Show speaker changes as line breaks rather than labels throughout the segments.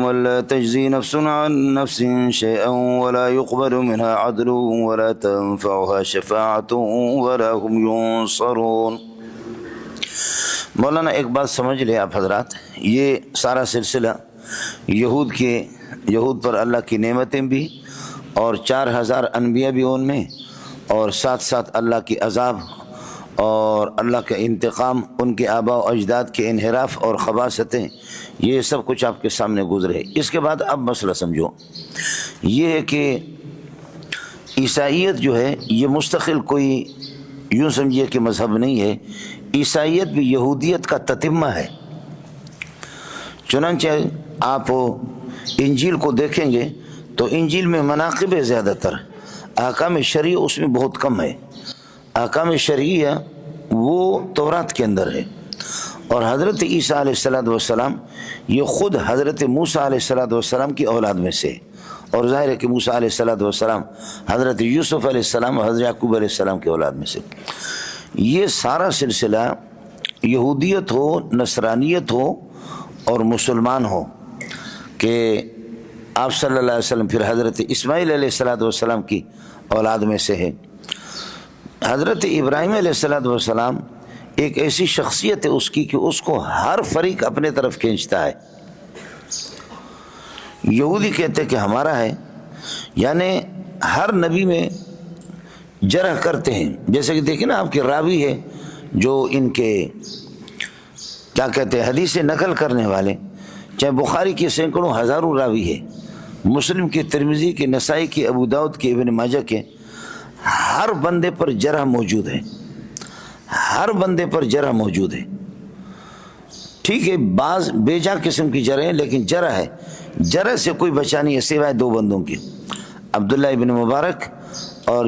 يوما لا تجزي نفس عن نفس شيئا ولا يقبل منها عدل ولا تنفعها شفاعة ولا هم ينصرون۔ مولانا ایک بات سمجھ لیں آپ حضرات، یہ سارا سلسلہ یہود پر اللہ کی نعمتیں بھی اور 4000 انبیاء بھی ان میں، اور ساتھ ساتھ اللہ کی عذاب اور اللہ کا انتقام، ان کے آباء و اجداد کے انحراف اور خباثتیں، یہ سب کچھ آپ کے سامنے گزرے۔ اس کے بعد اب مسئلہ سمجھو، یہ ہے کہ عیسائیت جو ہے یہ مستقل کوئی یوں سمجھیے کہ مذہب نہیں ہے، عیسائیت بھی یہودیت کا تتمہ ہے۔ چنانچہ آپ انجیل کو دیکھیں گے تو انجیل میں مناقب ہے زیادہ تر، احکام شرعی اس میں بہت کم ہے۔ احکام شرعیہ وہ تورات کے اندر ہے، اور حضرت عیسیٰ علیہ السلام یہ خود حضرت موسیٰ علیہ السلام کی اولاد میں سے، اور ظاہر ہے کہ موسیٰ علیہ السلام حضرت یوسف علیہ السلام اور حضرت یعقوب علیہ السلام کی اولاد میں سے۔ یہ سارا سلسلہ یہودیت ہو، نصرانیت ہو اور مسلمان ہو، کہ آپ صلی اللہ علیہ وسلم پھر حضرت اسماعیل علیہ السلام کی اولاد میں سے ہے۔ حضرت ابراہیم علیہ السلام ایک ایسی شخصیت ہے اس کی کہ اس کو ہر فریق اپنے طرف کھینچتا ہے۔ یہودی کہتے کہ ہمارا ہے، یعنی ہر نبی میں جرح کرتے ہیں۔ جیسے کہ دیکھیں نا آپ کے راوی ہے جو ان کے کیا کہتے ہیں حدیث نقل کرنے والے، چاہے بخاری کے سینکڑوں ہزاروں راوی ہے، مسلم کی، ترمذی کے، نسائی کے، ابو داؤد کے، ابن ماجہ کے، ہر بندے پر جرح موجود ہے، ہر بندے پر جرح موجود ہے۔ ٹھیک ہے، بعض بے جا قسم کی جرح ہے، لیکن جرح ہے، جرح سے کوئی بچا نہیں ہے سوائے 2 بندوں کے، عبداللہ ابن مبارک اور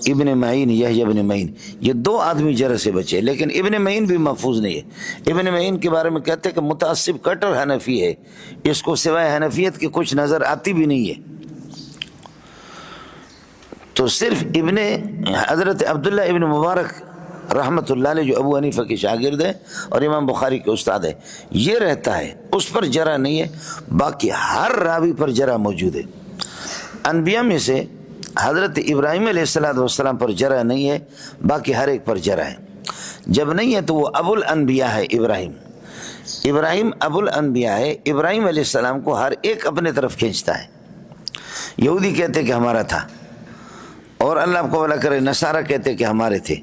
ابن معین، یحییٰ ابن معین، یہ 2 آدمی جرح سے بچے، لیکن ابن معین بھی محفوظ نہیں ہے۔ ابن معین کے بارے میں کہتے ہیں کہ متعصب کٹر حنفی ہے، اس کو سوائے حنفیت کے کچھ نظر آتی بھی نہیں ہے۔ تو صرف حضرت عبداللہ ابن مبارک رحمۃ اللہ علیہ جو ابو حنیفہ کے شاگرد ہے اور امام بخاری کے استاد ہے، یہ رہتا ہے، اس پر جرح نہیں ہے، باقی ہر راوی پر جرح موجود ہے۔ انبیاء میں سے حضرت ابراہیم علیہ السلام پر جرح نہیں ہے، باقی ہر ایک پر جرح ہے۔ جب نہیں ہے تو وہ ابو الانبیاء ہے، ابراہیم ابو الانبیاء ہے، ابراہیم علیہ السلام کو ہر ایک اپنے طرف کھینچتا ہے۔ یہودی کہتے کہ ہمارا تھا، اور اللہ آپ کو بھلا کرے نصارہ کہتے کہ ہمارے تھے،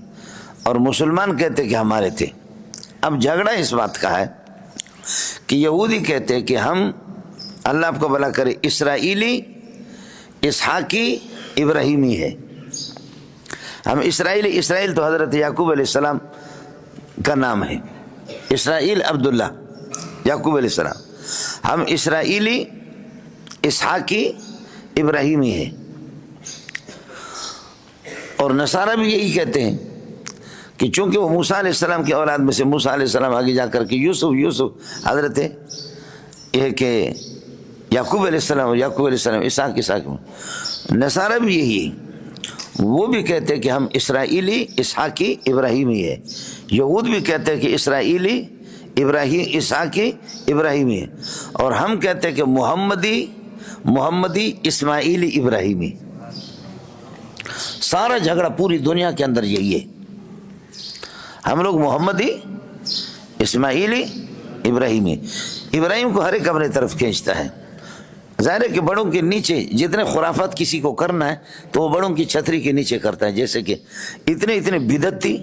اور مسلمان کہتے کہ ہمارے تھے۔ اب جھگڑا اس بات کا ہے کہ یہودی کہتے کہ ہم، اللہ آپ کو بھلا کرے، اسرائیلی، اسحاقی، ابراہیمی ہے۔ ہم اسرائیل تو حضرت یعقوب علیہ السلام کا نام ہے، اسرائیل عبداللہ، یعقوب علیہ السلام۔ ہم اسرائیلی، اسحاقی، ابراہیمی ہے، اور نصارہ بھی یہی کہتے ہیں کہ چونکہ وہ موسیٰ علیہ السلام کی اولاد میں سے، موسیٰ علیہ السلام آگے جا کر کے یوسف حضرت یہ کہ یعقوب علیہ السلام اسحاق میں، نصارہ بھی یہی ہے، وہ بھی کہتے ہیں کہ ہم اسرائیلی، اسحاقی، ابراہیمی ہے۔ یہود بھی کہتے ہیں کہ اسرائیلی، اسحاقی، ابراہیمی ہے، اور ہم کہتے ہیں کہ محمدی، اسماعیلی، ابراہیمی۔ سارا جھگڑا پوری دنیا کے اندر یہی ہے، ہم لوگ محمدی، اسماعیلی، ابراہیمی۔ ابراہیم کو ہر ایک اپنے طرف کھینچتا ہے۔ ظاہر ہے کہ بڑوں کے نیچے جتنے خرافات کسی کو کرنا ہے تو وہ بڑوں کی چھتری کے نیچے کرتا ہے۔ جیسے کہ اتنے بدعتی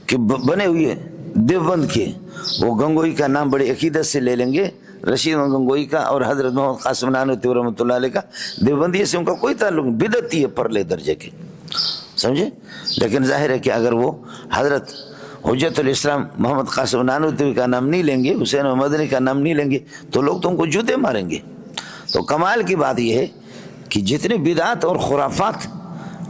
کہ بنے ہوئے دیوبند کے، وہ گنگوئی کا نام بڑی عقیدت سے لے لیں گے، رشید گنگوئی کا اور حضرت محمد قاسم نانوتوی رحمۃ اللہ علیہ کا، دیوبندی سے ان کا کوئی تعلق نہیں، بدعتی ہے پرلے درجے کے، سمجھے۔ لیکن ظاہر ہے کہ اگر وہ حضرت حجت الاسلام محمد قاسم نانوتوی کا نام نہیں لیں گے، حسین مدنی کا نام نہیں لیں گے، تو لوگ تو ان کو جوتے ماریں گے۔ تو کمال کی بات یہ ہے کہ جتنے بدعات اور خرافات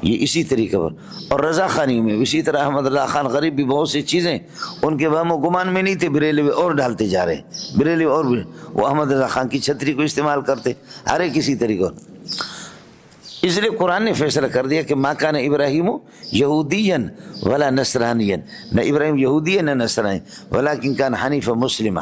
یہ اسی طریقے پر، اور رضا خانی میں اسی طرح احمد رضا خان غریب بھی بہت سی چیزیں ان کے وہم و گمان میں نہیں تھے، بریلوی اور ڈالتے جا رہے، بریلوی اور بھی وہ احمد رضا خان کی چھتری کو استعمال کرتے، ہر ایک کسی طریقے پر۔ اس لیے قرآن نے فیصلہ کر دیا کہ ما کان ابراہیم یہودین ولا نصرانین، نہ ابراہیم یہودی ہے نہ نصرانی، ولکن کان حنیفا مسلمہ،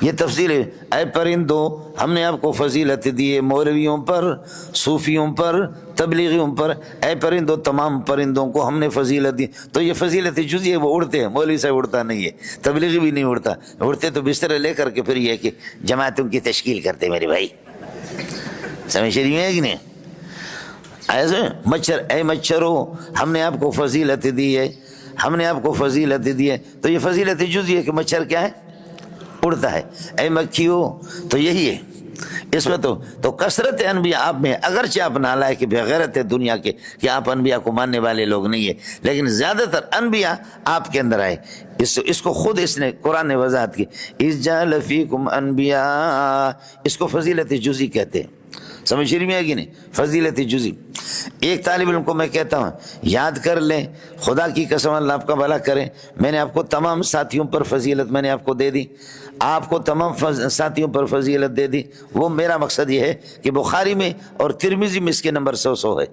یہ تفصیل ہے۔ اے پرندوں ہم نے آپ کو فضیلت دی ہے مولویوں پر، صوفیوں پر، تبلیغیوں پر۔ اے پرندوں تمام پرندوں کو ہم نے فضیلت دی۔ تو یہ فضیلت جزئی ہے، وہ اڑتے ہیں، مولوی صاحب اڑتا نہیں ہے، تبلیغی بھی نہیں اڑتا، اڑتے تو بستر لے کر کے پھر یہ کہ جماعتوں کی تشکیل کرتے میرے بھائی، سمجھ رہی ہے کہ نہیں؟ ایسے مچھر، اے مچھروں ہم نے آپ کو فضیلت دی ہے، ہم نے آپ کو فضیلت دی ہے۔ تو یہ فضیلت جزئی ہے کہ مچھر کیا ہے؟ اڑتا ہے۔ اے مکھیوں، تو یہی ہے اس میں تو کثرت انبیاء آپ میں، اگرچہ آپ نالائق بغیرت ہے دنیا کے کہ آپ انبیاء کو ماننے والے لوگ نہیں ہے، لیکن زیادہ تر انبیاء آپ کے اندر آئے۔ اس کو خود اس نے قرآن نے وضاحت کی، اذ جعل فیکم انبیاء، اس کو فضیلت جزئی کہتے ہیں۔ سمجھ رہی ہے کہ نہیں؟ فضیلت جزئی۔ ایک طالب علم کو میں کہتا ہوں یاد کر لیں، خدا کی قسم اللہ آپ کا بھلا کرے، میں نے آپ کو تمام ساتھیوں پر فضیلت میں نے آپ کو دے دی، آپ کو تمام ساتھیوں پر فضیلت دے دی۔ وہ میرا مقصد یہ ہے کہ بخاری میں اور ترمذی میں اس کے نمبر 100 ہے،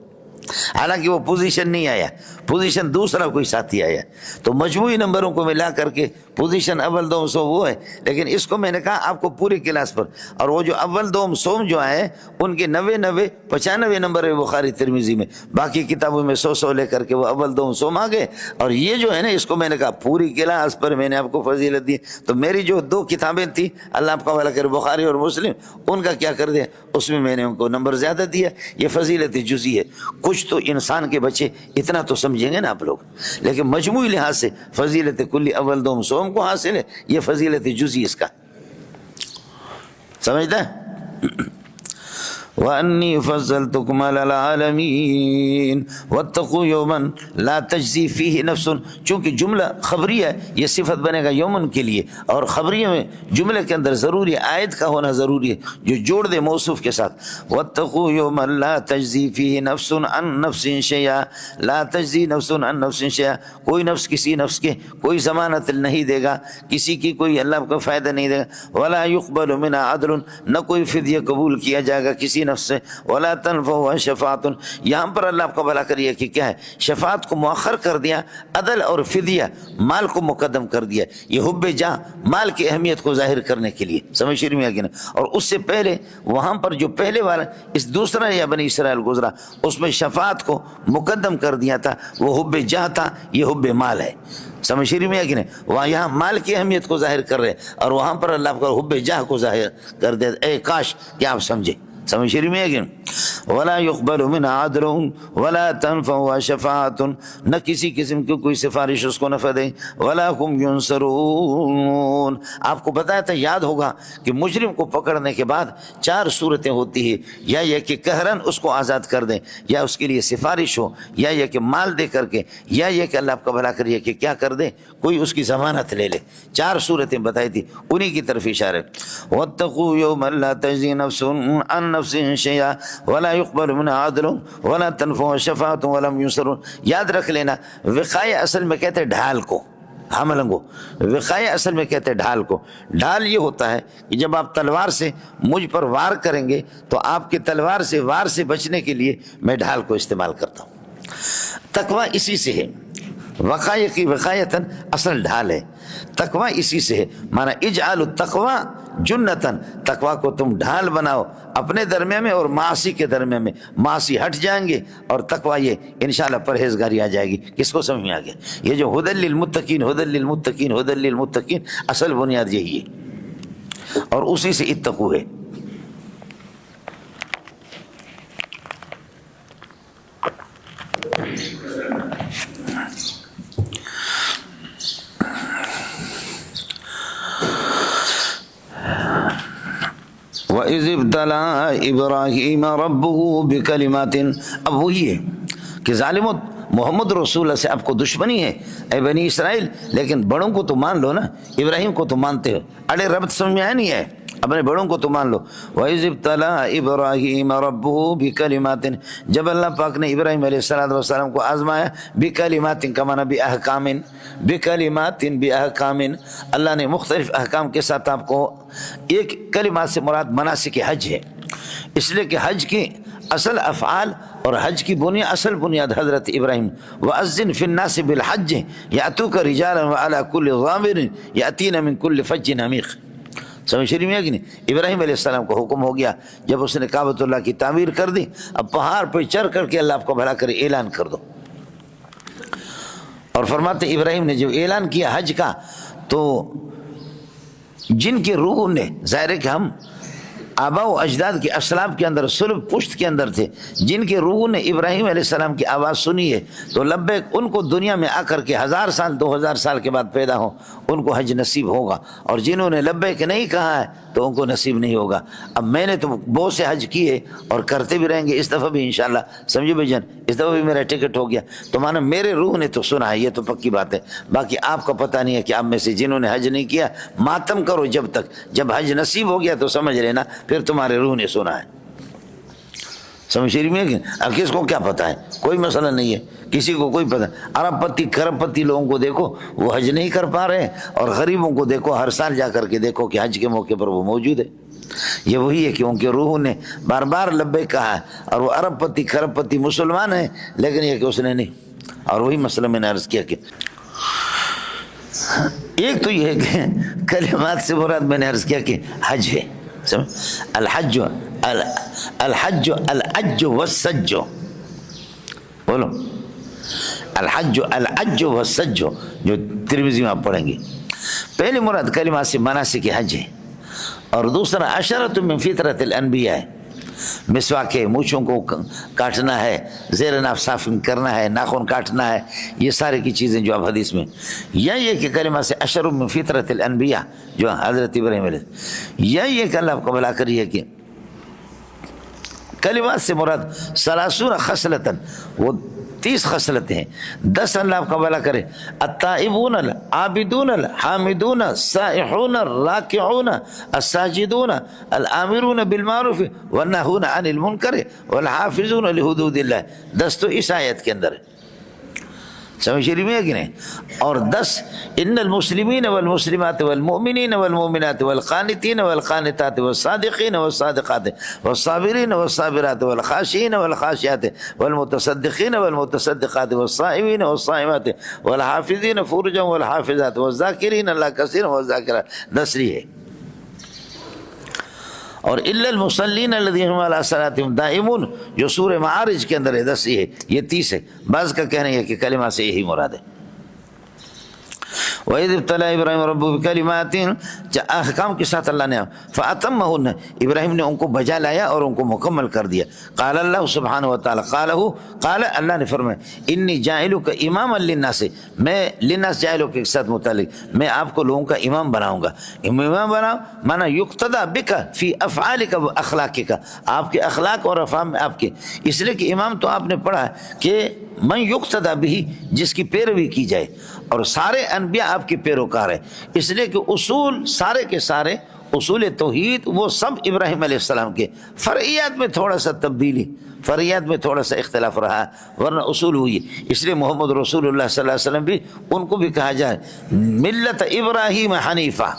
حالانکہ وہ پوزیشن نہیں آیا، پوزیشن دوسرا کوئی ساتھی آیا، تو مجموعی نمبروں کو ملا کر کے پوزیشن اول دوم سوم وہ ہے۔ لیکن اس کو میں نے کہا آپ کو پوری کلاس پر، اور وہ جو اول دوم سوم جو آئے ان کے 90 95 نمبر ہے بخاری ترمذی میں، باقی کتابوں میں 100 لے کر کے وہ اول دوم سوم آ گئے۔ اور یہ جو ہے نا، اس کو میں نے کہا پوری کلاس پر میں نے آپ کو فضیلت دی۔ تو میری جو 2 کتابیں تھیں اللہ آپ کا بھلا کرے، بخاری اور مسلم، ان کا کیا کر دیا، اس میں نے ان کو نمبر زیادہ دیا۔ یہ فضیلت جزئی ہے۔ کچھ تو انسان کے بچے اتنا تو سمجھیں گے نا آپ لوگ، لیکن مجموعی لحاظ سے فضیلت کلی اول دوم سوم کو حاصل ہے، یہ فضیلت جزئی اس کا، سمجھتا ہے؟ وَأَنِّي فَضَّلْتُكُمْ عَلَى الْعَالَمِينَ وَاتَّقُوا يَوْمًا لَا تَجْزِي فِيهِ نَفْسٌ، چونکہ جملہ خبریہ ہے، یہ صفت بنے گا یومن کے لیے، اور خبریہ میں جملے کے اندر ضروری آیت کا ہونا ضروری ہے جو جوڑ دے موصوف کے ساتھ۔ وَاتَّقُوا يَوْمًا لَا تَجْزِي فِيهِ نَفْسٌ عَن نَفْسٍ شَيْئًا، لا تجزی نفس عن نفس شیئا، کوئی نفس کسی نفس کے کوئی ضمانت نہیں دے گا، کسی کی کوئی اللہ کو فائدہ نہیں دے گا۔ ولا يقبل منها عدل، نہ کوئی فدیہ قبول کیا جائے گا کسی نفس سے۔ ولا تنفع شفاعت، یہاں پر اللہ آپ کا بھلا کریے کہ کیا ہے، شفاعت کو مؤخر کر دیا، عدل اور فدیہ مال کو مقدم کر دیا۔ یہ حب جاہ مال کی اہمیت کو ظاہر کرنے کے لیے، سمجھ رہی ہیں کہ نا؟ اور اس سے پہلے وہاں پر جو پہلے والا اس دوسرا یا بنی اسرائیل گزرا، اس میں شفاعت کو مقدم کر دیا تھا، وہ حب جاہ تھا، یہ حب مال ہے، سمجھ رہی میں کہ نہیں؟ وہاں یہاں مال کی اہمیت کو ظاہر کر رہے، اور وہاں پر اللہ کا حب جاہ کو ظاہر کر دے۔ اے کاش کہ آپ سمجھے، سمجھ رہی میں کہ ولا يقبل من عدل ولا تنفع شفاعت، نہ کسی قسم کی کوئی سفارش اس کو نفع دے، ولا هم ينصرون۔ آپ کو بتایا تھا، یاد ہوگا کہ مجرم کو پکڑنے کے بعد 4 صورتیں ہوتی ہیں، یا یہ کہ قہرن اس کو آزاد کر دیں، یا اس کے لیے سفارش ہو، یا یہ کہ مال دے کر کے، یا یہ کہ اللہ آپ کا بھلا کریے کہ کیا کر دے، کوئی اس کی ضمانت لے لے۔ 4 صورتیں بتائی تھی، انہی کی طرف اشارہ۔ واتقوا یوما لا تجزی نفس عن نفس شیئا ولا يقبل منها عدل ولا تنفع شفاعت ولم ينصرون۔ یاد رکھ لینا، وقایہ اصل میں کہتے ہیں ڈھال کو، حملنگو، وقایہ اصل میں کہتے ہیں ڈھال کو۔ ڈھال یہ ہوتا ہے کہ جب آپ تلوار سے مجھ پر وار کریں گے تو آپ کی تلوار سے وار سے بچنے کے لیے میں ڈھال کو استعمال کرتا ہوں۔ تقویٰ اسی سے ہے، وقایہ کی وقایتاً اصل ڈھال ہے، تقویٰ اسی سے ہے۔ مانا اجعلوا التقویٰ جنتاً، تقویٰ کو تم ڈھال بناؤ اپنے درمیان میں اور معاصی کے درمیان میں، معاصی ہٹ جائیں گے اور تقویٰ یہ انشاءاللہ پرہیزگاری آ جائے گی۔ کس کو سمجھ میں آ گیا؟ یہ جو ھدی للمتقین ھدی للمتقین ھدی للمتقین، اصل بنیاد یہی ہے، اور اسی سے اتقوا ہے۔ وَإِذِ ابْتَلَىٰ إِبْرَاهِيمَ رَبُّهُ بِكَلِمَاتٍ، اب وہی ہے کہ ظالموں، محمد رسول اللہ سے آپ کو دشمنی ہے اے بنی اسرائیل، لیکن بڑوں کو تو مان لو نا، ابراہیم کو تو مانتے ہو، اڑے ربط سمجھ میں آیا نہیں ہے، اپنے بڑوں کو تو مان لو۔ وَإِذِ ابْتَلَىٰ إِبْرَاهِيمَ رَبُّهُ بِكَلِمَاتٍ، جب اللہ پاک نے ابراہیم علیہ السلام کو آزمایا، بِكَلِمَاتٍ کا معنی بِأَحْكَامٍ، بِكَلِمَاتٍ بِأَحْكَامٍ، اللہ نے مختلف احکام کے ساتھ آپ کو، ایک کلمات سے مراد مناسک حج ہے، اس لیے کہ حج کی اصل افعال اور حج کی اصل بنیاد حضرت ابراہیم، وَأَذِّن فِي النَّاسِ بِالْحَجِّ يَأْتُوكَ رِجَالًا وَعَلَىٰ كُلِّ ضَامِرٍ يَأْتِينَ مِنْ كُلِّ فَجٍّ عَمِيقٍ۔ سمجھ رہی میں کہ نہیں؟ ابراہیم علیہ السلام کو حکم ہو گیا جب اس نے کعبۃ اللہ کی تعمیر کر دی، اب پہاڑ پہ چڑھ کر کے اللہ آپ کو بھلا کرے اعلان کر دو۔ اور فرماتے ابراہیم نے جب اعلان کیا حج کا تو جن کے روح نے، ظاہر ہے کہ ہم آبا و اجداد کے اسلاف کے اندر صلب پشت کے اندر تھے، جن کے روح نے ابراہیم علیہ السلام کی آواز سنی ہے تو لبیک، ان کو دنیا میں آ کر کے 1000 سال 2000 سال کے بعد پیدا ہو ان کو حج نصیب ہوگا، اور جنہوں نے لبیک نہیں کہا ہے تو ان کو نصیب نہیں ہوگا۔ اب میں نے تو بہت سے حج کیے اور کرتے بھی رہیں گے، اس دفعہ بھی انشاءاللہ، سمجھے بھائی جان، اس دفعہ بھی میرا ٹکٹ ہو گیا تو مانا میرے روح نے تو سنا ہے، یہ تو پکی بات ہے۔ باقی آپ کا پتہ نہیں ہے کہ آپ میں سے جنہوں نے حج نہیں کیا ماتم کرو جب تک، جب حج نصیب ہو گیا تو سمجھ لینا پھر تمہارے روح نے سنا ہے۔ سمجھ رہی میں کہ اب کس کو کیا پتہ ہے، کوئی مسئلہ نہیں ہے، کسی کو کوئی پتہ۔ ارب پتی کھرب پتی لوگوں کو دیکھو وہ حج نہیں کر پا رہے، اور غریبوں کو دیکھو ہر سال جا کر کے دیکھو کہ حج کے موقع پر وہ موجود ہے۔ یہ وہی ہے کہ ان کے روح نے بار بار لبیک کہا ہے، اور وہ ارب پتی کھرب پتی مسلمان ہے لیکن یہ کہ اس نے نہیں۔ اور وہی مسئلہ میں نے عرض کیا کہ ایک تو یہ ہے کہ کلمات سے مراد میں نے عرض کیا کہ حج ہے، الحج الحج الحج والسج، بولو الحج الحج والسج، جو ترمذی میں آپ پڑھیں گے۔ پہلی مراد کلمات سے مناسک حج ہے، اور دوسرا عشرۃ من فطرۃ الانبیاء ہے، مسواک ہے، مونچھوں کو کاٹنا ہے، زیر ناف صافنگ کرنا ہے، ناخن کاٹنا ہے، یہ سارے کی چیزیں جو اب حدیث میں، یا یہ کہ کلمات سے عشر من فطرۃ الانبیاء جو حضرت ابراہیم علیہ، یا یہ کہ اللہ آپ کو بھلا کریے کہ کلمات سے مراد 30 خصلتاً، وہ 30 خصلتیں ہیں، 10 اللہ آپ کا بھلا کرے، التائبون العابدون الحامدون السائحون الراکعون الساجدون الآمرون بالمعروف والناہون عن المنکر والحافظون لحدود اللہ، 10 تو اس آیت کے اندر ہے، سمجھ رہی ہے کہ نہیں؟ اور 10 ان المسلمین والمسلمات والمؤمنین والمؤمنات والقانتین والقانتات والصادقین والصادقات والصابرین والصابرات والخاشعین والخاشعات والمتصدقین والمتصدقات والصائمین والصائمات والحافظین فروجهم والحافظات والذاکرین اللہ کثیرا والذاکرات، 10 ہے۔ اور الا المصلین الذین هم علی صلاتهم دائمون جو سورہ معارج کے اندر ہے، 10 ہے، یہ 30 ہے۔ بعض کا کہنا ہے کہ کلمہ سے یہی مراد ہے۔ وَإِذِ ابْتَلَىٰ إِبْرَاهِيمَ رَبُّهُ بِكَلِمَاتٍ، احکام کے ساتھ اللہ نے فَأَتَمَّهُنَّ، ابراہیم نے ان کو بجا لایا اور ان کو مکمل کر دیا۔ قال اللہ سبحانہ وتعالی قال اللہ نے فرمایا انی جاعلک اماما للناس، میں للناس جاعلک کے ساتھ متعلق، میں آپ کو لوگوں کا امام بناؤں گا۔ امام بناؤ مانا یقتدى بک فی افعالک و اخلاقک، آپ کے اخلاق اور افعال میں آپ کے، اس لیے کہ امام تو آپ نے پڑھا ہے کہ من یقتدى بہ، جس کی پیروی کی جائے، اور سارے انبیاء آپ کے پیروکار ہیں، اس لیے کہ اصول سارے کے سارے اصول توحید وہ سب ابراہیم علیہ السلام کے، فرعیات میں تھوڑا سا تبدیلی، فرعیات میں تھوڑا سا اختلاف رہا ہے، ورنہ اصول ہوئی، اس لیے محمد رسول اللہ صلی اللہ علیہ وسلم بھی ان کو بھی کہا جائے ملت ابراہیم حنیفہ،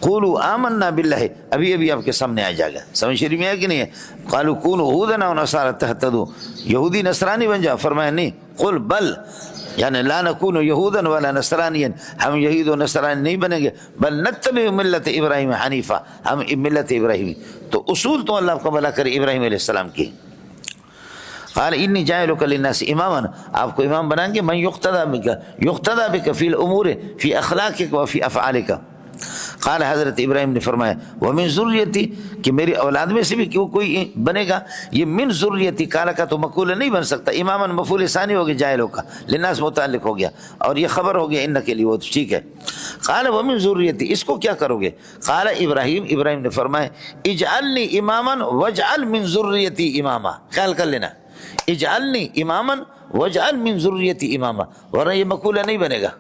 قولوا آمنا باللہ، ابھی آپ کے سامنے آ جائے گا، سمجھ رہی ہے کہ نہیں ہے؟ قالوا کونوا ھودا و نصارا تہتدوا، یہودی نصرانی بن جاؤ، فرمایا نہیں، قل بل، یعنی لا نکون یہودا ولا نصرانیا، ہم یہود و نصرانی نہیں بنیں گے، بل نتبع ملت ابراہیم حنیفہ، ہم ملت ابراہیمی، تو اصول تو اللہ کو بھلا کرے ابراہیم علیہ السلام کی۔ قال انی جاعلک للناس اماما، آپ کو امام بنائیں گے، من یقتدی بک فی الامور فی اخلاقک و فی افعالک۔ قال حضرت ابراہیم نے فرمایا ومن ذریتی، کہ میری اولاد میں سے بھی کیوں کوئی بنے گا، یہ من ذریتی کالا کا تو مقولہ نہیں بن سکتا، اماما مفعول ثانی ہو گیا، جاہلوں کا للناس متعلق ہو گیا، اور یہ خبر ہو گیا ان کے لیے، وہ ٹھیک ہے۔ قال ومن ذریتی، اس کو کیا کرو گے؟ قال ابراہیم نے فرمایا اجعلنی اماما واجعل من ذریتی اماما، خیال کر لینا، اجعلنی اماما واجعل من ذریتی اماما، ورنہ یہ مقولہ نہیں بنے گا۔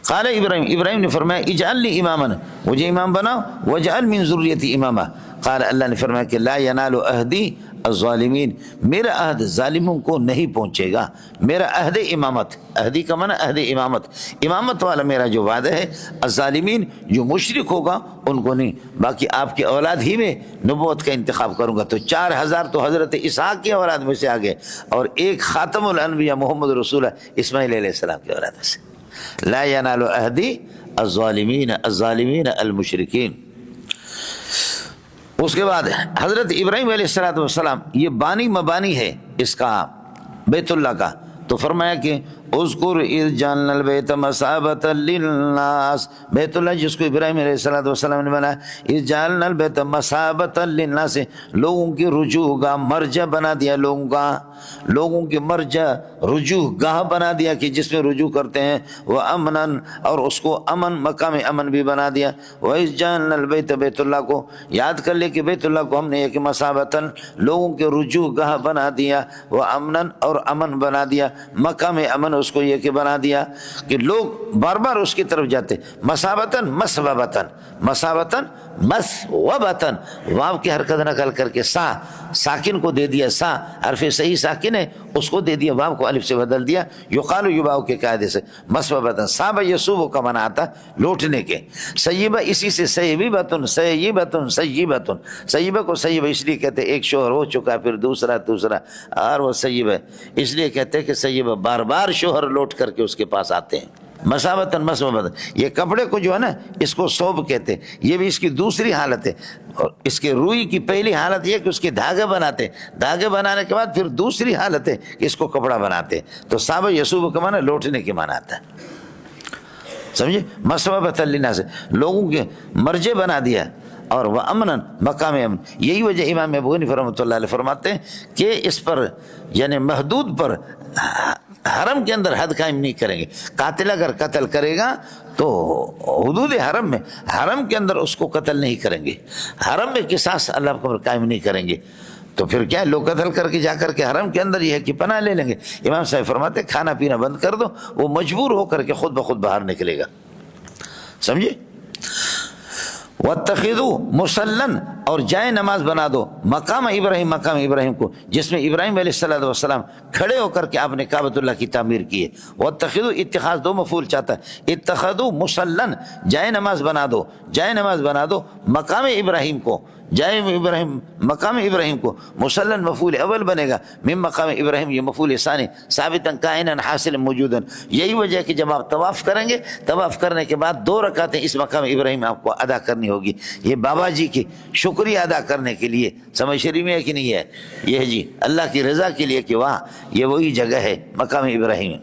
قال ابراہیم نے فرمایا اجعلنی اماما، مجھے امام بناؤ، واجعل من ذریتی اماما۔ قال اللہ نے فرمایا کہ لا ینال عہدی الظالمین، میرا عہد ظالموں کو نہیں پہنچے گا، میرا عہد امامت، عہدی کا معنی عہد امامت، امامت والا میرا جو وعدہ ہے، الظالمین جو مشرک ہوگا ان کو نہیں، باقی آپ کی اولاد ہی میں نبوت کا انتخاب کروں گا۔ تو 4000 تو حضرت اسحاق کی اولاد میں سے آگے، اور ایک خاتم الانبیاء محمد رسول اسماعیل علیہ السلام کی اولاد میں سے۔ لا ینال عہدی الظالمین الظالمین المشرکین۔ اس کے بعد حضرت ابراہیم علیہ السلام یہ بانی مبانی ہے اس کا بیت اللہ کا، تو فرمایا کہ اذکر اذ جعلنا البیت مثابۃ للناس، بیت اللہ جس کو ابراہیم علیہ السلام نے بنایا، اذ جعلنا البیت مثابۃ للناس، لوگوں کی رجوع گاہ مرجع بنا دیا، لوگوں کی مرجع رجوع گاہ بنا دیا کہ جس میں رجوع کرتے ہیں، وہ امنن، اور اس کو امن مقام امن بھی بنا دیا، وَإِذْ جَعَلْنَا الْبَيْتَ، بیت اللہ کو یاد کر لے کہ بیت اللہ کو ہم نے ایک مثابۃً لوگوں کے رجوع گاہ بنا دیا، وہ امنن اور امن بنا دیا، مقام امن اس کو یہ کہ بنا دیا کہ لوگ بار بار اس کی طرف جاتے، مثابۃً مسببۃً، مثابۃً مسوبۃً، واو کی حرکت نقل کر کے ساکن کو دے دیا، سا حرف صحیح ساکن ہے اس کو دے دیا، واو کو الف سے بدل دیا، یقال یباؤ کے قاعدے سے، مسوبۃً، صاب یسوب کا معنی آتا لوٹنے کے، سیبہ اسی سے سیبۃً، سیبۃً، سیبۃ، سیبہ کو سیبہ اس لیے کہتے ایک شوہر ہو چکا پھر دوسرا اور وہ سیبہ اس لیے کہتے ہیں کہ سیبہ بار بار شوہر لوٹ کر کے اس کے پاس آتے ہیں، مسابتاً مسوبتاً۔ یہ کپڑے کو جو ہے نا اس کو صوب کہتے ہیں، یہ بھی اس کی دوسری حالت ہے، اور اس کے روئی کی پہلی حالت یہ کہ اس کے دھاگے بناتے، دھاگے بنانے کے بعد پھر دوسری حالت ہے کہ اس کو کپڑا بناتے، تو صابہ یسوب کا معنی لوٹنے کے معنی آتا ہے، سمجھے، مسوبۃ للناس سے لوگوں کے مرجع بنا دیا، اور وہ امنن مقام امن۔ یہی وجہ امام ابو حنیفہ رحمۃ اللہ علیہ فرماتے ہیں کہ اس پر یعنی محدود پر حرم کے اندر حد قائم نہیں کریں گے، قاتل اگر قتل کرے گا تو حدود حرم میں، حرم کے اندر اس کو قتل نہیں کریں گے، حرم میں قصاص اللہ کو قائم نہیں کریں گے، تو پھر کیا لوگ قتل کر کے جا کر کے حرم کے اندر یہ ہے کہ پناہ لے لیں گے۔ امام صاحب فرماتے کھانا پینا بند کر دو، وہ مجبور ہو کر کے خود بخود باہر نکلے گا، سمجھے۔ وَاتَّخِذُوا مُصَلًّا، اور جائے نماز بنا دو، مقام ابراہیم کو جس میں ابراہیم علیہ السلام کھڑے ہو کر کے آپ نے کعبۃ اللہ کی تعمیر کی ہے۔ وَاتَّخِذُوا اتخاذ دو مفعول چاہتا ہے، اتخذوا مُصَلًّا جائے نماز بنا دو مقام ابراہیم کو، مقام ابراہیم کو، مصلن مفعول اول بنے گا، من مقام ابراہیم یہ مفعول ثانی، ثابتاً کائناً حاصل موجوداً۔ یہی وجہ ہے کہ جب آپ طواف کریں گے، طواف کرنے کے بعد 2 رکعتیں اس مقام ابراہیم آپ کو ادا کرنی ہوگی، یہ بابا جی کی شکریہ ادا کرنے کے لیے، سمجھ شریف میں ہے کہ نہیں ہے، یہ ہے جی اللہ کی رضا کے لیے کہ واہ یہ وہی جگہ ہے مقام ابراہیم۔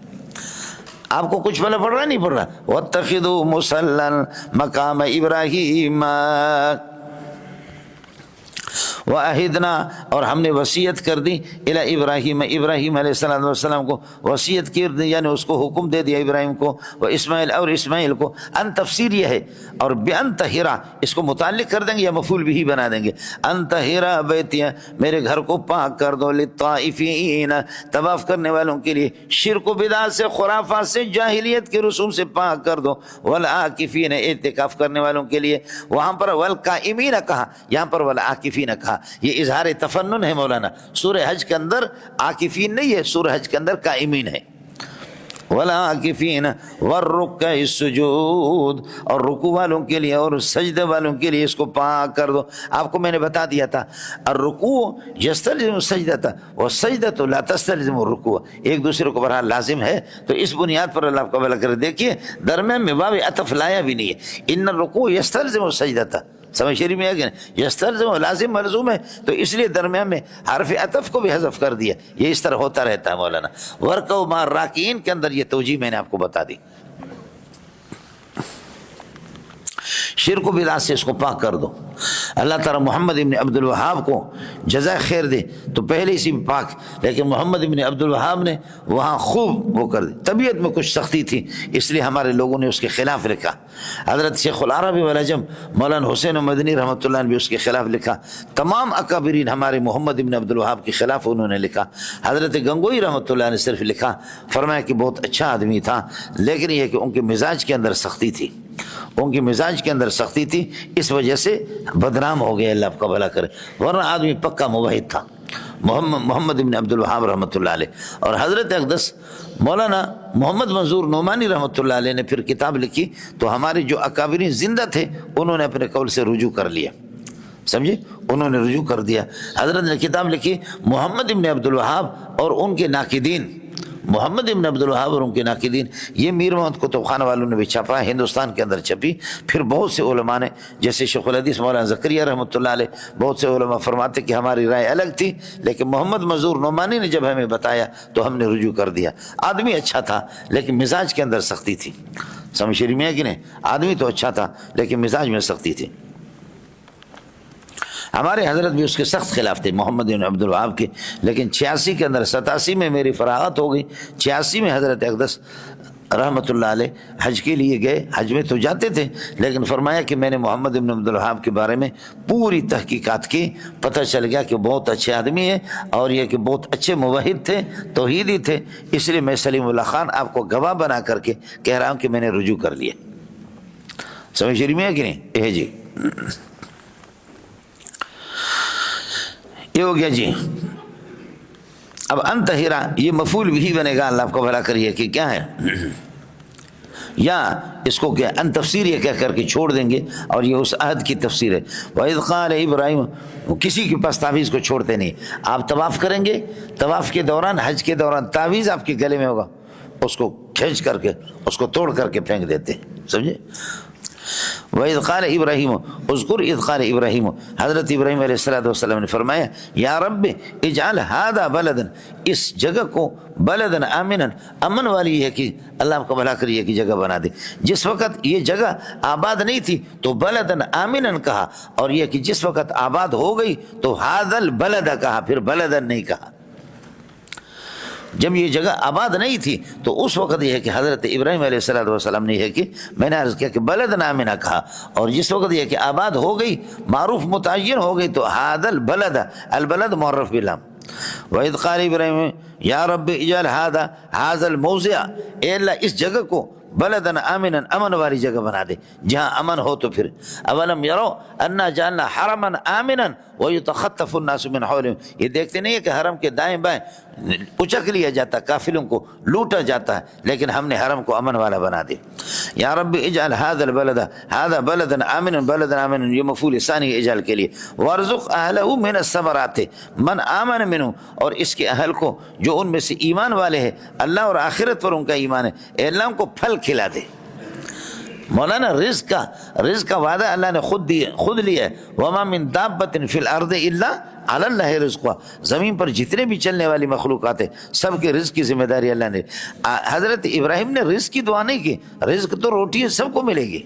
آپ کو کچھ پڑھ رہا نہیں پڑھ رہا، وَاتَّخِذُوا مُصَلًّا مقام ابراہیم وَأَهِدْنَا، اور ہم نے وصیت کر دی الی ابراہیم علیہ السلام کو وصیت کر دی، یعنی اس کو حکم دے دیا ابراہیم کو، و اسماعیل اور اسماعیل کو، ان تفسیر یہ ہے، اور بِأَن طَهِرَ اس کو متعلق کر دیں گے یا مفعول بھی بنا دیں گے، ان طَهِرَ بیتی میرے گھر کو پاک کر دو، للطائفین طواف کرنے والوں کے لیے، شرک و بدعت سے، خرافات سے، جاہلیت کے رسوم سے پاک کر دو، والعاکفین اعتکاف کرنے والوں کے لیے، وہاں پر والقائمین کہا، یہاں پر والعاکفین کہا، یہ اظہار تفنن ہے مولانا، سورہ حج کے اندر عاکفین نہیں ہے، سورہ حج کے اندر قائمین ہے، والعاکفین والرکع السجود، اور رکوع والوں کے لیے اور سجدے والوں کے لیے اس کو پاک کر دو۔ آپ کو میں نے بتا دیا تھا الرکوع یستلزم السجدۃ والسجدۃ لا تستلزم الرکوع، ایک دوسرے کو بہرحال لازم ہے، تو اس بنیاد پر اللہ کو بھلا کر دیکھیے درمیان میں باب عطف لایا بھی نہیں ہے، ان الرکوع یستلزم السجدۃ، سمجھ شریف میں ہے کہ یستلزم لازم ملزوم ہے، تو اس لیے درمیان میں حرف عطف کو بھی حذف کر دیا، یہ اس طرح ہوتا رہتا ہے مولانا۔ ورکعوا مع الراکعین کے اندر یہ توجیہ میں نے آپ کو بتا دی، شرک و بدعت سے اس کو پاک کر دو۔ اللہ تعالیٰ محمد ابن عبد الوہاب کو جزائے خیر دے، تو پہلے اسی میں پاک، لیکن محمد ابن عبد الوہاب نے وہاں خوب وہ کر دی، طبیعت میں کچھ سختی تھی اس لیے ہمارے لوگوں نے اس کے خلاف لکھا، حضرت شیخ العربی والعجم مولانا حسین مدنی رحمۃ اللہ نے بھی اس کے خلاف لکھا، تمام اکابرین ہمارے محمد ابن عبد الوہاب کے خلاف انہوں نے لکھا، حضرت گنگوئی رحمۃ اللہ نے صرف لکھا، فرمایا کہ بہت اچھا آدمی تھا، لیکن یہ کہ ان کے مزاج کے اندر سختی تھی، ان کی مزاج کے اندر سختی تھی، اس وجہ سے بدنام ہو گئے، اللہ آپ کا بھلا کرے، ورنہ آدمی پکا موحد تھا محمد بن عبد الوہاب رحمۃ اللہ علیہ۔ اور حضرت اقدس مولانا محمد منظور نعمانی رحمۃ اللہ علیہ نے پھر کتاب لکھی، تو ہمارے جو اکابرین زندہ تھے انہوں نے اپنے قول سے رجوع کر لیا، سمجھے، انہوں نے رجوع کر دیا۔ حضرت نے کتاب لکھی محمد بن عبد الوہاب اور ان کے ناقدین، محمد ابن عبد الوہاب اور ان کے ناقدین، یہ میر محمد کتب خانہ والوں نے بھی چھاپا، ہندوستان کے اندر چھپی۔ پھر بہت سے علماء نے، جیسے شیخ الحدیث مولانا زکریا رحمۃ اللہ علیہ، بہت سے علماء فرماتے کہ ہماری رائے الگ تھی، لیکن محمد مزور نعمانی نے جب ہمیں بتایا تو ہم نے رجوع کر دیا۔ آدمی اچھا تھا لیکن مزاج کے اندر سختی تھی، سمجھ رہی میں کہ نہیں؟ آدمی تو اچھا تھا لیکن مزاج میں سختی تھی۔ ہمارے حضرت بھی اس کے سخت خلاف تھے، محمد بن عبد الوہاب کے، لیکن 86 کے اندر 87 میں میری فراغت ہو گئی۔ 86 میں حضرت اقدس رحمۃ اللہ علیہ حج کے لیے گئے، حج میں تو جاتے تھے، لیکن فرمایا کہ میں نے محمد بن عبد الوہاب کے بارے میں پوری تحقیقات کی، پتہ چل گیا کہ بہت اچھے آدمی ہیں، اور یہ کہ بہت اچھے موحد تھے، توحیدی تھے، اس لیے میں سلیم اللہ خان آپ کو گواہ بنا کر کے کہہ رہا ہوں کہ میں نے رجوع کر لیا۔ سمجھ رہی میں کہ نہیں؟ جی یہ ہو گیا جی۔ اب انتہرا یہ مفعول بھی بنے گا، اللہ آپ کو بھلا کریے کہ کیا ہے، یا اس کو کیا ان تفسیر یہ کہہ کر کے چھوڑ دیں گے، اور یہ اس عہد کی تفسیر ہے۔ وَإِذْ قَالَ إِبْرَاهِيمُ، کسی کے پاس تعویذ کو چھوڑتے نہیں۔ آپ طواف کریں گے، طواف کے دوران، حج کے دوران تعویذ آپ کے گلے میں ہوگا، اس کو کھینچ کر کے، اس کو توڑ کر کے پھینک دیتے ہیں، سمجھے؟ وَإِذْ قَالَ إِبْرَاهِيمُ اذْكُرْ إِذْ قَالَ إِبْرَاهِيمُ، حضرت ابراہیم علیہ السلام نے فرمایا یا رب اجعل هذا بلدا، اس جگہ کو بلدن آمنا، امن والی ہے کہ اللہ آپ کو بھلا کریے کہ جگہ بنا دے۔ جس وقت یہ جگہ آباد نہیں تھی تو بلدن آمنا کہا، اور یہ کہ جس وقت آباد ہو گئی تو هذا البلد کہا، پھر بلدن نہیں کہا۔ جب یہ جگہ آباد نہیں تھی تو اس وقت یہ ہے کہ حضرت ابراہیم علیہ السلام نے یہ کہ میں نے عرض کیا کہ بلد آمنہ کہا، اور جس وقت یہ کہ آباد ہو گئی، معروف متعین ہو گئی، تو هذا البلد، البلد معرف باللام۔ وَإِذْ قَالَ إِبْرَاهِيمُ یا رب اجعل هذا الموضع، اے اللہ اس جگہ کو بلدن آمنا، امن والی جگہ بنا دے، جہاں امن ہو۔ تو پھر اولم یرو انا جعلنا حرما آمنا ویتخطف الناس من حولهم، یہ دیکھتے نہیں ہے کہ حرم کے دائیں بائیں اچک لیا جاتا، قافلوں کو لوٹا جاتا ہے، لیکن ہم نے حرم کو امن والا بنا دے۔ یا رب اجعل هذا البلد، هذا بلدا آمنا، بلدا آمنا یہ مفعول ثانی اجعل کے لیے۔ وارزق اہلہ من الثمرات من آمن منہ، اور اس کے اہل کو جو ان میں سے ایمان والے ہیں، اللہ اور آخرت پر ان کا ایمان ہے، اے اللہ ان کو پھل کھلا دے۔ مولانا رزق کا وعدہ اللہ نے خود لیا ہے، وما من دابۃ فی الارض الا علی اللہ رزقها، زمین پر جتنے بھی چلنے والی مخلوقات ہیں سب کے رزق کی ذمہ داری اللہ نے۔ حضرت ابراہیم نے رزق کی دعا نہیں کی، رزق تو روٹی ہے سب کو ملے گی،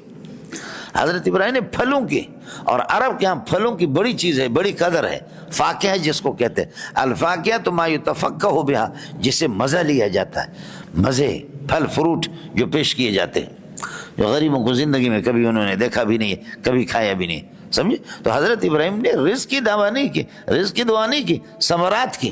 حضرت ابراہیم نے پھلوں کی، اور عرب کے ہاں پھلوں کی بڑی چیز ہے، بڑی قدر ہے، فاکہہ جس کو کہتے ہیں، الفاکہہ تو ما یتفقہ بہا، جس سے مزہ لیا جاتا ہے، مزے، پھل فروٹ جو پیش کیے جاتے ہیں، جو غریبوں کو زندگی میں کبھی انہوں نے دیکھا بھی نہیں ہے، کبھی کھایا بھی نہیں، سمجھے؟ تو حضرت ابراہیم نے رزق کی دعویٰ نہیں کی، رزق کی دعا نہیں کی، ثمرات کی۔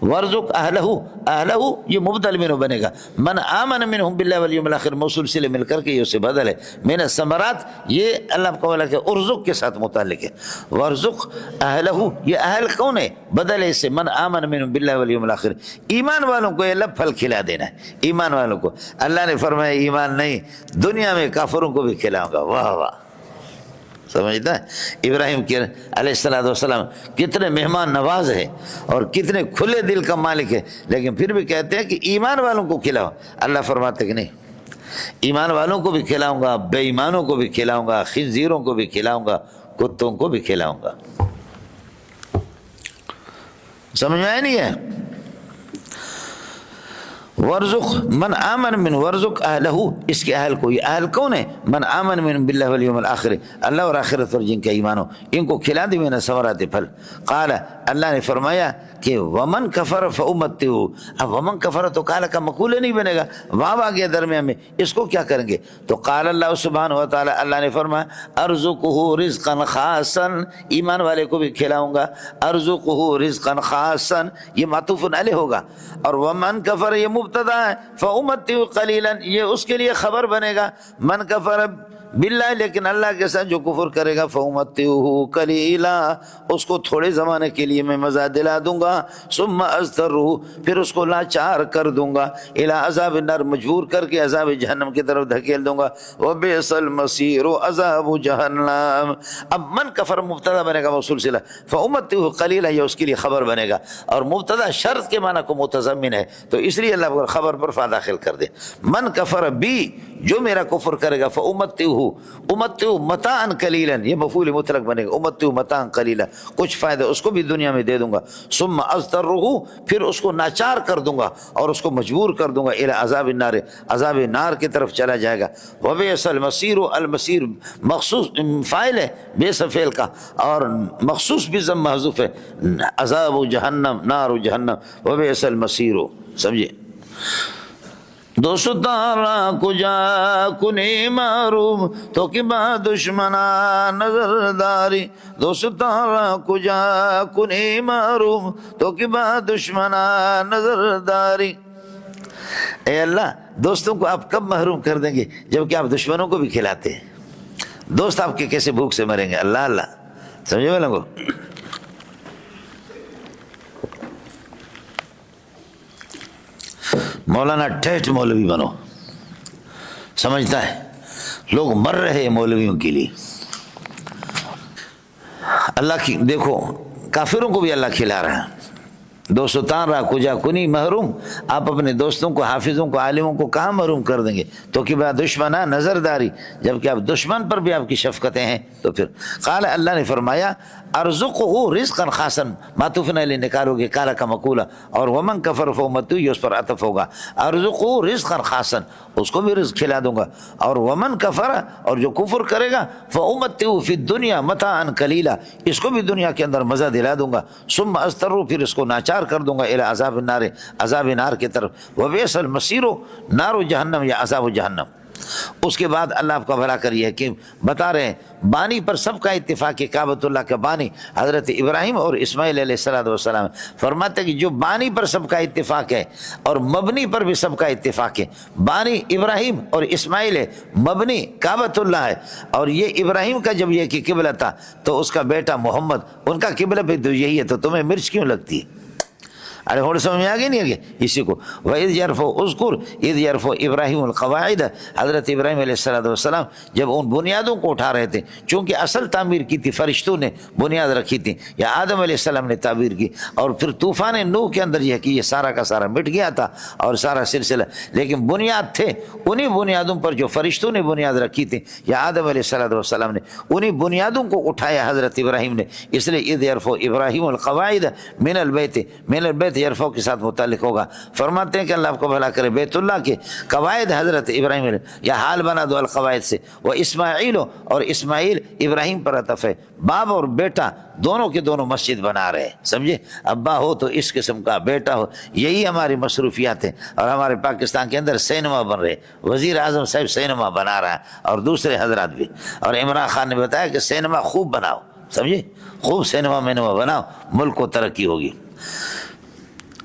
وارزق اہلہ یہ مبدل منہ بنے گا، من آمن منہم باللہ والیوم الآخر، موصول سے مل کر کے یہ اسے بدل ہے، من الثمرات یہ اللہ کو بولا کہ ارزق کے ساتھ متعلق ہے۔ وارزق اہلہ یہ اہل کون ہے؟ بدل ہے اس سے، من آمن منہم باللہ والیوم الآخر، ایمان والوں کو یہ پھل کھلا دینا ہے، ایمان والوں کو۔ اللہ نے فرمایا ایمان نہیں، دنیا میں کافروں کو بھی کھلاؤں گا۔ واہ واہ، سمجھتا ہے؟ ابراہیم کے علیہ السلام کتنے مہمان نواز ہے اور کتنے کھلے دل کا مالک ہے، لیکن پھر بھی کہتے ہیں کہ ایمان والوں کو کھلاؤ۔ اللہ فرماتے کہ نہیں، ایمان والوں کو بھی کھلاؤں گا، بے ایمانوں کو بھی کھلاؤں گا، خنزیروں کو بھی کھلاؤں گا، کتوں کو بھی کھلاؤں گا۔ سمجھ میں آیا نہیں ہے؟ ورزق من آمن من، ورزق اہلہ اس کے اہل کو، یہ اہل کون ہے؟ من آمن من باللہ والیوم الآخر، اللہ اور آخرت پر جن کا ایمان ہو، ان کو کھلا دی من ثمرات پھل۔ قال اللہ نے فرمایا کہ ومن کفر فامتعہ، اب ومن کفر تو قال کا مقولہ نہیں بنے گا، واو آ گیا درمیان میں، اس کو کیا کریں گے؟ تو قال اللہ سبحانہ و تعالی، اللہ نے فرمایا ارزقہ رزقا خاصا، ایمان والے کو بھی کھلاؤں گا، ارزقہ رزقا خاصا یہ معطوف علیہ ہوگا، اور ومن کفر یہ مبتدا ہے، فامتعہ قلیلا یہ اس کے لیے خبر بنے گا، من کفر باللہ لیکن اللہ کے ساتھ جو کفر کرے گا فَأُمَتِّعُهُ قَلِيلًا اس کو تھوڑے زمانے کے لیے میں مزہ دلا دوں گا ثُمَّ أَضْطَرُّهُ پھر اس کو لاچار کر دوں گا إِلَىٰ عذاب النار مجبور کر کے عذاب جہنم کی طرف دھکیل دوں گا وَبِئْسَ الْمَصِيرُ عذاب جہنم۔ اب من کفر مبتدا بنے گا موصول صلہ، فَأُمَتِّعُهُ قَلِيلًا یہ اس کے لیے خبر بنے گا، اور مبتدا شرط کے معنی کو متضمن ہے تو اس لیے اللہ خبر پر فا داخل کر دے۔ من کفر بی جو میرا کفر کرے گا فَأُمَتِّعُهُ متاعًا قلیلا یہ مفعول مطلق بنے گا، أُمَتِّعُهُ متاعًا قلیلا کچھ فائدہ اس کو بھی دنیا میں دے دوں گا، ثم أضطرُّهُ پھر اس کو ناچار کر دوں گا اور اس کو مجبور کر دوں گا إلى عذاب النار عذاب نار کی طرف چلا جائے گا۔ وبئس المصیر المصیر مخصوص فاعل ہے بئس فعل کا اور مخصوص بھی ضم محذوف ہے، عذاب جہنم نار جہنم وبئس المصیر، سمجھے؟ دوست تارا کجا کنی معروم تو کہ با دشمنا نظرداری، دوست تارا کجا کنی معروم تو کہ با دشمنا نظرداری۔ اے اللہ دوستوں کو آپ کب محروم کر دیں گے جبکہ آپ دشمنوں کو بھی کھلاتے ہیں؟ دوست آپ کے کیسے بھوک سے مریں گے؟ اللہ اللہ، سمجھے میں لوگوں؟ مولانا ٹھیٹ مولوی بنو، سمجھتا ہے لوگ مر رہے مولویوں کے لیے۔ اللہ کی دیکھو کافروں کو بھی اللہ کھلا رہا ہے۔ دوستان را کجا کنی محروم، آپ اپنے دوستوں کو حافظوں کو عالموں کو کہاں محروم کر دیں گے؟ تو کہ بات دشمنہ نظرداری، جبکہ آپ دشمن پر بھی آپ کی شفقتیں ہیں۔ تو پھر قال اللہ نے فرمایا ارزقہ رزقا خاصا، معطوف علیہ نکالو گے کالا کا مقولہ، اور ومن کفر فامتعوہ یہ اس پر عطف ہوگا، ارزقہ رزقا خاصا اس کو بھی رزق کھلا دوں گا، اور ومن کفر اور جو کفر کرے گا فامتعوہ فی الدنیا متاعا قلیلا اس کو بھی دنیا کے اندر مزہ دلا دوں گا، ثم اضطروا پھر اس کو ناچار کر دوں گا الی عذاب النار عذاب نار کی طرف، وبئس المصیر نار جہنم یا عذاب جہنم۔ اس کے بعد اللہ آپ کا بھلا کریے کہ بتا رہے ہیں بانی پر سب کا اتفاق ہے، کعبۃ اللہ کا بانی حضرت ابراہیم اور اسماعیل علیہ السلام، فرماتے ہیں کہ جو بانی پر سب کا اتفاق ہے اور مبنی پر بھی سب کا اتفاق ہے، بانی ابراہیم اور اسماعیل ہے، مبنی کعبۃ اللہ ہے، اور یہ ابراہیم کا جب یہ کہ قبلہ تھا تو اس کا بیٹا محمد ان کا قبلہ بھی تو یہی ہے، تو تمہیں مرچ کیوں لگتی ہے؟ ارے ہوڑ سمجھ میں آگے نہیں آگے اسی کو وَإِذْ يَرْفَعُ اذْكُرْ إِذْ يَرْفَعُ إِبْرَاهِيمُ الْقَوَاعِدَ حضرت ابراہیم علیہ السلام جب ان بنیادوں کو اٹھا رہے تھے، چونکہ اصل تعمیر کی تھی فرشتوں نے بنیاد رکھی تھی یا آدم علیہ السلام نے تعبیر کی، اور پھر طوفان نوح کے اندر یہ کہ یہ سارا کا سارا مٹ گیا تھا اور سارا سلسلہ، لیکن بنیاد تھے انہی بنیادوں پر جو فرشتوں نے بنیاد رکھی تھی یا آدم علیہ السلام نے، انہی بنیادوں کو اٹھایا حضرت ابراہیم نے، اس لیے اذ يرفع ابراہیم القواعد من البیت یرفع کے ساتھ متعلق ہوگا۔ فرماتے ہیں کہ اللہ آپ کو بھلا کرے، بیت اللہ کے قواعد حضرت ابراہیم نے یا حال بنا دو القواعد سے، وہ اسماعیل اور اسماعیل ابراہیم پر عطف ہے، باپ اور بیٹا دونوں کے دونوں مسجد بنا رہے، سمجھے؟ ابا ہو تو اس قسم کا، بیٹا ہو، یہی ہماری مصروفیات ہیں، اور ہمارے پاکستان کے اندر سینما بن رہے، وزیر اعظم صاحب سینما بنا رہا ہے اور دوسرے حضرات بھی، اور عمران خان نے بتایا کہ سینما خوب بناؤ، سمجھے؟ خوب سینما بناؤ، ملک کو ترقی ہوگی۔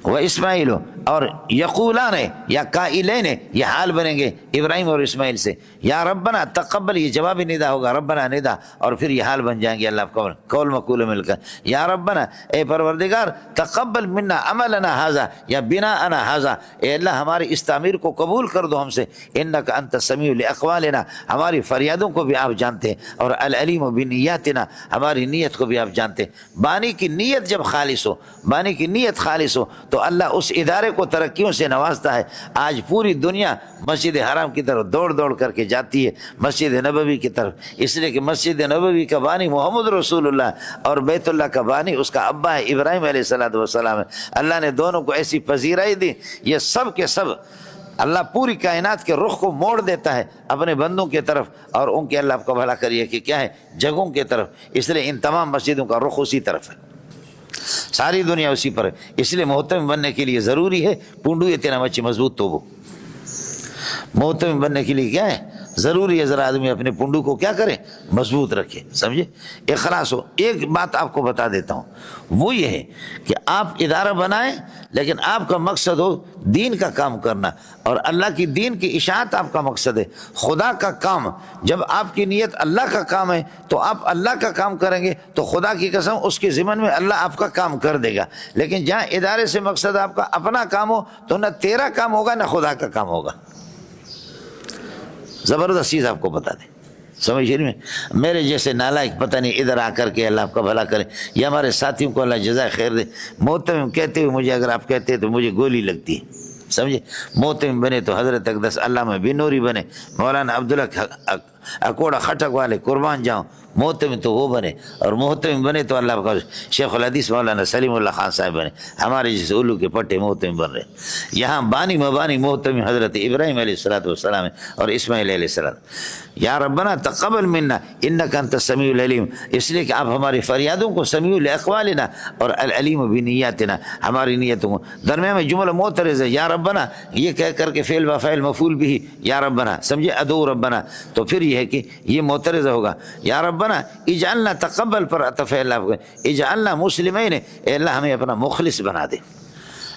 وہ اسماعیل اور یقولان یا قائلین یہ حال بنیں گے ابراہیم اور اسماعیل سے، یا ربنا تقبل یہ جوابی ندا ہوگا، ربنا ندا، اور پھر یہ حال بن جائیں گے اللہ کا قول مقول مل کر، یا ربنا اے پروردگار تقبل منا عملنا ھذا یا بناءنا ھذا، اے اللہ ہماری اس تعمیر کو قبول کر دو ہم سے، انک انت السمیع لاقوالنا ہماری فریادوں کو بھی آپ جانتے ہیں، اور العلیم بنیاتنا ہماری نیت کو بھی آپ جانتے ہیں۔ بانی کی نیت جب خالص ہو، بانی کی نیت خالص ہو تو اللہ اس ادارے کو ترقیوں سے نوازتا ہے۔ آج پوری دنیا مسجد حرام کی طرف دوڑ دوڑ کر کے جاتی ہے، مسجد نبوی کی طرف، اس لیے کہ مسجد نبوی کا بانی محمد رسول اللہ اور بیت اللہ کا بانی اس کا ابا ہے ابراہیم علیہ السلام ہے۔ اللہ نے دونوں کو ایسی پذیرائی دی، یہ سب کے سب اللہ پوری کائنات کے رخ کو موڑ دیتا ہے اپنے بندوں کی طرف، اور ان کے اللہ آپ کا بھلا کریے کہ کیا ہے جگہوں کی طرف، اس لیے ان تمام مسجدوں کا رخ اسی طرف ہے، ساری دنیا اسی پر ہے۔ اس لیے محتم بننے کے لیے ضروری ہے پونڈو یہ تیرا مچی مضبوط تو وہ محتم بننے کے لیے کیا ہے ضروری ہے ذرا آدمی اپنے پنڈو کو کیا کرے، مضبوط رکھے، سمجھے، اخلاص ہو۔ ایک بات آپ کو بتا دیتا ہوں، وہ یہ ہے کہ آپ ادارہ بنائیں لیکن آپ کا مقصد ہو دین کا کام کرنا، اور اللہ کی دین کی اشاعت آپ کا مقصد ہے، خدا کا کام۔ جب آپ کی نیت اللہ کا کام ہے تو آپ اللہ کا کام کریں گے تو خدا کی قسم اس کے ضمن میں اللہ آپ کا کام کر دے گا۔ لیکن جہاں ادارے سے مقصد آپ کا اپنا کام ہو تو نہ تیرا کام ہوگا نہ خدا کا کام ہوگا۔ زبردست چیز آپ کو بتا دیں، سمجھ رہی میں، میرے جیسے نالائق پتہ نہیں ادھر آ کر کے اللہ آپ کا بھلا کرے، یا ہمارے ساتھیوں کو اللہ جزائے خیر دے۔ محتمم کہتے ہوئے مجھے اگر آپ کہتے ہیں تو مجھے گولی لگتی ہے، سمجھے۔ محتمم بنے تو حضرت اقدس علامہ بنوری بنے، مولانا عبداللہ اکوڑا خٹک والے قربان جاؤں، محتمم تو وہ بنے، اور محتمم بنے تو اللہ کا شیخ الحدیث مولانا سلیم اللہ خان صاحب بنے۔ ہمارے جیسے الو کے پٹے محتمم بن رہے، یہاں بانی مبانی محتمم حضرت ابراہیم علیہ السلام اور اسماعیل علیہ السلام۔ یا ربنا تقبل منا انک انت السمیع العلیم، اس لیے کہ آپ ہماری فریادوں کو سمیع لاقوالنا اور العلیم بنیاتنا، ہماری نیتوں کو۔ درمیان میں جملہ معترض ہے، یا ربنا یہ کہہ کر کے فعل و فاعل مفعول بھی یا ربنا، سمجھے، ادعو ربنا، تو پھر یہ ہے کہ یہ معترض ہوگا۔ یا ربنا اجعلنا تقبل پر عطف ہے اللہ کو، اجعلنا مسلمین، اے اللہ ہمیں اپنا مخلص بنا دے،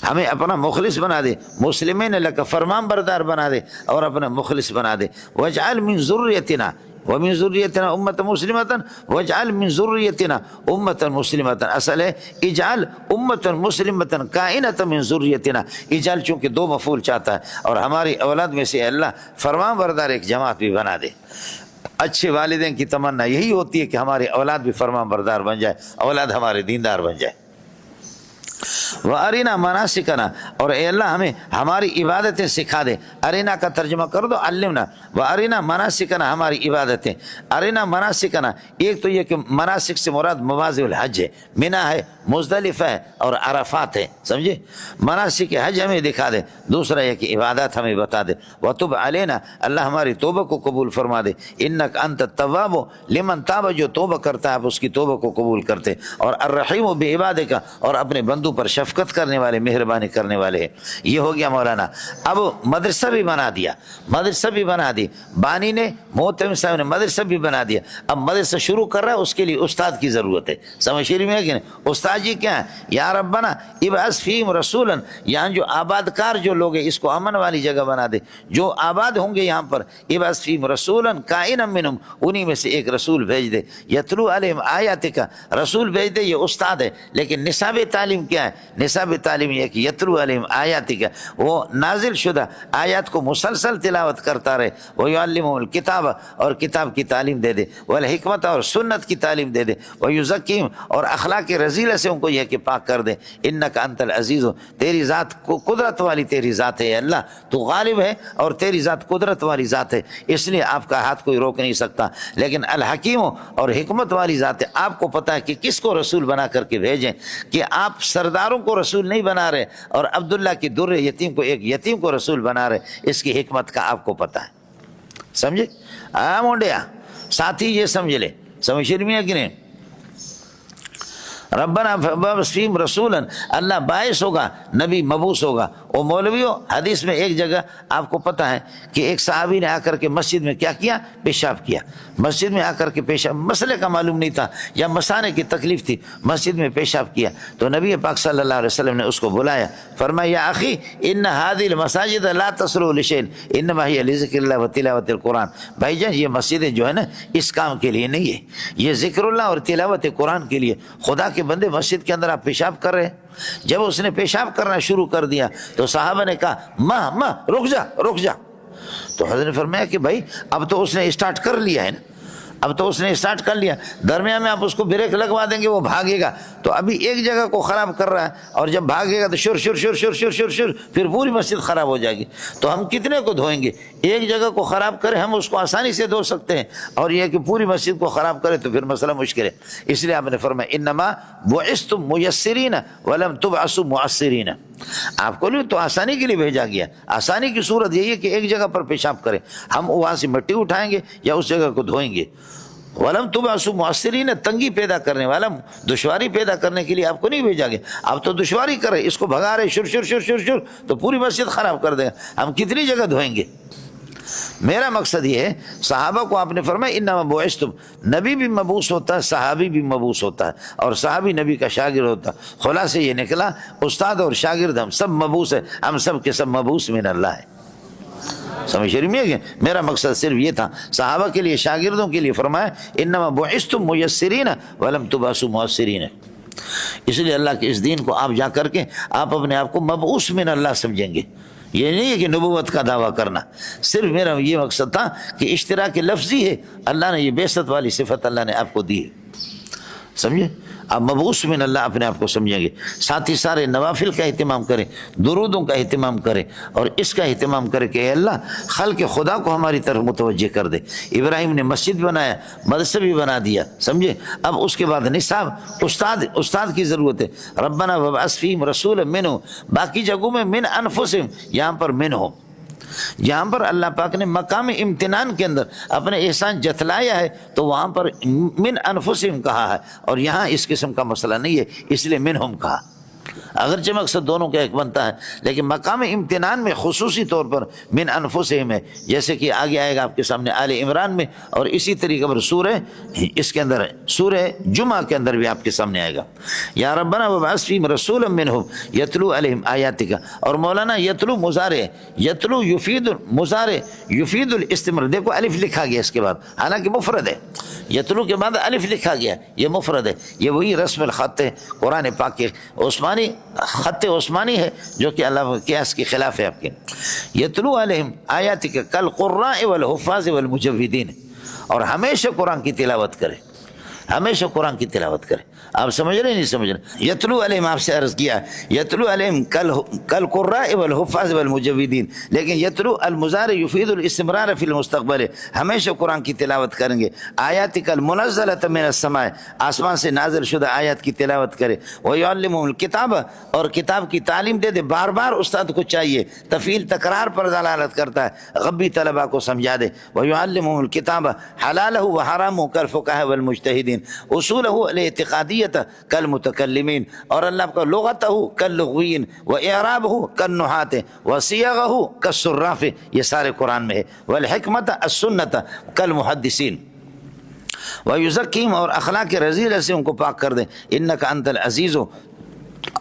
ہمیں اپنا مخلص بنا دے، مسلمین لک فرمان بردار بنا دے اور اپنا مخلص بنا دے۔ واجعل من ذریتنا ومن ذریتنا امة مسلمة واجعل من ذریتنا امة مسلمة، اصل ہے اجعل امة مسلمة کائنة من ذریتنا، اجعل چونکہ دو مفعول چاہتا ہے، اور ہماری اولاد میں سے اللہ فرمان بردار ایک جماعت بھی بنا دے۔ اچھے والدین کی تمنا یہی ہوتی ہے کہ ہماری اولاد بھی فرمان بردار بن جائے، اولاد ہمارے دیندار بن جائے۔ وَأَرِنَا مَنَاسِكَنَا، اور اے اللہ ہمیں ہماری عبادتیں سکھا دے۔ ارینا کا ترجمہ کر دو علمنا، وَأَرِنَا مَنَاسِكَنَا، ہماری عبادتیں۔ ارینا مناسکنا، ایک تو یہ کہ مناسک سے مراد مواضع الحج ہے، منی ہے، مزدلفہ ہے اور عرفات ہے، سمجھے، مناسک حج ہمیں دکھا دے۔ دوسرا یہ کہ عبادات ہمیں بتا دے۔ وَتُبْ عَلَيْنَا، اللہ ہماری توبہ کو قبول فرما دے۔ اِنَّكَ أَنْتَ التَّوَّابُ، لمن تاب، جو توبہ کرتا ہے آپ اس کی توبہ کو قبول کرتے، اور الرحیم بعبادک، اور اپنے بندوں پر شفقت کرنے والے، مہربانی کرنے والے ہیں۔ یہ ہو گیا مولانا۔ اب مدرسہ بھی بنا دیا، مدرسہ بھی بنا دی بانی نے، محتمم صاحب نے مدرسہ بھی بنا دیا۔ اب مدرسہ شروع کر رہا ہے، اس کے لیے استاد کی ضرورت ہے، سمجھ شریف میں ہے کہ نہیں؟ استاد جی کیا ہے؟ یا ربنا ابعث فیہم رسولا، یہاں جو آباد کار جو لوگ ہیں اس کو امن والی جگہ بنا دے، جو آباد ہوں گے یہاں پر، ابعث فیہم رسولا کائنا منہم، انہی میں سے ایک رسول بھیج دے، یتلو علیہم آیاتک، رسول بھیج دے، یہ استاد ہے۔ لیکن نصاب تعلیم کیا ہے؟ نصاب تعلیم یہ کہ یتلو علیہم آیاتک، وہ نازل شدہ آیات کو مسلسل تلاوت کرتا رہے، ویعلمہم الکتاب، اور کتاب کی تعلیم دے دے، والحکمت، اور سنت کی تعلیم دے دے، ویزکیہم، اور اخلاق رذیلہ سے ان کو یہ کہ پاک کر دے۔ انک انت العزیز، تیری ذات قدرت والی تیری ذات ہے اللہ، تو غالب ہے اور تیری ذات قدرت والی ذات ہے، اس لیے آپ کا ہاتھ کوئی روک نہیں سکتا۔ لیکن الحکیم، اور حکمت والی ذات ہے، آپ کو پتہ ہے کہ کس کو رسول بنا کر کے بھیجیں، کہ آپ سرداروں کو رسول نہیں بنا رہے اور عبداللہ کی در یتیم کو، ایک یتیم کو رسول بنا رہے، اس کی حکمت کا آپ کو پتہ ہے، سمجھے؟ مونڈیا ساتھی یہ سمجھ لے، سمجھ رہی ہے کہ نہیں؟ ربنا فابعث فیہم رسولا، اللہ باعث ہوگا، نبی مبعوث ہوگا۔ وہ مولویوں، حدیث میں ایک جگہ آپ کو پتہ ہے کہ ایک صحابی نے آ کر کے مسجد میں کیا کیا؟ پیشاب کیا۔ مسجد میں آ کر کے پیشاب، مسئلے کا معلوم نہیں تھا یا مسانے کی تکلیف تھی، مسجد میں پیشاب کیا تو نبی پاک صلی اللہ علیہ وسلم نے اس کو بلایا، فرمایا یا اخی ان هذه المساجد لا تصلح لشيء انما هي لذکر اللہ وتلاوت القرآن، بھائی جان یہ مسجدیں جو ہے نا اس کام کے لیے نہیں ہے، یہ ذکر اللہ اور تلاوت قرآن کے لیے۔ خدا کے بندے مسجد کے اندر آپ پیشاب کر رہے ہیں۔ جب اس نے پیشاب کرنا شروع کر دیا تو صحابہ نے کہا ماں رک جا رک جا، تو حضرت نے فرمایا کہ بھائی اب تو اس نے اسٹارٹ کر لیا ہے نا، اب تو اس نے اسٹارٹ کر لیا، درمیان میں آپ اس کو بریک لگوا دیں گے وہ بھاگے گا، تو ابھی ایک جگہ کو خراب کر رہا ہے اور جب بھاگے گا تو شر شر شر شر شر شر شر، پھر پوری مسجد خراب ہو جائے گی۔ تو ہم کتنے کو دھوئیں گے؟ ایک جگہ کو خراب کریں ہم اس کو آسانی سے دھو سکتے ہیں، اور یہ کہ پوری مسجد کو خراب کرے تو پھر مسئلہ مشکل ہے۔ اس لیے آپ نے فرمایا انما بعثتم میسرین ولم تبعثوا معسرین، آپ کو نہیں تو آسانی کے لیے بھیجا گیا۔ آسانی کی صورت یہی ہے کہ ایک جگہ پر پیشاب کریں، ہم وہاں سے مٹی اٹھائیں گے یا اس جگہ کو دھوئیں گے۔ ولم تبعثوا معسرین، تنگی پیدا کرنے والا، دشواری پیدا کرنے کے لیے آپ کو نہیں بھیجا گیا۔ آپ تو دشواری کر رہے، اس کو بھگا رہے شر شر شر شر شر، تو پوری مسجد خراب کر دے گا، ہم کتنی جگہ دھوئیں گے؟ میرا مقصد یہ ہے، صحابہ کو آپ نے فرمایا انما بعثتم، نبی بھی مبعوث ہوتا ہے، صحابی بھی مبعوث ہوتا ہے، اور صحابی نبی کا شاگرد ہوتا ہے۔ خلاصہ یہ نکلا استاد اور شاگرد ہم سب مبعوث ہیں، ہم سب کے سب مبعوث من اللہ ہے۔ سمجھ رہی ہے؟ میرا مقصد صرف یہ تھا، صحابہ کے لیے شاگردوں کے لیے فرمایا انما بعثتم میسرین ولم تبعثوا معسرین، اس لیے اللہ کے اس دین کو آپ جا کر کے آپ اپنے آپ کو مبعوث من اللہ سمجھیں گے۔ یہ نہیں ہے کہ نبوت کا دعویٰ کرنا، صرف میرا یہ مقصد تھا کہ اشتراک لفظی ہے، اللہ نے یہ بعثت والی صفت اللہ نے آپ کو دی ہے، سمجھے؟ آپ مبعوث من اللہ اپنے آپ کو سمجھیں گے۔ ساتھ ہی سارے نوافل کا اہتمام کریں، درودوں کا اہتمام کریں، اور اس کا اہتمام کریں کہ اے اللہ خلق خدا کو ہماری طرف متوجہ کر دے۔ ابراہیم نے مسجد بنایا، مدرسہ بھی بنا دیا، سمجھے؟ اب اس کے بعد نصاب، استاد کی ضرورت ہے۔ ربنا وابعث فیہم رسولا منہم، باقی جگہوں میں من انفسہم، یہاں پر منہم، جہاں پر اللہ پاک نے مقام امتنان کے اندر اپنے احسان جتلایا ہے تو وہاں پر من انفسہم کہا ہے، اور یہاں اس قسم کا مسئلہ نہیں ہے، اس لیے منہم کہا۔ اگرچہ مقصد دونوں کا ایک بنتا ہے، لیکن مقام امتنان میں خصوصی طور پر من انفسہم ہے، جیسے کہ آگے آئے گا آپ کے سامنے آل عمران میں، اور اسی طریقے پر سورہ اس کے اندر سورہ جمعہ کے اندر بھی آپ کے سامنے آئے گا۔ یا ربنا وابعث فیہم رسولا منہم یتلو علیہم آیاتک، اور مولانا یتلو مضارع، یتلو یفید مضارع یفید الاستمرار، دیکھو الف لکھا گیا اس کے بعد، حالانکہ مفرد ہے، یتلو کے بعد الف لکھا گیا، یہ مفرد ہے، یہ وہی رسم الخط ہے قرآن پاک کے، عثمانی خط عثمانی ہے جو کہ اللہ قیاس کے خلاف ہے آپ کے۔ یتلو علیہم آیاتک کالقراء والحفاظ والمجودین، اور ہمیشہ قرآن کی تلاوت کرے، ہمیشہ قرآن کی تلاوت کرے۔ آپ سمجھ رہے نہیں سمجھ رہے؟ یتلو علیہم آپ سے عرض کیا، یتلو علیہم کالقراء والحفاظ والمجودین، لیکن یتلو المضارع یفید الاستمرار فی المستقبل، ہمیشہ قرآن کی تلاوت کریں گے۔ آیاتک المنزلۃ من السماء، آسمان سے نازل شدہ آیات کی تلاوت کرے۔ ویعلمہم الکتاب، اور کتاب کی تعلیم دے دے، بار بار استاد کو چاہیے، تفعیل تکرار پر دلالت کرتا ہے، غبی طلبہ کو سمجھا دے۔ ویعلمہم الکتاب حلالہ وحرامہ کالفقہاء والمجتہدین، اصولہ الاعتقادیہ کالمتکلمین، اور اللہ کا لغتہ کاللغوین، واعرابہ کالنحاۃ، وصیغہ کالصراف، یہ سارے قرآن میں ہے۔ والحکمت السنت کالمحدثین، ویزکیہم، اور اخلاق رذیلہ سے ان کو پاک کر دیں۔ انک انت العزیز،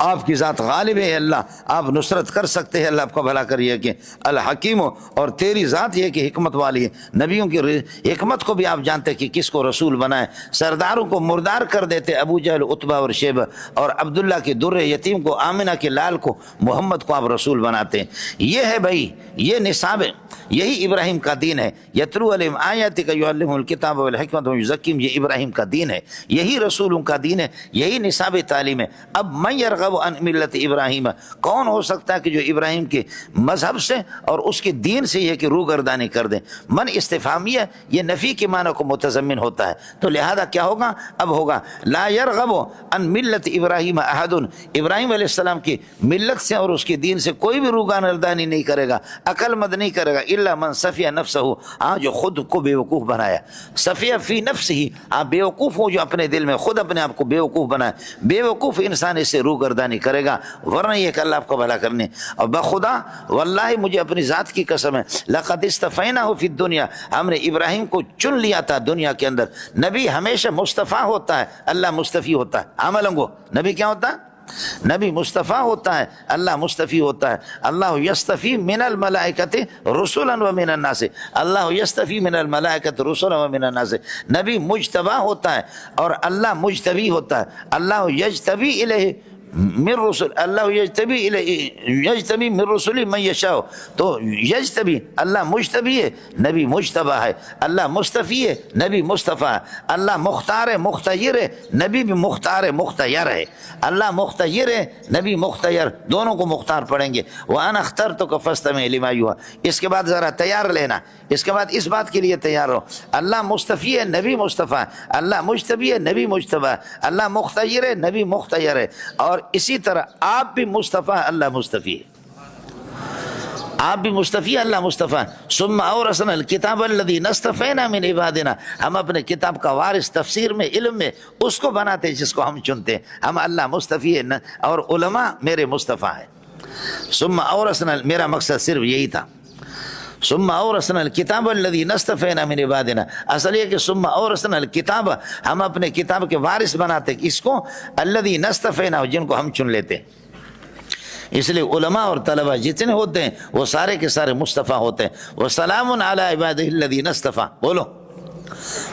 آپ کی ذات غالب ہے اللہ، آپ نصرت کر سکتے ہیں، اللہ آپ کو بھلا کریے کہ الحکیم، اور تیری ذات یہ کہ حکمت والی ہے۔ نبیوں کی حکمت کو بھی آپ جانتے کہ کس کو رسول بنائے، سرداروں کو مردار کر دیتے، ابو جہل، عتبہ اور شیبہ، اور عبداللہ کے در یتیم کو، آمنہ کے لال کو، محمد کو آپ رسول بناتے ہیں۔ یہ ہے بھائی، یہ نصاب ہے، یہی ابراہیم کا دین ہے۔ یتلو علیہم آیاتک یعلمہم الکتاب والحکمت ویزکیہم، یہ ابراہیم کا دین ہے، یہی رسولوں کا دین ہے، یہی نصاب تعلیم ہے۔ اب من یرغب عن ملت ابراہیم، کون ہو سکتا ہے کہ جو ابراہیم کے مذہب سے اور اس کے دین سے یہ کہ روگردانی کر دیں؟ من استفہامیہ، یہ نفی کے معنی کو متضمن ہوتا ہے، تو لہذا کیا ہوگا؟ اب ہوگا لا یرغب عن ملت ابراہیم احد، ابراہیم علیہ السلام کی ملت سے اور اس کے دین سے کوئی بھی روگردانی نہیں کرے گا، عقل مند نہیں کرے گا، الا من صفیہ نفسہ، جو خود کو بے وقوف بنایا، صفیہ فی نفسہ، آپ بے وقوف ہو جو اپنے دل میں خود اپنے آپ کو بے وقوف بنائے، بے وقوف انسان اس سے روگردانی کرے گا، ورنہ یہ کہ اللہ آپ کو بھلا کرنے۔ اور بخدا واللہ مجھے اپنی ذات کی قسم ہے، لقد استفیناہ فی الدنیا، ہم نے ابراہیم کو چن لیا تھا دنیا کے اندر۔ نبی ہمیشہ مصطفیٰ ہوتا ہے، اللہ مصطفی ہوتا ہے، عملنگو نبی کیا ہوتا ہے؟ نبی مصطفیٰ ہوتا ہے، اللہ مصطفی ہوتا ہے۔ اللہ یستفی من الملائکۃ رسلا ومن الناس، اللہ یستفی من الملائکۃ رسلا ومن الناس، نبی مجتبی ہوتا ہے اور اللہ مجتبی ہوتا ہے۔ اللہ یجتبی الیہ من رسول، اللہ یجتبی من رسول من یشاء، تو یجتبی اللہ مجتبی ہے، نبی مجتبی ہے، اللہ مصطفی ہے، نبی مصطفیٰ ہے، اللہ مختار ہے، مختیر ہے، نبی بھی مختار ہے، مختیر ہے، اللہ مختیر ہے، نبی مختیر، دونوں کو مختار پڑھیں گے۔ وَأَنَا اخْتَرْتُكَ فَاسْتَمِعْ لِمَا يُوحَىٰ، اس کے بعد ذرا تیار لینا، اس کے بعد اس بات کے لیے تیار ہو، اللہ مصطفی ہے، نبی مصطفیٰ، اللہ مجتبی ہے، نبی مجتبی، اللہ مختیر ہے، نبی مختیر ہے، اور اسی طرح آپ بھی مصطفیٰ، اللہ مصطفی ہے، آپ بھی مصطفی، اللہ مصطفیٰ۔ ثم اورثنا الکتاب الذی نصطفینا من عبادنا، ہم اپنے کتاب کا وارث تفسیر میں، علم میں اس کو بناتے ہیں جس کو ہم چنتے ہیں، ہم اللہ مصطفی ہے اور علماء میرے مصطفیٰ ہے۔ ثم اورثنا، میرا مقصد صرف یہی تھا، ثم اورثنا الکتاب الذین اصطفینا من عبادنا، اصل یہ کہ ثم اورثنا الکتاب، ہم اپنے کتاب کے وارث بناتے اس کو، الذین اصطفینا، جن کو ہم چن لیتے. اس لیے علماء اور طلباء جتنے ہوتے ہیں وہ سارے کے سارے مصطفیٰ ہوتے ہیں. وسلام علی عبادہ الذین اصطفیٰ، بولو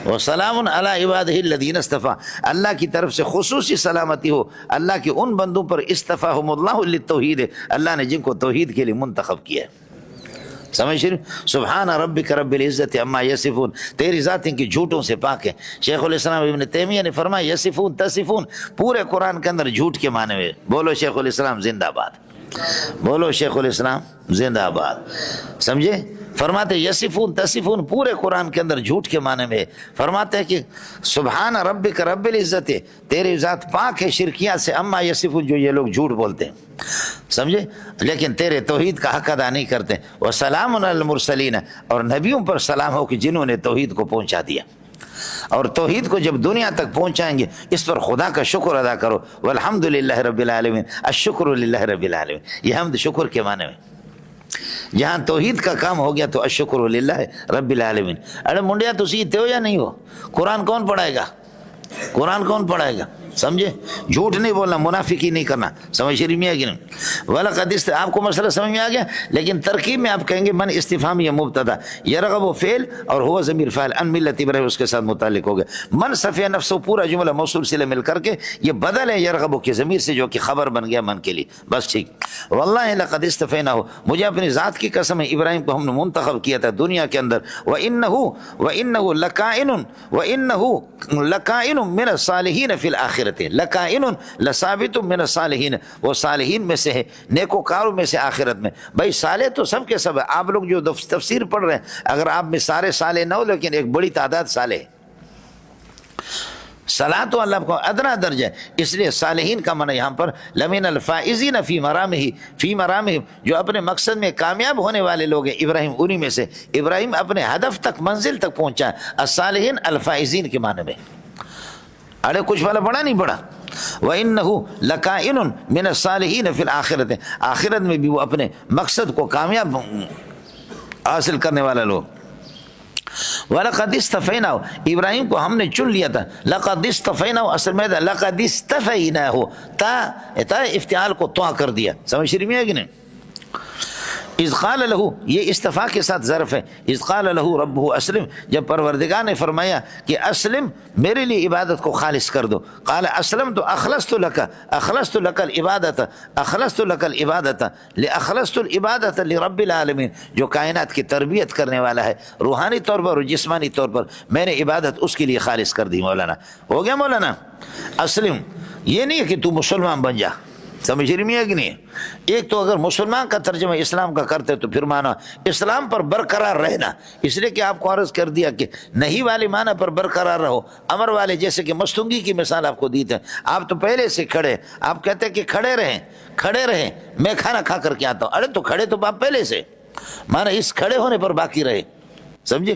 وسلام علی عبادہ الذین اصطفیٰ، اللہ کی طرف سے خصوصی سلامتی ہو اللہ کے ان بندوں پر اصطفاہم اللہ للتوحید، اللہ نے جن کو توحید کے لیے منتخب کیا ہے. سمجھ رہے؟ سبحان ربک رب العزت عما یصفون، تیری ذات ان کی جھوٹوں سے پاک ہے. شیخ الاسلام ابن تیمیہ نے فرمایا یصفون تصفون، پورے قرآن کے اندر جھوٹ کے معنی ہوئے. بولو شیخ الاسلام زندہ باد، بولو شیخ الاسلام زندہ باد. سمجھے؟ فرماتے یصفون تصفون پورے قرآن کے اندر جھوٹ کے معنی میں. فرماتے ہیں کہ سبحان ربک رب العزت، تیری ذات پاک ہے شرکیات سے، اما یصفون، جو یہ لوگ جھوٹ بولتے ہیں. سمجھے؟ لیکن تیرے توحید کا حق ادا نہیں کرتے. وسلام علی المرسلین، اور نبیوں پر سلام ہو کہ جنہوں نے توحید کو پہنچا دیا. اور توحید کو جب دنیا تک پہنچائیں گے اس پر خدا کا شکر ادا کرو. والحمد للہ رب العالمین، الشکر للہ رب العالمین، یہ حمد شکر کے معنی میں. جہاں توحید کا کام ہو گیا تو الشکر للہ رب العالمین. ارے منڈیا تو سیتے ہو یا نہیں ہو؟ قرآن کون پڑھائے گا؟ قرآن کون پڑھائے گا؟ سمجھے؟ جھوٹ نہیں بولنا، منافقی نہیں کرنا. سمجھ رہی میں کہ نہیں؟ وَلَقَدْ آپ کو مسئلہ سمجھ میں آ گیا. لیکن ترکیب میں آپ کہیں گے من استفہام یا مبتدا، یرغب و فعل اور ہوا ضمیر فاعل، ان ملت ابراہیم اس کے ساتھ متعلق ہو گیا. من صفیہ نفس، پورا جملہ موصول سے مل کر کے یہ بدل ہے یرغب کے ضمیر سے، جو کہ خبر بن گیا من کے لیے. بس ٹھیک. واللہ لقد استفیناہ، مجھے اپنی ذات کی قسم ہے ابراہیم کو ہم نے منتخب کیا تھا دنیا کے اندر. وَإِنَّهُ لَكَائِنٌ مِّنَ الصَّالِحِينَ فِي الْآخِرَةِ، لکائن لثابت من الصالحین، وہ صالحین میں سے ہے، نیکوکاروں میں سے آخرت میں. بھائی صالح تو سب کے سب ہے. آپ لوگ جو تفسیر پڑھ رہے ہیں، اگر آپ میں سارے صالح نہ ہو لیکن ایک بڑی تعداد صالح ہے. صلاح تو اللہ کو ادنا درجہ ہے. اس لیے صالحین کا معنی یہاں پر لمن الفائزین فی مرامہ، جو اپنے مقصد میں کامیاب ہونے والے لوگ ہیں ابراہیم انہی میں سے. ابراہیم اپنے ہدف تک، منزل تک پہنچا. الصالحین الفائزین کے معنی میں. ارے کچھ والا پڑھا نہیں پڑھا؟ وَإِنَّهُ لَكَائِنٌ مِّنَ الصَّالِحِينَ فِي الْآخِرَةِ، آخرت میں بھی وہ اپنے مقصد کو کامیاب حاصل کرنے والا لوگ. وَلَقَدْ اسْتَفَيْنَاهُ، ابراہیم کو ہم نے چن لیا تھا. لَقَدْ اسْتَفَيْنَاهُ، اصل میں لَقَدْ اسْتَفَيْنَاهُ، تا افتعال کو تو کر دیا. سمجھ رہی ہے کہ نہیں؟ اذ قال له، یہ استفاء کے ساتھ ظرف ہے. اذ قال له ربه اسلم، جب پروردگار نے فرمایا کہ اسلم، میرے لیے عبادت کو خالص کر دو. قال اسلمت اخلصت لك العبادت، اخلصت لك العبادت لاخلصت العبادت لرب العالمین، جو کائنات کی تربیت کرنے والا ہے روحانی طور پر اور جسمانی طور پر، میں نے عبادت اس کے لیے خالص کر دی. مولانا ہو گیا. مولانا اسلم یہ نہیں ہے کہ تو مسلمان بن جا. سمجھ رہی ہے کہ نہیں؟ ایک تو اگر مسلمان کا ترجمہ اسلام کا کرتے تو پھر مانا اسلام پر برقرار رہنا. اس لیے کہ آپ کو عرض کر دیا کہ نہیں والے معنی پر برقرار رہو. امر والے جیسے کہ مستنگی کی مثال آپ کو دی تھے. آپ تو پہلے سے کھڑے، آپ کہتے ہیں کہ کھڑے رہیں میں کھانا کھا کر کے آتا ہوں. ارے تو کھڑے تو آپ پہلے سے، مانا اس کھڑے ہونے پر باقی رہے. سمجھے؟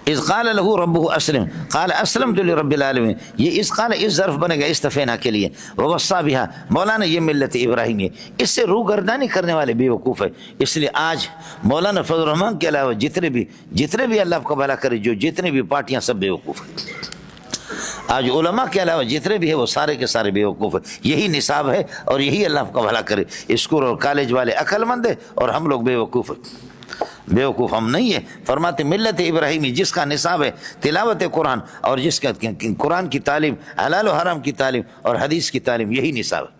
اذ قال له ربه اسلم قال اسلمت لرب العالمین. یہ اس قال اس ظرف بنے گا استفینا کے لیے. ووصى بها، مولانا یہ ملت ابراہیم ہے، اس سے روگردانی کرنے والے بے وقوف ہے. اس لیے آج مولانا فضل الرحمان کے علاوہ جتنے بھی اللہ کو بھلا کرے، جو جتنے بھی پارٹیاں سب بے وقوف ہیں. آج علماء کے علاوہ جتنے بھی ہیں وہ سارے کے سارے بے وقوف ہیں. یہی نصاب ہے اور یہی اللہ کو بھلا کرے. اسکول اور کالج والے عقل مند ہیں اور ہم لوگ بے وقوف ہیں. بے وقوف ہم نہیں ہے. فرماتے ملت ابراہیمی جس کا نصاب ہے تلاوت قرآن اور جس کا قرآن کی تعلیم، حلال و حرام کی تعلیم اور حدیث کی تعلیم، یہی نصاب ہے.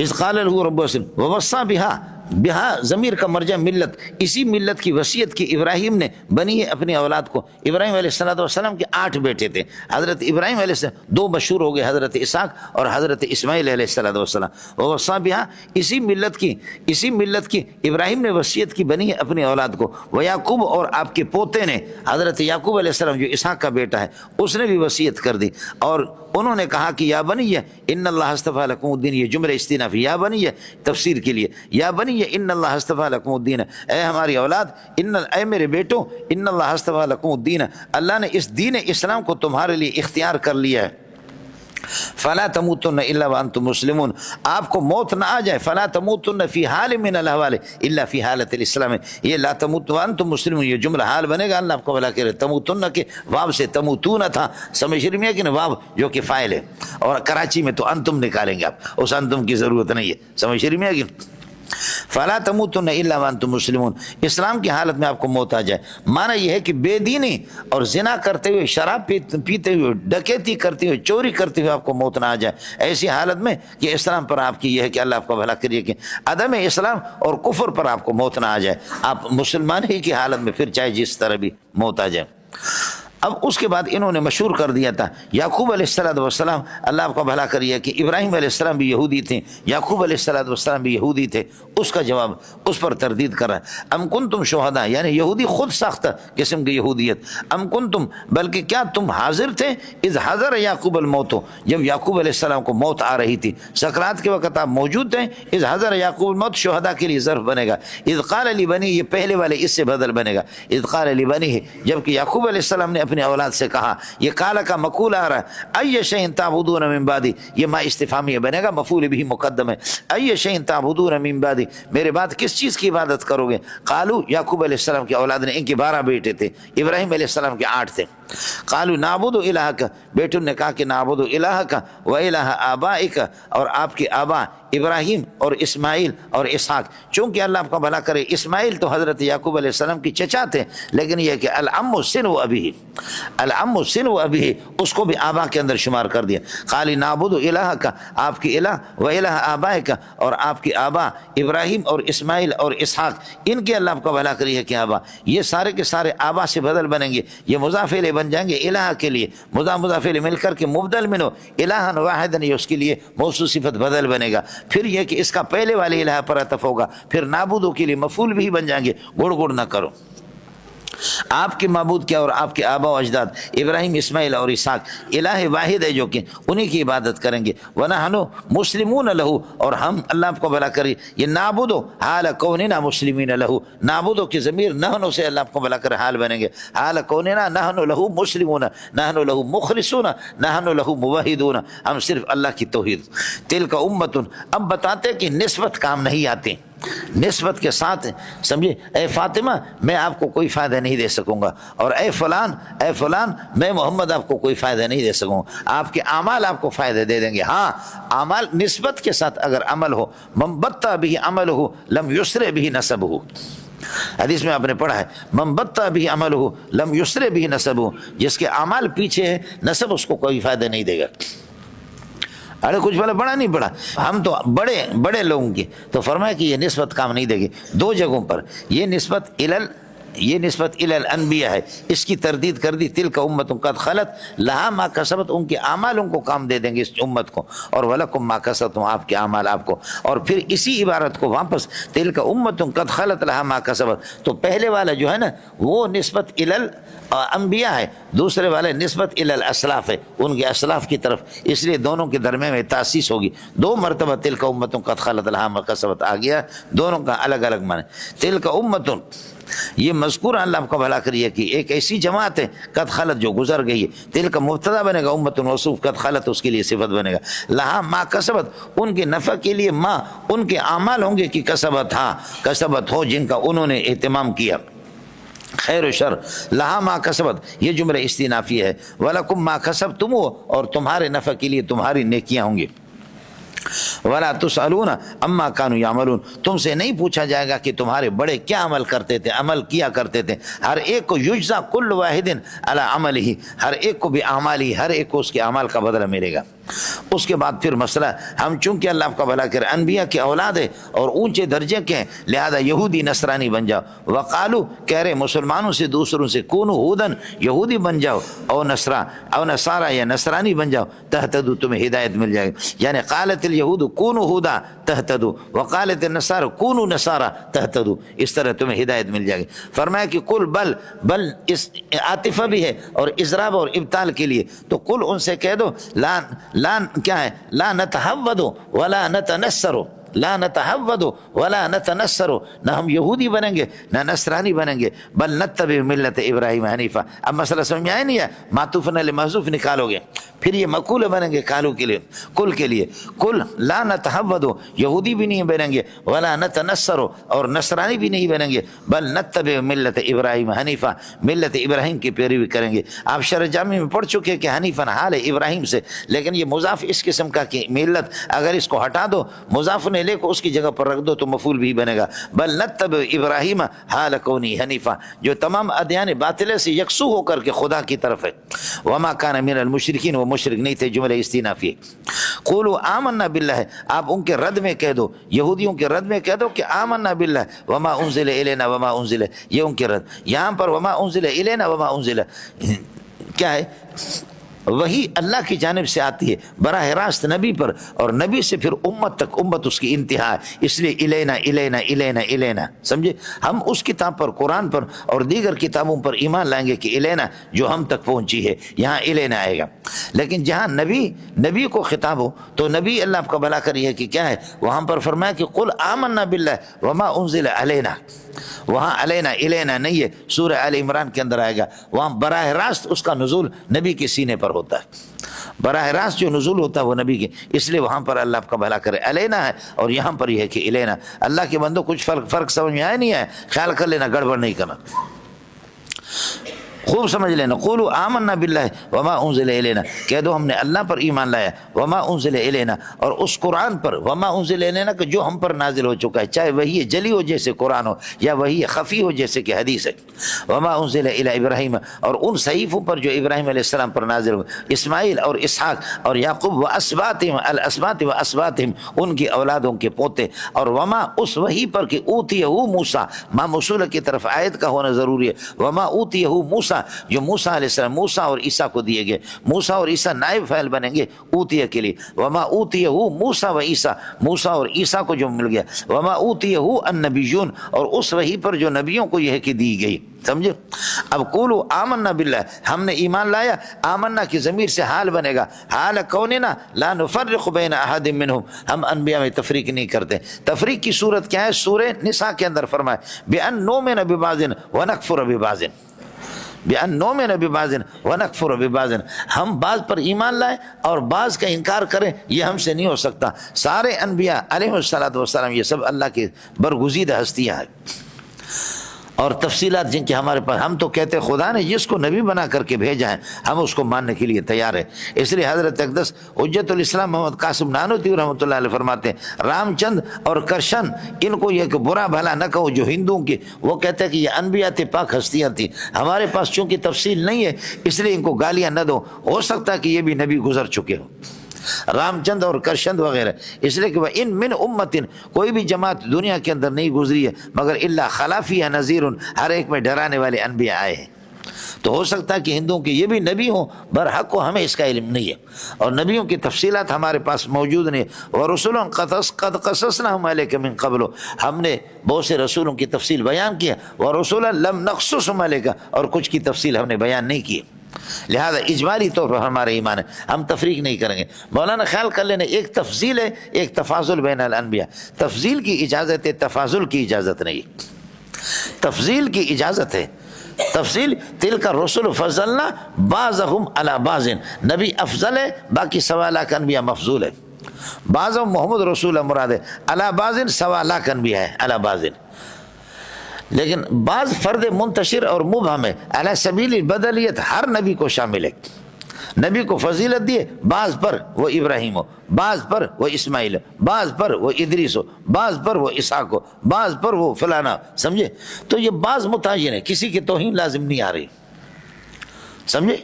اذ قال له رب العالمین ووصى بها ضمیر کا مرجع ملت، اسی ملت کی وصیت کی ابراہیم نے بنی ہے اپنی اولاد کو. ابراہیم علیہ السلام کے 8 بیٹے تھے. حضرت ابراہیم علیہ السلام 2 مشہور ہو گئے، حضرت اسحاق اور حضرت اسماعیل علیہ السلام. ووصى بها، اسی ملت کی ابراہیم نے وصیت کی بنی ہے اپنی اولاد کو. ویعقوب، اور آپ کے پوتے نے حضرت یعقوب علیہ السلام جو اسحاق کا بیٹا ہے اس نے بھی وصیت کر دی. اور انہوں نے کہا کہ یا بنی ان اللہ اصطفى لكم الدین، یہ جملہ استئنافی یا بنی تفسیر کے لیے. یا بنی ان اللہ اصطفى لكم الدین، اے ہماری اولاد، اے میرے بیٹوں، ان اللہ اصطفى لكم الدین، اللہ نے اس دین اسلام کو تمہارے لیے اختیار کر لیا ہے. فلا تموتن الا وانتم مسلمون، آپ کو موت نہ آ جائے، فلا تموتن فی حال من الاحوال الا فی حالت الاسلام، یہ لا تموتن وانتم مسلمون یہ جملہ حال بنے گا، اللہ آپ کو بھلا کرے۔ تموتن کے واو سے تموتون تھا، سمجھ رہی ہے کہ نہیں، واو جو کہ فاعل ہے، اور کراچی میں تو انتم نکالیں گے آپ، اس انتم کی ضرورت نہیں ہے، سمجھ رہی ہے کہ فلا تموتن الا وانتم مسلمون، اسلام کی حالت میں آپ کو موت آ جائے۔ معنی یہ ہے کہ بے دینی اور زنا کرتے ہوئے، شراب پیتے ہوئے، ڈکیتی کرتے ہوئے، چوری کرتے ہوئے آپ کو موت نہ آ جائے، ایسی حالت میں کہ اسلام پر آپ کی یہ ہے کہ اللہ آپ کو بھلا کریے کہ عدم اسلام اور کفر پر آپ کو موت نہ آ جائے، آپ مسلمان ہی کی حالت میں پھر چاہے جس طرح بھی موت آ جائے۔ اب اس کے بعد انہوں نے مشہور کر دیا تھا یعقوب علیہ السلام، اللہ آپ کو بھلا کریے کہ ابراہیم علیہ السلام بھی یہودی تھے، یعقوب علیہ السلام بھی یہودی تھے، اس کا جواب اس پر تردید کر رہا ہے۔ ام کنتم شہداء، یعنی یہودی خود ساختہ قسم کی یہودیت، ام کنتم بلکہ کیا تم حاضر تھے، اذ حضر یعقوب الموت، جب یعقوب علیہ السلام کو موت آ رہی تھی، سکرات کے وقت آپ موجود تھے، اذ حضر یعقوب الموت شہداء کے لیے ظرف بنے گا، اذ قال لبنی یہ پہلے والے اس سے بدل بنے گا، اذ قال لبنی جبکہ یعقوب علیہ السلام نے اپنے اولاد سے کہا، یہ قال کا مقول آ رہا ہے، ای شیء تعبدون من بعدی، یہ ما استفہامیہ بنے گا، مفعول بھی مقدم ہے، ای شیء تعبدون من بعدی، میرے بعد کس چیز کی عبادت کرو گے؟ قالو یعقوب علیہ السلام کی اولاد نے، ان کے 12 بیٹے تھے، ابراہیم علیہ السلام کے 8 تھے، قالو نعبد الہک، بیٹوں نے کہا کہ نعبد الہک و الہ آبائک، اور آپ کے آبا ابراہیم اور اسماعیل اور اسحاق، چونکہ اللہ آپ کا بھلا کرے اسماعیل تو حضرت یعقوب علیہ السلام کی چچا تھے، لیکن یہ کہ العم سنو ابیہ، العم سنو ابیہ، اس کو بھی آبا کے اندر شمار کر دیا۔ قال نعبد الہک، آپ کی الہ، و الہ آبائک، اور آپ کے آبا ابراہیم اور اسماعیل اور اسحاق، ان کے اللہ آپ کا بھلا کریے کہ آبا، یہ سارے کے سارے آبا سے بدل بنیں گے، یہ مضاف الیہ بن جائیں گے الہ کے لیے، مضاف الیہ مل کر کے مبدل منو الہن واحدن، یہ اس کے لیے موصول صفت بدل بنے گا، پھر یہ کہ اس کا پہلے والے الہ پر عطف ہوگا، پھر نعبدو کے لیے مفعول بھی بن جائیں گے، گڑ گڑ نہ کرو۔ آپ کے معبود کیا اور آپ کے آبا و اجداد ابراہیم اسماعیل اور اسحاق الہ واحد ہے جو کہ انہی کی عبادت کریں گے، وَنَحْنُ مُسْلِمُونَ لَهُ، اور ہم اللہ آپ کو بھلا کرے، یہ نعبدو حال کوننا مسلمین لہو، نعبدو کی ضمیر نحنو سے اللہ آپ کو بھلا کرے حال بنیں گے، حال کوننا نحن لہو مسلمون، نحن لہو مخلصون، نحن لہو موحدون، ہم صرف اللہ کی توحید۔ تلک امتن، اب بتاتے کہ نسبت کام نہیں آتی، نسبت کے ساتھ سمجھے، اے فاطمہ میں آپ کو کوئی فائدہ نہیں دے سکوں گا، اور اے فلان میں محمد آپ کو کوئی فائدہ نہیں دے سکوں گا، آپ کے اعمال آپ کو فائدہ دے دیں گے، ہاں اعمال نسبت کے ساتھ اگر عمل ہو، من بطأ به عمله لم يسرع به نسبه، حدیث میں آپ نے پڑھا ہے من بطأ به عمله لم يسرع به نسبه، جس کے اعمال پیچھے ہے نسب اس کو کوئی فائدہ نہیں دے گا۔ ارے کچھ بھلا بڑا نہیں پڑا، ہم تو بڑے لوگوں کی، تو فرمایا کہ یہ نسبت کام نہیں دے گی، 2 جگہوں پر یہ نسبت الانبیاء ہے، اس کی تردید کر دی، تلک امت قد خلت لہا ما کسبت، ان کے اعمال ان کو کام دے دیں گے اس امت کو، اور ولکم ما کسبتم آپ کے اعمال آپ کو، اور پھر اسی عبارت کو واپس تلک امت قد خلت لہا ما کسبت، تو پہلے والا جو ہے نا وہ نسبت انبیاء ہے، دوسرے والے نسبت الاسلاف ہے، ان کے اسلاف کی طرف، اس لیے دونوں کے درمیان میں تاسیس ہوگی، 2 مرتبہ تلک امت قد خلت لہا ما کسبت آ گیا، دونوں کا الگ الگ معنی۔ تلک امت یہ مذکور اللہ آپ کا بھلا کریے کہ ایک ایسی جماعت ہے قد خلت جو گزر گئی ہے، تلک مبتدا بنے گا، امت موصوف، قد خلت اس کے لیے صفت بنے گا، لہا ما کسبت ان کے نفع کے لیے، ما ان کے اعمال ہوں گے کہ کسبت ہو جن کا انہوں نے اہتمام کیا، خیر و شر، لہا ما کسبت یہ جملہ استئنافی ہے، ولکم ما کسبتم، اور تمہارے نفع کے لیے تمہاری نیکیاں ہوں گی، ولا تسألون اما كانوا يعملون، تم سے نہیں پوچھا جائے گا کہ تمہارے بڑے کیا عمل کرتے تھے، عمل کیا کرتے تھے، ہر ایک کو یجزا کل واحد علی عملہ، ہر ایک کو بھی اعمالی، ہر ایک کو اس کے اعمال کا بدلہ ملے گا۔ اس کے بعد پھر مسئلہ، ہم چونکہ اللہ آپ کا بھلا کرے انبیاء کی اولاد ہے اور اونچے درجے کے ہیں، لہذا یہودی نصرانی بن جاؤ، وقالو کہہ رہے مسلمانوں سے دوسروں سے، کونو ہودن یہودی بن جاؤ، او نصارا یا نصرانی بن جاؤ، تہتدو تمہیں ہدایت مل جائے گی، یعنی قالت الیہود کونو ہودا تہتدو وقالت النصارى کونو نصارا تہتدو، اس طرح تمہیں ہدایت مل جائے گی۔ فرمایا کہ قل بل اس عاطفہ بھی ہے اور اضراب اور ابطال کے لیے، تو قل ان سے کہہ دو لا کیا ہے، لا نتحود ولا نتنصر، لا نتحود ولا نتنصر، نہ ہم یہودی بنیں گے نہ نصرانی بنیں گے، بل نتبع ملت ابراہیم حنیفہ۔ اب مسئلہ سمجھ میں آیا نہیں ہے؟ معطوف علی محذوف نکالو گے، پھر یہ مقولہ بنیں گے کالو کے لیے، کل کے لیے، کل لا نتحود، یہودی بھی نہیں بنیں گے، ولا نتنصر، اور نصرانی بھی نہیں بنیں گے، بل نتبع ملت ابراہیم حنیفہ، ملت ابراہیم کی پیروی کریں گے۔ آپ شرح جامع میں پڑھ چکے کہ حنیفاً حال ہے ابراہیم سے، لیکن یہ مضاف اس قسم کا کہ ملت اگر اس کو ہٹا دو، مضاف لے کو اس کی جگہ پر رکھ دو تو مفعول بھی بنے گا، بل نتبع ابراہیم حال کونی حنیفہ، جو تمام ادیان باطلے سے یکسو ہو کر کے خدا کی طرف ہے۔ وما کان من المشرکین، وہ مشرک نہیں تھے، جملہ استئنافی۔ قولوا آمنا باللہ، آپ ان کے رد میں کہہ دو، یہودیوں کے رد میں کہہ دو کہ آمنا باللہ وما انزل الینا وما انزل، یہ ان کے رد۔ یہاں پر وما انزل الینا وما انزل کیا ہے؟ وہی اللہ کی جانب سے آتی ہے براہ راست نبی پر، اور نبی سے پھر امت تک، امت اس کی انتہا ہے، اس لیے الینا الینا الینا الینا، سمجھے؟ ہم اس کتاب پر، قرآن پر اور دیگر کتابوں پر ایمان لائیں گے کہ الینا جو ہم تک پہنچی ہے، یہاں الینا آئے گا۔ لیکن جہاں نبی کو خطاب ہو تو نبی اللہ آپ کا بھلا کریے کہ کیا ہے، وہاں پر فرمایا کہ قل آمنا باللہ وما انزل علینا، وہاں علینا الینا نہیں ہے، سورہ آل عمران کے اندر آئے گا، وہاں براہ راست اس کا نزول نبی کے سینے پر ہوتا ہے، براہ راست جو نزول ہوتا ہے وہ نبی کے، اس لیے وہاں پر اللہ آپ کا بھلا کرے علینا ہے، اور یہاں پر یہ ہے کہ الینا۔ اللہ کے بندوں کچھ فرق سمجھ میں آیا نہیں ہے؟ خیال کر لینا، گڑبڑ نہیں کرنا، خوب سمجھ لینا۔ قولوا آمنا باللہ وما انزل الینا، کہہ دو ہم نے اللہ پر ایمان لایا، وما انزل الینا، اور اس قرآن پر، وما انزل الینا کہ جو ہم پر نازل ہو چکا ہے، چاہے وہی جلی ہو جیسے قرآن ہو یا وہی خفی ہو جیسے کہ حدیث ہے۔ وما انزل الی ابراہیم، اور ان صحیفوں پر جو ابراہیم علیہ السلام پر نازل ہوئے، اسماعیل اور اسحاق اور یعقوب و اسباطہم، الاسباط و اسباطہم، ان کی اولادوں کے پوتے، اور وما اس وہی پر کہ اوتیہ موسیٰ، ما موصول کی طرف آیت کا ہونا ضروری ہے، وما اوتیہ موسیٰ، جو موسیٰ علیہ السلام، موسیٰ اور عیسیٰ کو دیے گئے، موسیٰ اور عیسیٰ نائب فاعل بنیں گے اوتیہ کے لیے، وما اوتیہ موسیٰ و عیسیٰ، موسیٰ اور عیسیٰ کو جو مل گیا، وما اوتیہ النبیون، اور اس وحی پر جو نبیوں کو یہ کہ دی گئی، سمجھے؟ اب قولوا آمنا باللہ، ہم نے ایمان لایا، آمنا کی ضمیر سے حال بنے گا، حال کوننا لا نفرق بین احد منہم، ہم انبیاء میں تفریق نہیں کرتے۔ تفریق کی صورت کیا ہے؟ سورہ نساء کے اندر فرمائے بأن نؤمن ببعض ونکفر ببعض، بأن نؤمن ببعض ونکفر ببعض، ہم بعض پر ایمان لائیں اور بعض کا انکار کریں، یہ ہم سے نہیں ہو سکتا۔ سارے انبیاء علیہ السلام یہ سب اللہ کی برگزیدہ ہستیاں ہیں، اور تفصیلات جن کے ہمارے پاس، ہم تو کہتے خدا نے جس کو نبی بنا کر کے بھیجا ہے ہم اس کو ماننے کے لیے تیار ہیں۔ اس لیے حضرت اقدس حجت الاسلام محمد قاسم نانوتوی رحمۃ اللہ علیہ فرماتے ہیں، رام چند اور کرشن، ان کو یہ کہ برا بھلا نہ کہو، جو ہندوؤں کی، وہ کہتے ہیں کہ یہ انبیاء تھے، پاک ہستیاں تھیں، ہمارے پاس چونکہ تفصیل نہیں ہے اس لیے ان کو گالیاں نہ دو، ہو سکتا ہے کہ یہ بھی نبی گزر چکے ہو، رام چند اور کرشند وغیرہ، اس لیے کہ وہ ان من امتن، کوئی بھی جماعت دنیا کے اندر نہیں گزری ہے مگر الا خلا فیہا نذیر، ہر ایک میں ڈرانے والے انبیاء آئے ہیں۔ تو ہو سکتا ہے کہ ہندوؤں کے یہ بھی نبی ہوں، برحق کو ہمیں اس کا علم نہیں ہے، اور نبیوں کی تفصیلات ہمارے پاس موجود نہیں۔ وَرُسُلًا قَدْ قَصَصْنَاهُمْ عَلَيْكَ مِن قَبْلُ، ہم نے بہت سے رسولوں کی تفصیل بیان کی ہے، وَرُسُلًا لَمْ نَقْصُصْهُمْ عَلَيْكَ، اور کچھ کی تفصیل ہم نے بیان نہیں کی، لہذا اجمالی طور پر ہمارے ایمان ہے، ہم تفریق نہیں کریں گے۔ مولانا خیال کر لینا، ایک تفضیل ہے، ایک تفاضل بین الانبیاء، تفضیل کی اجازت ہے، تفاضل کی اجازت نہیں۔ تفضیل کی اجازت ہے، تفصیل تلک الرسل فضلنا بعضهم علی بعض، نبی افضل ہے، باقی 1.25 لاکھ انبیاء مفضول ہے، بعضهم محمد رسول مراد ہے، علی بعض 1.25 لاکھ انبیاء ہے، علی بعض، لیکن بعض فرد منتشر اور مبہم ہے، علی سبیل البدلیت، ہر نبی کو شامل ہے، نبی کو فضیلت دیے، بعض پر وہ ابراہیم ہو، بعض پر وہ اسماعیل ہو، بعض پر وہ ادریس ہو، بعض پر وہ اسحاق ہو، بعض پر وہ فلانا، سمجھے؟ تو یہ بعض متعین ہے، کسی کی توہین لازم نہیں آ رہی، سمجھے؟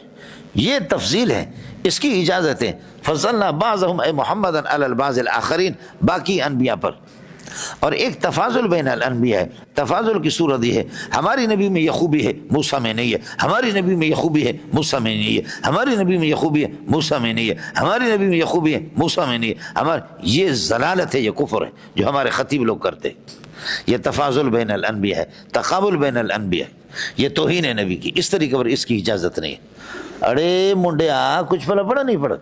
یہ تفضیل ہے، اس کی اجازت ہے، فضلنا بعضهم اے محمد علی البعض الاخرین، باقی انبیاء پر۔ اور ایک تفاضل بین الانبیاء ہے، تفاضل کی صورت یہ ہے، ہماری نبی میں یہ خوبی ہے موسیٰ میں نہیں ہے، ہماری نبی میں یہ خوبی ہے موسیٰ میں نہیں ہے، ہماری نبی میں یہ خوبی ہے موسیٰ میں نہیں ہے، ہماری نبی میں یہ خوبی ہے موسیٰ میں نہیں ہے، یہ ضلالت ہے، یہ کفر ہے جو ہمارے خطیب لوگ کرتے ہیں۔ یہ تفاضل بین الانبیاء ہے، تقابل بین الانبیاء، یہ توہین ہے نبی کی، اس طریقے پر اس کی اجازت نہیں ہے۔ اڑے منڈیا کچھ پڑھا نہیں پڑا۔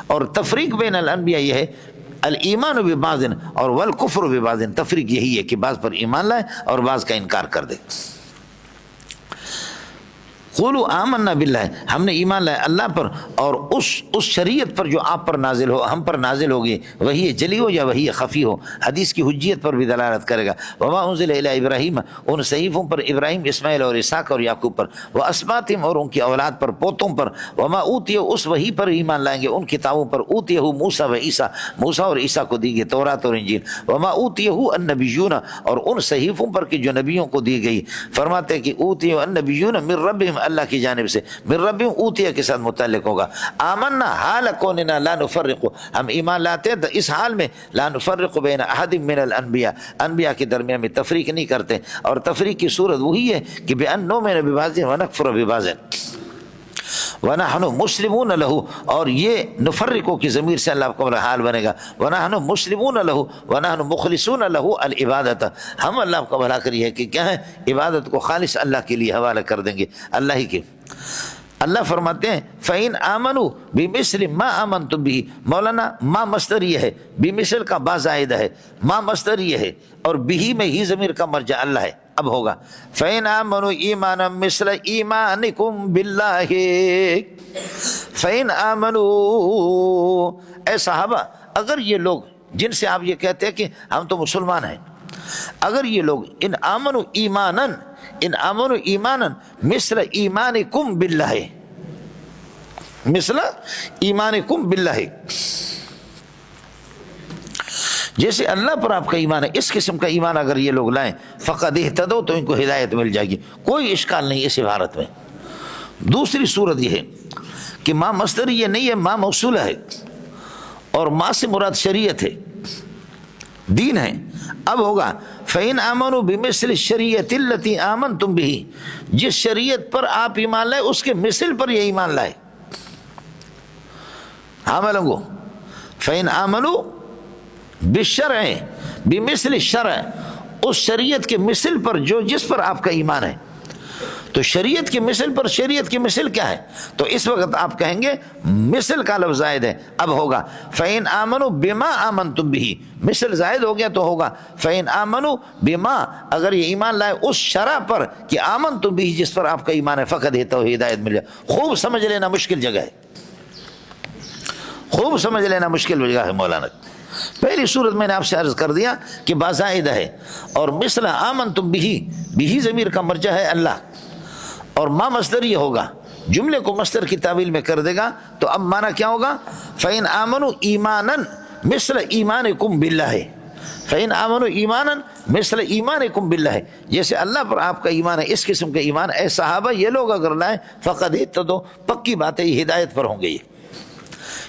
اور تفریق بین الانبیاء یہ ہے، الایمان ببعض اور والکفر ببعض، تفریق یہی ہے کہ بعض پر ایمان لائے اور بعض کا انکار کر دے۔ قولوا آمنا باللہ، ہم نے ایمان لایا اللہ پر اور اس شریعت پر جو آپ پر نازل ہو، ہم پر نازل ہوگی، وہی جلی ہو یا وہی خفی ہو، حدیث کی حجیت پر بھی دلالت کرے گا۔ وما انزل الی ابراہیم، ان صحیفوں پر ابراہیم، اسماعیل اور اسحاق اور یعقوب پر، واسباطہم اور ان کی اولاد پر، پوتوں پر، وما اوتیہ اس وہی پر ایمان لائیں گے، ان کتابوں پر، اوتیہ موسیٰ و عیسیٰ، موسیٰ اور عیسیٰ کو دی گئی تورات اور انجیل، وما اوتیہ النبیون اور ان صحیفوں پر کہ جو نبیوں کو دی گئی۔ فرماتے ہیں کہ اوتیہ النبیون من ربہم، اللہ کی جانب سے، من ربہم اوتیہ کے ساتھ متعلق ہوگا۔ آمنا حال کوننا لا نفرق، ہم ایمان لاتے ہیں اس حال میں، لا نفرق بین احد من الانبیاء، انبیاء کے درمیان میں تفریق نہیں کرتے، اور تفریق کی صورت وہی ہے کہ بأن نؤمن ببعض ونکفر ببعض وَنَحْنُ مُسْلِمُونَ لَهُ، اور یہ نفرقوں کی ضمیر سے اللہ کا حال بنے گا، وَنَحْنُ مُسْلِمُونَ لَهُ وَنَحْنُ مُخْلِصُونَ لَهُ الْعِبَادَةَ، ہم اللہ کا بھلا کری ہے کہ کیا ہے، عبادت کو خالص اللہ کے لیے حوالہ کر دیں گے، اللہ ہی کے۔ اللہ فرماتے ہیں فَإِنْ آمَنُوا بِمِثْلِ مَا آمَنْتُمْ بِهِ، مولانا ما مصدر یہ ہے، بمثل کا با زائدہ ہے، ما مصدر یہ ہے، اور بہی میں ہی ضمیر کا مرجع اللہ ہے۔ اب ہوگا فَإِنْ آمَنُوا إِيمَانًا مِثْلَ إِيمَانِكُمْ بِاللَّهِ، فَإِنْ آمَنُوا، اے صحابہ اگر یہ لوگ جن سے آپ یہ کہتے ہیں کہ ہم تو مسلمان ہیں، اگر یہ لوگ ان آمنوا ایماناً، ان آمنوا ایمانا مثل ایمانکم باللہ، مثل ایمانکم باللہ، جیسے اللہ پر آپ کا ایمان ہے اس قسم کا ایمان اگر یہ لوگ لائیں، فقد اہتدوا، تو ان کو ہدایت مل جائے گی، کوئی اشکال نہیں اس عبارت میں۔ دوسری صورت یہ ہے کہ ما مصدر یہ نہیں ہے، ما موصولہ ہے، اور ما سے مراد شریعت ہے، دین ہے۔ اب ہوگا فَإِنْ آمَنُوا بِمِثْلِ الشَّرِيعَةِ الَّتِي آمَنْتُمْ بِهِ، جس شریعت پر آپ ایمان لائے اس کے مثل پر یہ ایمان لائے۔ ہاں ملنگو فَإِنْ آمَنُوا بالشرع بمثل الشرع، اس شریعت کے مثل پر جو جس پر آپ کا ایمان ہے، تو شریعت کی مثل پر، شریعت کی مثل کیا ہے، تو اس وقت آپ کہیں گے مثل کا لفظ زائد ہے۔ اب ہوگا فَإِنْ آمَنُوا بِمَا آمَنْتُمْ بِهِ، مثل زائد ہو گیا تو ہوگا فَإِنْ آمَنُوا بِمَا، اگر یہ ایمان لائے اس شرع پر کہ آمنتم بِهِ، جس پر آپ کا ایمان ہے، فقط ہدایت مل جائے۔ خوب سمجھ لینا مشکل جگہ ہے، خوب سمجھ لینا مشکل جگہ ہے مولانا۔ پہلی صورت میں نے آپ سے عرض کر دیا کہ بازائدہ ہے، اور مثل آمنتم بِهِ ضمیر کا مرجع ہے اللہ، اور ما مصدر یہ ہوگا، جملے کو مصدر کی تعویل میں کر دے گا، تو اب معنی کیا ہوگا فَإِنْ آمَنُوا إِيمَانًا مِثْلَ إِيمَانِكُمْ بِاللَّهِ، فَإِنْ آمَنُوا إِيمَانًا مِثْلَ إِيمَانِكُمْ بِاللَّهِ، جیسے اللہ پر آپ کا ایمان ہے اس قسم کا ایمان، اے صحابہ یہ لوگ اگر لائیں فقد اہتدوا، پکی بات ہے یہ ہدایت پر ہوں گے،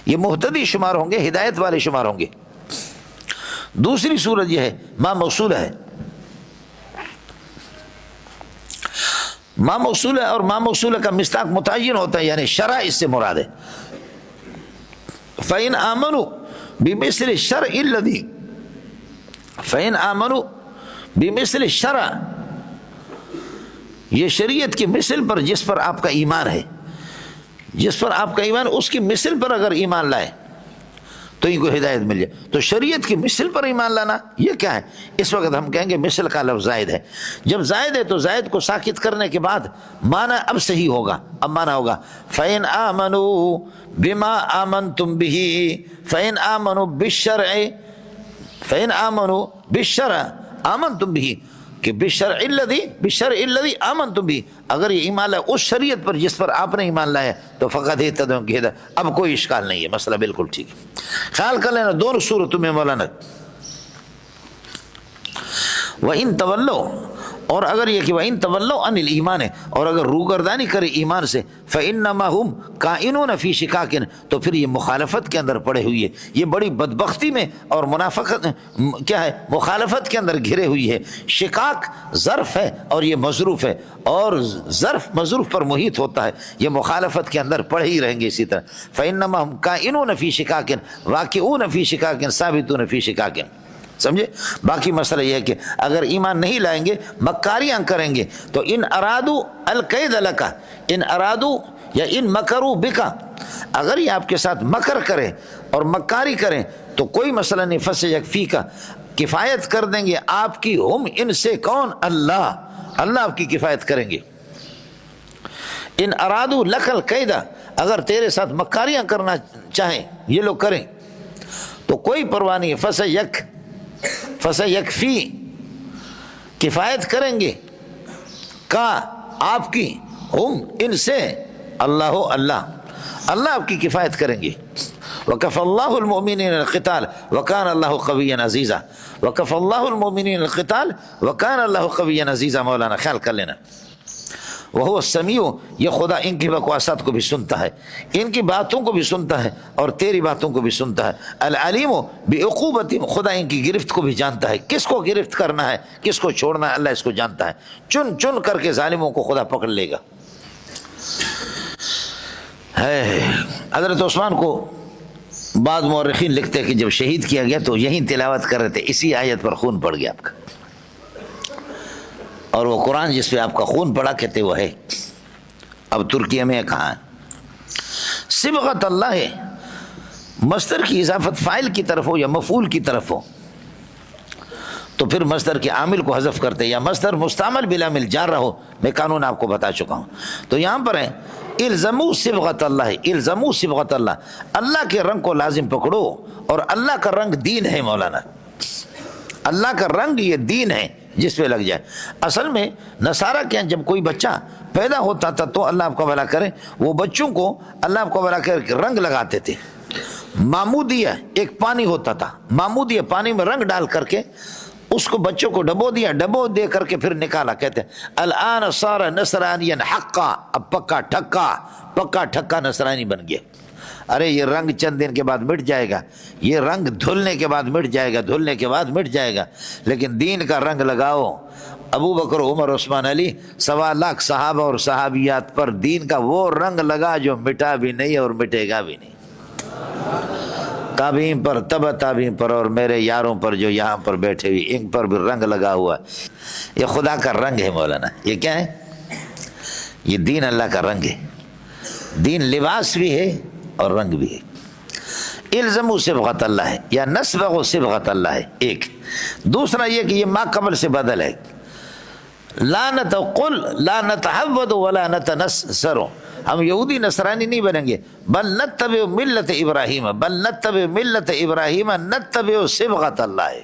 یہ مہتدی شمار ہوں گے، ہدایت والے شمار ہوں گے۔ دوسری صورت یہ ہے ما موصولہ ہے، ما موصولہ، اور ما موصولہ کا مصداق متعین ہوتا ہے، یعنی شرع اس سے مراد ہے۔ فَإِنْ آمَنُوا بِمِثْلِ الشَّرْعِ الَّذِي، فَإِنْ آمَنُوا بِمِثْلِ الشَّرْعِ، یہ شریعت کی مثل پر جس پر آپ کا ایمان ہے، جس پر آپ کا ایمان، اس کی مثل پر اگر ایمان لائے تو ان کو ہدایت مل جائے۔ تو شریعت کی مثل پر ایمان لانا یہ کیا ہے، اس وقت ہم کہیں گے مثل کا لفظ زائد ہے۔ جب زائد ہے تو زائد کو ساکت کرنے کے بعد معنی اب صحیح ہوگا، اب معنی ہوگا فَإِنْ آمَنُوا بِمَا آمَنْتُمْ بِهِ فَإِنْ آمَنُوا بِالشَّرْعِ، فَإِنْ آمَنُوا بِالشَّرْعِ آمَنْتُمْ بِهِ، کہ بالشرع الذی آمنتم بہ، اگر یہ ایمان لائے اس شریعت پر جس پر آپ نے ایمان لایا تو فقط اہتدوا، اب کوئی اشکال نہیں ہے، مسئلہ بالکل ٹھیک ہے۔ خیال کر لینا دونوں صورتوں میں مولانا وَإِن تَوَلَّوْا، اور اگر یہ کہ وَإِن تَوَلَّوْا عَنِ الْإِيمَانِ، اور اگر روگردانی کرے ایمان سے، فَإِنَّمَا هُمْ كَائِنُونَ فِي شِقَاقٍ، تو پھر یہ مخالفت کے اندر پڑے ہوئی ہے، یہ بڑی بدبختی میں اور منافقت کیا ہے، مخالفت کے اندر گھرے ہوئی ہے۔ شقاق ظرف ہے اور یہ مظروف ہے، اور ظرف مظروف پر محیط ہوتا ہے، یہ مخالفت کے اندر پڑے ہی رہیں گے اسی طرح۔ فَإِنَّمَا هُمْ كَائِنُونَ فِي شِقَاقٍ وَاقِعُونَ فِي شِقَاقٍ ثَابِتُونَ فِي شِقَاقٍ، سمجھے؟ باقی مسئلہ یہ ہے کہ اگر ایمان نہیں لائیں گے، مکاریاں کریں گے، تو ان ارادو القید لکا، ان ارادو یا ان مکرو بکا، اگر یہ آپ کے ساتھ مکر کریں اور مکاری کریں تو کوئی مسئلہ نہیں، فسیکفی کا کفایت کر دیں گے آپ کی، ہم ان سے کون؟ اللہ، اللہ آپ کی کفایت کریں گے۔ ان ارادو لکل قیدا، اگر تیرے ساتھ مکاریاں کرنا چاہیں یہ لوگ کریں تو کوئی پرواہ نہیں، فسیکفی کفایت کریں گے کا آپ کی، ہم ان سے، اللہ اللہ آپ کی کفایت کریں گے۔ وکف اللہ المؤمنین القتال وکان اللہ قویا عزیزا، وکف اللہ المؤمنین القتال وکان اللہ قویا عزیزا۔ مولانا خیال کر لینا، وہ السمیع، یہ خدا ان کی بکواسات کو بھی سنتا ہے، ان کی باتوں کو بھی سنتا ہے اور تیری باتوں کو بھی سنتا ہے۔ العلیم بعقوبت، خدا ان کی گرفت کو بھی جانتا ہے، کس کو گرفت کرنا ہے کس کو چھوڑنا ہے اللہ اس کو جانتا ہے، چن چن کر کے ظالموں کو خدا پکڑ لے گا۔ حضرت عثمان کو بعض مورخین لکھتے کہ جب شہید کیا گیا تو یہیں تلاوت کر رہے تھے، اسی آیت پر خون پڑ گیا آپ کا، اور وہ قرآن جس پہ آپ کا خون پڑا کہتے وہ ہے، اب ترکیہ میں کہاں ہے۔ صبغت اللہ ہے، مصدر کی اضافت فاعل کی طرف ہو یا مفعول کی طرف ہو تو پھر مصدر کے عامل کو حذف کرتے، یا مصدر مستعمل بلا عامل جار رہو، میں قانون آپ کو بتا چکا ہوں۔ تو یہاں پر ہے الزموا صبغت اللہ، الزموا صبغت اللہ، اللہ کے رنگ کو لازم پکڑو، اور اللہ کا رنگ دین ہے مولانا، اللہ کا رنگ یہ دین ہے جس پہ لگ جائے۔ اصل میں نصارہ کے جب کوئی بچہ پیدا ہوتا تھا تو اللہ آپ کا بھلا کرے، وہ بچوں کو اللہ آپ کا بھلا کرے رنگ لگاتے تھے، معمودیہ ایک پانی ہوتا تھا، معمودیہ پانی میں رنگ ڈال کر کے اس کو بچوں کو ڈبو دیا، ڈبو دے کر کے پھر نکالا، کہتے ہیں الان صار نصرانیا حقا، اب پکا ٹھکا نصرانی بن گیا۔ ارے یہ رنگ چند دن کے بعد مٹ جائے گا، یہ رنگ دھلنے کے بعد مٹ جائے گا، لیکن دین کا رنگ لگاؤ۔ ابو بکر، عمر، عثمان، علی، 1.25 لاکھ صحابہ اور صحابیات پر دین کا وہ رنگ لگا جو مٹا بھی نہیں اور مٹے گا بھی نہیں۔ تابعین پر، تبع تابعین پر، اور میرے یاروں پر جو یہاں پر بیٹھے ہوئے ان پر بھی رنگ لگا ہوا ہے۔ یہ خدا کا رنگ ہے مولانا، یہ کیا ہے؟ یہ دین اللہ کا رنگ ہے، دین لباس بھی ہے اور رنگ بھی ہے۔ الزموا صبغت اللہ ہے یا نصبغوا صبغت اللہ ہے ایک، دوسرا یہ کہ یہ ما قبل سے بدل ہے، لا نتعبد ولا نتنصر، ہم یہودی نصرانی نہیں بنیں گے، بل نتبع ملت ابراہیم نتبع صبغت اللہ ہے،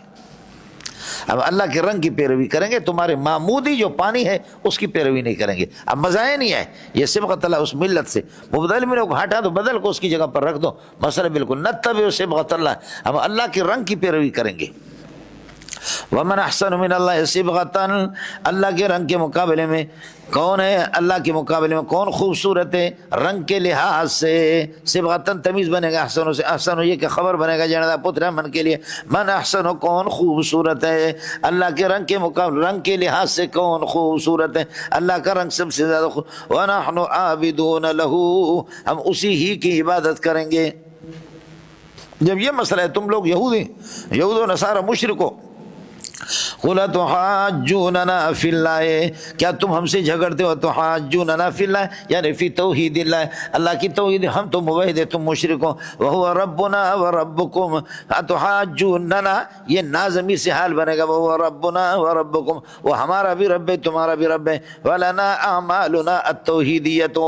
اب اللہ کے رنگ کی پیروی کریں گے، تمہارے معمودی جو پانی ہے اس کی پیروی نہیں کریں گے۔ اب مزاح نہیں ہے یہ صبغت اللہ اس ملت سے، مبدل میں کو ہٹا دو، بدل کو اس کی جگہ پر رکھ دو، مسئلہ بالکل نتبع صبغت اللہ، ہم اللہ کے رنگ کی پیروی کریں گے۔ ومن احسن من اللہ صبغۃ، اللہ کے رنگ کے مقابلے میں کون ہے؟ اللہ کے مقابلے میں کون خوبصورت ہے رنگ کے لحاظ سے؟ صبغۃ تمیز بنے گا، احسن سے احسن یہ کہ خبر بنے گا جندا پتر من کے لیے، من احسن کون خوبصورت ہے اللہ کے رنگ کے مقابلے، رنگ کے لحاظ سے کون خوبصورت ہے؟ اللہ کا رنگ سب سے زیادہ ونحن عابدون له، ہم اسی ہی کی عبادت کریں گے۔ جب یہ مسئلہ ہے تم لوگ یہود و نصارہ مشرکو، قُلْ تُحَاجُّونَنَا فِي اللَّهِ، کیا تم ہم سے جھگڑتے ہو؟ تُحَاجُّونَنَا فِي اللَّهِ یعنی فی توحید اللہ کی توحید، ہم تو موحد ہیں تم مشرک ہو۔ وَهُوَ رَبُّنَا وَرَبُّكُمْ، تُحَاجُّونَنَا یہ نازمی سے حال بنے گا، وَهُوَ رَبُّنَا وَرَبُّكُمْ، وہ ہمارا بھی رب ہے تمہارا بھی رب ہے۔ وَلَنَا أَعْمَالُنَا التَّوْحِیدِیَّةُ،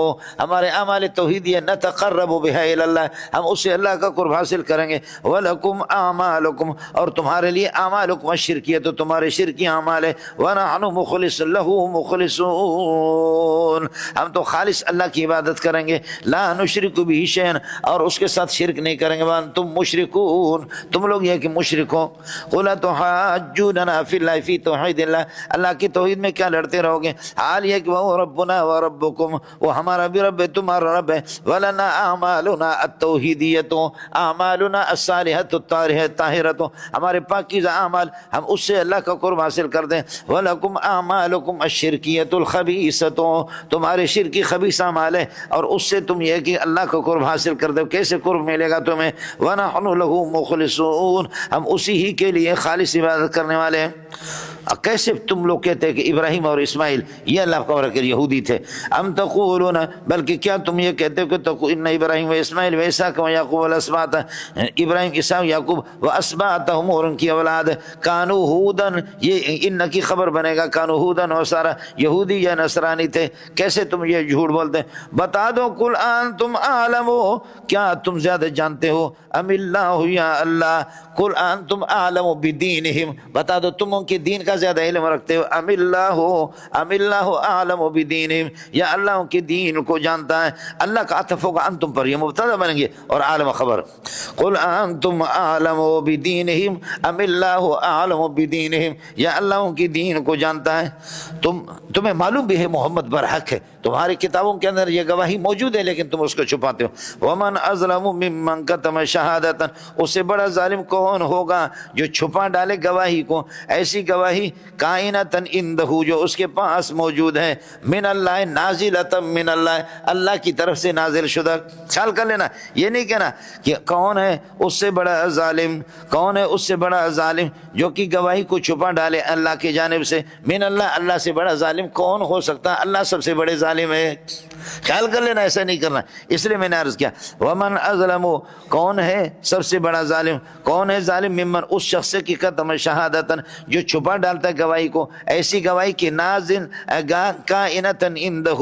ہمارے اعمال توحیدیہ، نَتَقَرَّبُ بِهَا إِلَى اللَّهِ، ہم اس سے اللہ کا قرب حاصل کریں گے۔ وَلَكُمْ أَعْمَالُكُمْ، اور تمہارے لیے اعمالکم الشرکیہ، تو تمہارے شرکی اعمال ہے۔ وَنَحْنُ مُخْلِصٌ لَهُ مُخْلِصُونَ، ہم تو خالص اللہ کی عبادت کریں گے۔ لا نشرک بہ شیئا، اور اس کے ساتھ شرک نہیں کریں گے۔ وَأَنْتُمْ مُشْرِكُونَ، تم لوگ یہ کہ مشرک ہو۔ قُلْ تُحَاجُّونَنَا فِي اللَّهِ فِي تَوْحِيدِ اللَّهِ، اللہ کی توحید میں کیا لڑتے رہو گے؟ حال یہ کہ وہ ربنا وَرَبُّكُمْ، وہ ہمارا بھی رب ہے تمہارا رب ہے۔ وَلَنَا أَعْمَالُنَا التَّوْحِیدِیَّةُ، أَعْمَالُنَا الصَّالِحَةُ الطَّاهِرَةُ، ہمارے پاکیزہ اعمال ہم اس سے اللہ کا قرب حاصل کر دیں۔ وَلَكُمْ أَعْمَالُكُمْ الشِّرْكِيَّةُ الْخَبِيثَةُ، تمہارے شرکی خبیث اعمال ہے اور اس سے تم یہ کہ اللہ کا قرب حاصل کر دو، کیسے قرب ملے گا تمہیں؟ وَنَحْنُ لَهُ مُخْلِصُونَ، ہم اسی ہی کے لیے خالص عبادت کرنے والے ہیں۔ کیسے تم لوگ کہتے ہیں کہ ابراہیم اور اسماعیل یہ اللہ کا ورکر یہودی تھے؟ ام تقولون، بلکہ کیا تم یہ کہتے ہو کہ ان ابراہیم و اسماعیل و اسحاق و یعقوب والاسباط، ابراہیم، اسحاق، یعقوب و اسباطہم، اور ان کی اولاد، کانو ہودن، یہ ان کی خبر بنے گا، کانو ہودن، اور سارا یہودی یا نصرانی تھے، کیسے تم یہ جھوٹ بولتے ہیں؟ بتا دو، قل انتم اعلم، کیا تم زیادہ جانتے ہو، ام اللہ، یا اللہ، قل انتم اعلم بدینہم، بتا دو تم ان کے دین کا زیادہ علم رکھتے ہو، ام اللہ اعلم بدینہم، یا اللہ ان کے دین کو جانتا ہے۔ اللہ کا عطف ہوگا انتم پر، یہ مبتدا بنیں گے اور عالم خبر۔ قل انتم اعلم بدینہم ام اللہ اعلم بدینہم، یا اللہ ان کی دین کو جانتا ہے۔ تمہیں معلوم بھی ہے محمد برحق ہے، تمہاری کتابوں کے اندر یہ گواہی موجود ہے، لیکن تم اس کو چھپاتے ہو۔ ومن اظلم ممن کتم شہادتا، اس سے بڑا ظالم کون ہوگا جو چھپا ڈالے گواہی کو، ایسی گواہی کائنتا عندہ جو اس کے پاس موجود ہے، من اللہ، نازلتا من اللہ، اللہ کی طرف سے نازل شدہ۔ خیال کر لینا، یہ نہیں کہنا کہ کون ہے اس سے بڑا ظالم، کون ہے اس سے بڑا ظالم جو کہ گواہی کو چھپا ڈالے اللہ کی جانب سے، من اللہ، اللہ سے بڑا ظالم کون ہو سکتا ہے؟ اللہ سب سے بڑے ظالم ہے۔ خیال کر لینا، ایسا نہیں کرنا، اس لیے میں نے عرض کیا ومن اظلم، کون ہے سب سے بڑا ظالم، کون ہے ظالم، ممن، اس شخص سے کی قدم شہادتن، جو چھپا ڈالتا ہے گواہی کو، ایسی گواہی کی نازل کائنتا عندہ،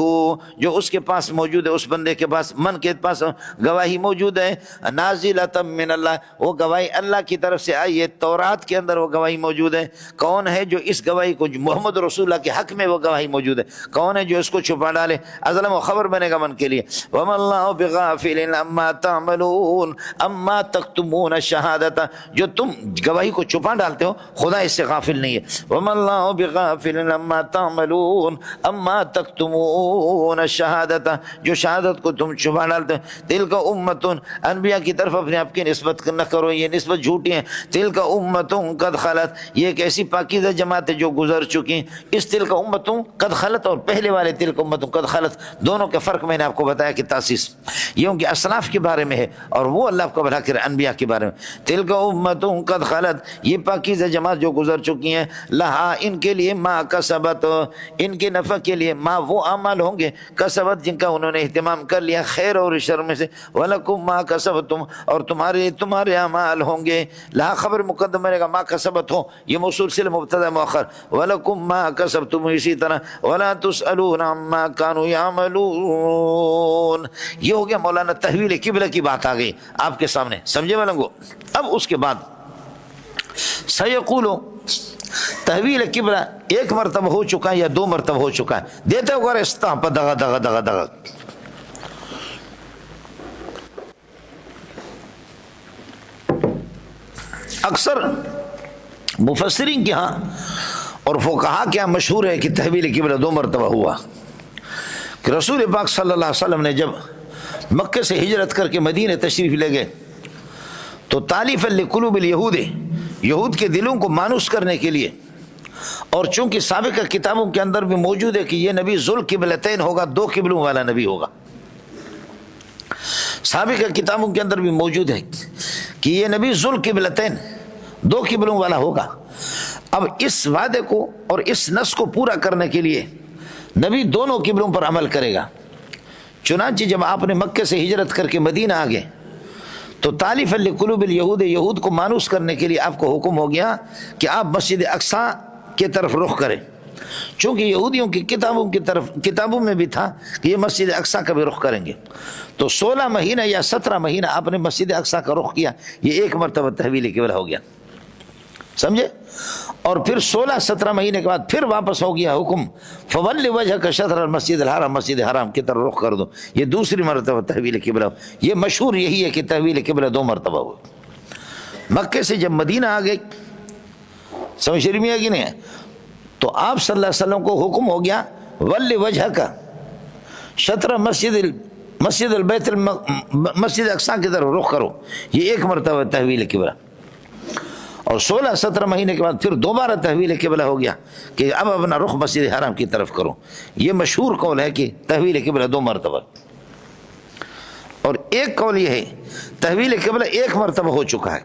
جو اس کے پاس موجود ہے، اس بندے کے پاس، من کے پاس گواہی موجود ہے، نازلتا من اللہ، وہ گواہی اللہ کی طرف سے آئی ہے، تورات کے اندر وہ گواہی موجود ہے۔ کون ہے جو اس گواہی کو، محمد رسول اللہ کے حق میں وہ گواہی موجود ہے، کون ہے جو اس کو چھپا ڈالے؟ اظلم و خبر بنے گا من کے لیے۔ وما اللہ بغافل عما تعملون اما تکتمون الشہادۃ، جو تم گواہی کو چھپا ڈالتے ہو خدا اس سے غافل نہیں ہے۔ وما اللہ بغافل عما تعملون اما تکتمون الشہادۃ، جو شہادت کو تم چھپا ڈالتے ہو۔ تلک امت، انبیاء کی طرف اپنے آپ کی نسبت نہ کرو، یہ نسبت جھوٹی ہے۔ تلک امت قد خلت، یہ ایک ایسی پاکیزہ جماعت ہے جو گزر چکی۔ اس تلک امت قد خلت اور پہلے والے تلک امت قد خلت، دونوں کے فرق میں نے آپ کو بتایا کہ تاسیس یہ ان کے اسلاف کے بارے میں ہے، اور وہ اللہ کو بلا کر انبیاء کے بارے میں۔ تلک امت قد خلت، یہ پاکیزہ جماعت جو گزر چکی ہیں، لہا، ان کے لیے، ما کسبت، ان کے نفع کے لیے، ما، وہ اعمال ہوں گے، کسبت، جن کا انہوں نے اہتمام کر لیا خیر اور شر میں سے، ولکم ما کسبتم، اور تمہارے اعمال ہوں گے۔ لہا خبر مقدم رہے گا، ما کسبت ہو، یہ موصول سے مبتدا مؤخر، ولکم ما کسبتم، اسی طرح ولا تسألون عما كانوا يعملون۔ یہ ہو گیا مولانا تحویل قبلہ کی بات آ گئی آپ کے سامنے، سمجھے ملنگو؟ اب اس کے بعد سیقولو، تحویل قبلہ ایک مرتبہ ہو چکا ہے یا دو مرتبہ ہو چکا ہے، دیتے ہو رستہ پر دغا دغا دغا دغا۔ اکثر مفسرین کے ہاں اور فقہا کے ہاں مشہور ہے کہ تحویل قبلہ دو مرتبہ ہوا، کہ رسول پاک صلی اللہ علیہ وسلم نے جب مکہ سے ہجرت کر کے مدینہ تشریف لے گئے تو تالیفا لقلوب الیہود، یہود کے دلوں کو مانوس کرنے کے لیے، اور چونکہ سابقہ کتابوں کے اندر بھی موجود ہے کہ یہ نبی ذوالقبلتین ہوگا، دو قبلوں والا نبی ہوگا، سابقہ کتابوں کے اندر بھی موجود ہے کہ یہ نبی ذوالقبلتین، دو قبلوں والا ہوگا۔ اب اس وعدے کو اور اس نص کو پورا کرنے کے لیے نبی دونوں قبلوں پر عمل کرے گا۔ چنانچہ جب آپ نے مکہ سے ہجرت کر کے مدینہ آ گئے تو تالیفا لقلوب الیہود، یہود کو مانوس کرنے کے لیے آپ کو حکم ہو گیا کہ آپ مسجد اقصیٰ کی طرف رخ کریں، چونکہ یہودیوں کی کتابوں میں بھی تھا کہ یہ مسجد اقصیٰ کا بھی رخ کریں گے۔ تو 16 مہینہ یا 17 مہینہ آپ نے مسجد اقصیٰ کا رخ کیا، یہ ایک مرتبہ تحویل قبلہ ہو گیا، سمجھے؟ اور پھر 16-17 مہینے کے بعد پھر واپس ہو گیا حکم، فول وجہک شطر المسجد الحرام، مسجد حرام کی طرف رخ کر دو، یہ دوسری مرتبہ تحویل قبلہ۔ یہ مشہور یہی ہے کہ تحویل قبلہ دو مرتبہ ہوا۔ مکے سے جب مدینہ آ گئے، سمجھ رہی ہے کہ نہیں، تو آپ صلی اللہ علیہ وسلم کو حکم ہو گیا ول وجہک شطر مسجد البیت مسجد اقصیٰ کی طرف رخ کرو، یہ ایک مرتبہ تحویل قبلہ۔ اور 16-17 مہینے کے بعد پھر دوبارہ تحویل قبلہ ہو گیا کہ اب اپنا رخ مسجد حرام کی طرف کرو۔ یہ مشہور قول ہے کہ تحویل قبلہ دو مرتبہ، اور ایک قول یہ ہے تحویل قبلہ ایک مرتبہ ہو چکا ہے۔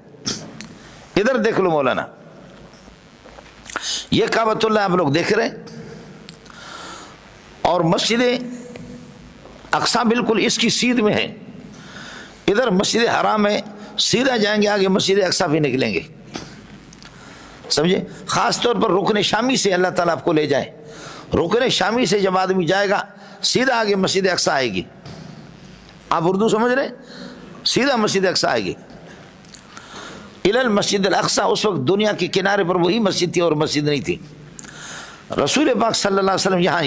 ادھر دیکھ لو مولانا، یہ کعبۃ اللہ آپ لوگ دیکھ رہے ہیں، اور مسجد اقصی بالکل اس کی سیدھ میں ہے. ادھر مسجد حرام ہے، سیدھا جائیں گے آگے مسجد اقصی بھی نکلیں گے. سمجھے؟ خاص طور پر رکن شامی سے اللہ تعالیٰ آپ کو لے جائے. رکن شامی سے جب آدمی جائے گا سیدھا آگے مسجد اقصی آئے گی. آپ اردو سمجھ رہے ہیں؟ سیدھا مسجد اقصی آئے گی. الال مسجد الاقصی، اس وقت دنیا کے کنارے پر وہی مسجد تھی اور مسجد نہیں تھی. رسول پاک صلی اللہ علیہ وسلم یہاں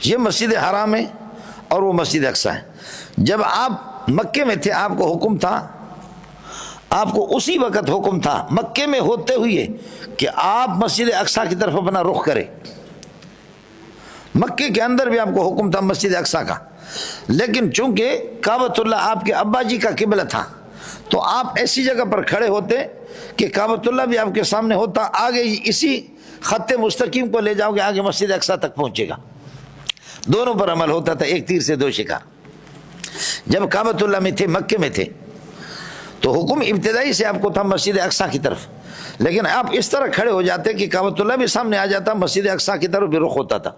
یہ مسجد حرام ہے اور وہ مسجد اقصی ہے. جب آپ مکے میں تھے آپ کو حکم تھا، آپ کو اسی وقت حکم تھا مکے میں ہوتے ہوئے کہ آپ مسجد اقصی کی طرف اپنا رخ کریں. مکے کے اندر بھی آپ کو حکم تھا مسجد اقصی کا، لیکن چونکہ کعبۃ اللہ آپ کے ابا جی کا قبلہ تھا تو آپ ایسی جگہ پر کھڑے ہوتے کہ کعبۃ اللہ بھی آپ کے سامنے ہوتا. آگے اسی خط مستقیم کو لے جاؤ گے آگے مسجد اقصی تک پہنچے گا. دونوں پر عمل ہوتا تھا، ایک تیر سے دو شکار. جب کعبۃ اللہ میں تھے، مکے میں تھے، تو حکم ابتدائی سے آپ کو تھا مسجد اقصی کی طرف، لیکن آپ اس طرح کھڑے ہو جاتے کہ کعبۃ اللہ بھی سامنے آ جاتا، مسجد اقصی کی طرف بھی رخ ہوتا تھا.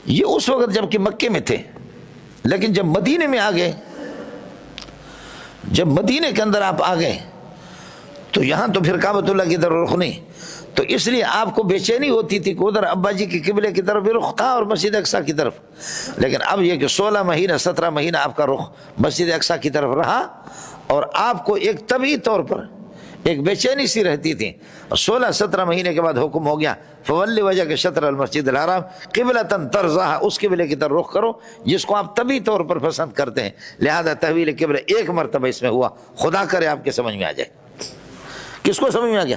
یہ اس وقت جب کہ مکے میں تھے. لیکن جب مدینے میں آ گئے، جب مدینے کے اندر آپ آ گئے تو یہاں تو پھر کعبۃ اللہ کی طرف رخ نہیں، تو اس لیے آپ کو بے چینی ہوتی تھی کہ ادھر ابا جی کے قبلے کی طرف بھی رخ تھا اور مسجد اقصی کی طرف. لیکن اب یہ کہ 16 مہینہ 17 مہینہ آپ کا رخ مسجد اقصی کی طرف رہا، اور آپ کو ایک طبعی طور پر ایک بے چینی سی رہتی تھی. 16-17 مہینے کے بعد حکم ہو گیا فولی وجہ کے شطر المسجد الحرام قبلۃ ترضاها، اس قبلے کی طرف رخ کرو جس کو آپ طبعی طور پر پسند کرتے ہیں. لہذا تحویل قبلہ ایک مرتبہ اس میں ہوا. خدا کرے آپ کے سمجھ میں آ جائے. کس کو سمجھ میں آ گیا؟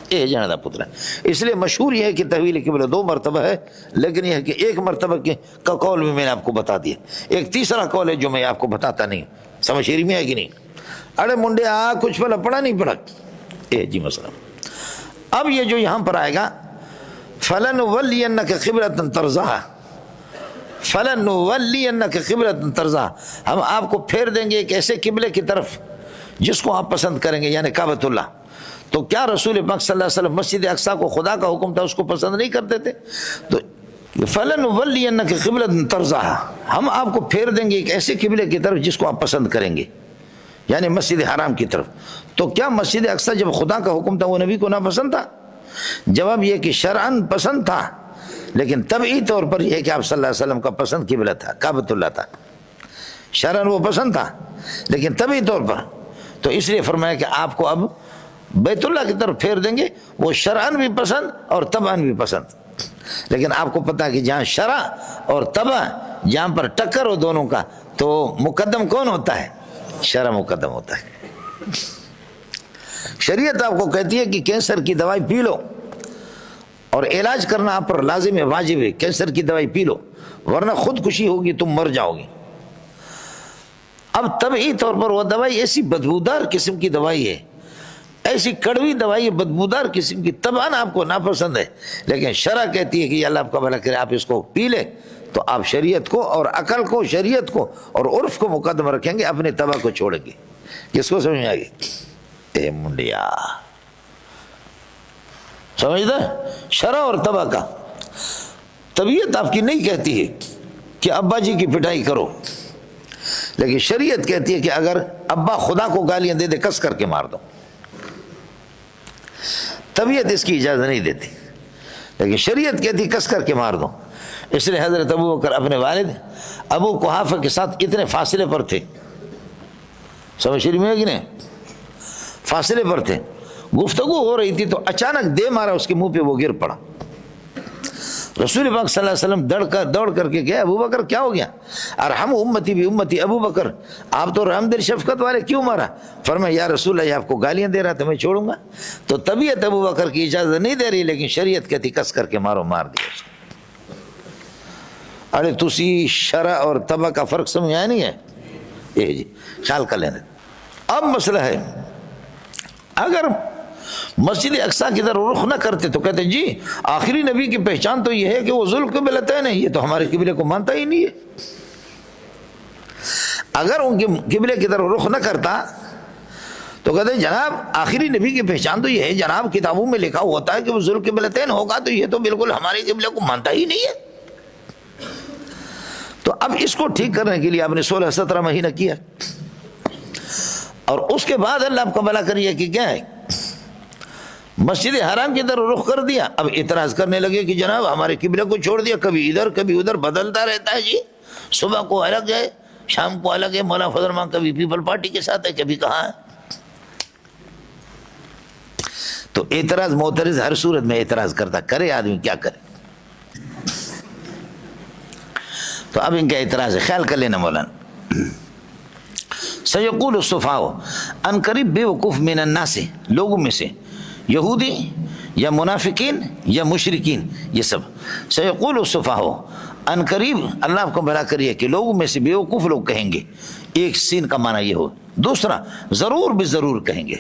یہ جانا پتر ہے. اس لیے مشہور یہ ہے کہ تحویل قبلہ 2 مرتبہ ہے، لیکن یہ ہے کہ ایک مرتبہ کا قول بھی میں نے آپ کو بتا دیا. ایک تیسرا قول ہے جو میں آپ کو بتاتا نہیں. سمجھ شیری میں ہے کہ نہیں؟ ارے منڈے کچھ پہلا پڑھا نہیں پڑھا. جی مسئلہ. اب یہ جو یہاں پر آئے گا فَلَنُوَلِّيَنَّكَ قِبْلَةً تَرْضَاهَا، فَلَنُوَلِّيَنَّكَ قِبْلَةً تَرْضَاهَا، ہم آپ کو پھیر دیں گے ایک ایسے قبلے کی طرف جس کو آپ پسند کریں گے، یعنی کعبۃ اللہ. تو کیا رسول پاک صلی اللہ علیہ وسلم مسجد اقصی کو خدا کا حکم تھا اس کو پسند نہیں کرتے تھے؟ تو فَلَنُوَلِّيَنَّكَ قِبْلَةً تَرْضَاهَا، ہم آپ کو پھیر دیں گے ایک ایسے قبلے کی طرف جس کو آپ پسند کریں گے، یعنی مسجد حرام کی طرف. تو کیا مسجد اقصی جب خدا کا حکم تھا وہ نبی کو ناپسند تھا؟ جواب یہ کہ شرعاً پسند تھا، لیکن طبعی طور پر یہ کہ آپ صلی اللہ علیہ وسلم کا پسند قبلہ تھا، کعبۃ اللہ تھا. شرعاً وہ پسند تھا لیکن طبعی طور پر، تو اس لیے فرمایا کہ آپ کو اب بیت اللہ کی طرف پھیر دیں گے. وہ شرعاً بھی پسند اور طبعاً بھی پسند. لیکن آپ کو پتہ ہے کہ جہاں شرع اور طبع جہاں پر ٹکر ہو دونوں کا تو مقدم کون ہوتا ہے؟ شرع مقدم ہوتا ہے. شریعت آپ کو کہتی ہے کہ کینسر کی دوائی پی لو، اور علاج کرنا آپ پر لازم ہے، واجب ہے. کینسر کی دوائی پی لو ورنہ خودکشی ہوگی، تم مر جاؤ گی. اب طبعی طور پر وہ دوائی ایسی بدبودار قسم کی دوائی ہے، ایسی کڑوی دوائی بدبودار قسم کی، طبعاً آپ کو ناپسند ہے. لیکن شرع کہتی ہے کہ اللہ آپ کا بھلا کرے، آپ اس کو پی لیں. تو آپ شریعت کو اور عقل کو، شریعت کو اور عرف کو مقدم رکھیں گے، اپنے طبع کو چھوڑیں گے. کس کو سمجھ میں آ گئی؟ اے منڈیا سمجھتا؟ شرع اور طبع کا. طبیعت آپ کی نہیں کہتی ہے کہ ابا جی کی پٹائی کرو، لیکن شریعت کہتی ہے کہ اگر ابا خدا کو گالیاں دے دے کس کر کے مار دو. طبیعت اس کی اجازت نہیں دیتی، لیکن شریعت کہتی کس کر کے مار دو. اس لیے حضرت ابو بکر اپنے والد ابو قحافہ کے ساتھ اتنے فاصلے پر تھے. سمجھ شریف میں ہے کہ نہیں؟ فاصلے پر تھے، گفتگو ہو رہی تھی تو اچانک دے مارا اس کے منہ پہ، وہ گر پڑا. رسول پاک صلی اللہ علیہ وسلم دوڑ کر کے گئے، ابو بکر کیا ہو گیا؟ ارحم امتی بھی امتی. ابو بکر آپ تو رحم دل شفقت والے، کیوں مارا؟ فرمایا یا رسول اللہ، یہ آپ کو گالیاں دے رہا تھا، میں چھوڑوں گا؟ تو طبیعت ابو بکر کی اجازت نہیں دے رہی، لیکن شریعت کہتی کس کر کے مارو. مار دیا اس کو. ارے تسی شرع اور طبع کا فرق سمجھ آیا نہیں ہے؟ جی خیال کر لینا. اب مسئلہ ہے اگر مسجد اقصی کی طرف رخ نہ کرتے تو کہتے جی آخری نبی کی پہچان تو یہ ہے کہ وہ ذوالقبلتین ہے، یہ تو ہمارے قبلے کو مانتا ہی نہیں ہے. اگر ان کے قبلے کی طرف رخ نہ کرتا تو تو کہتے ہیں جناب آخری نبی کی پہچان تو یہ ہے جناب، کتابوں میں لکھا ہوتا ہے کہ وہ ذوالقبلتین ہوگا، تو یہ تو بالکل ہمارے قبلے کو مانتا ہی نہیں ہے۔ تو اب اس کو ٹھیک کرنے کے لیے آپ نے 16-17 مہینہ کیا، اور اس کے بعد اللہ آپ کا بھلا کریے کہ کیا ہے، مسجد حرام کی طرف رخ کر دیا۔ اب اعتراض کرنے لگے کہ جناب ہمارے قبلے کو چھوڑ دیا، کبھی ادھر کبھی ادھر بدلتا رہتا ہے جی، صبح کو الگ ہے شام کو الگ ہے، مولانا فضل الرحمان کبھی پیپل پارٹی کے ساتھ ہے کبھی کہاں ہے۔ تو اعتراض معترض ہر صورت میں اعتراض کرتا، کرے آدمی کیا کرے۔ تو اب ان کا اعتراض ہے، خیال کر لینا مولانا۔ سیقول السفہاء، ان قریب بے وقوف من الناس، لوگوں میں سے یہودی یا منافقین یا مشرکین، یہ سب سیقول السفہاء، ان قریب اللہ آپ کو بھلا کریے کہ لوگوں میں سے بے وقوف لوگ کہیں گے، ایک سین کا معنی یہ ہو، دوسرا ضرور بھی ضرور کہیں گے،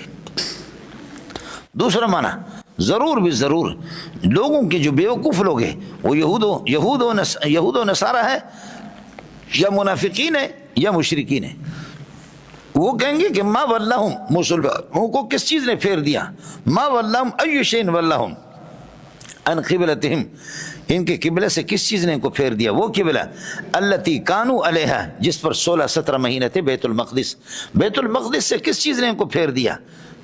دوسرا معنی ضرور بھی ضرور، لوگوں کے جو بیوقوف لوگ ہیں وہ یہود و نصارہ ہے یا منافقین ہے یا مشرکین ہے، وہ کہیں گے کہ ما ولاہم، مسلمانوں کو کس چیز نے پھیر دیا، ما ولاہم ای شین ولاہم ان قبلتہم، ان کے قبلے سے کس چیز نے ان کو پھیر دیا، وہ قبلہ التی کانوا علیہا، جس پر 16-17 مہینے تھے، بیت المقدس، بیت المقدس سے کس چیز نے ان کو پھیر دیا،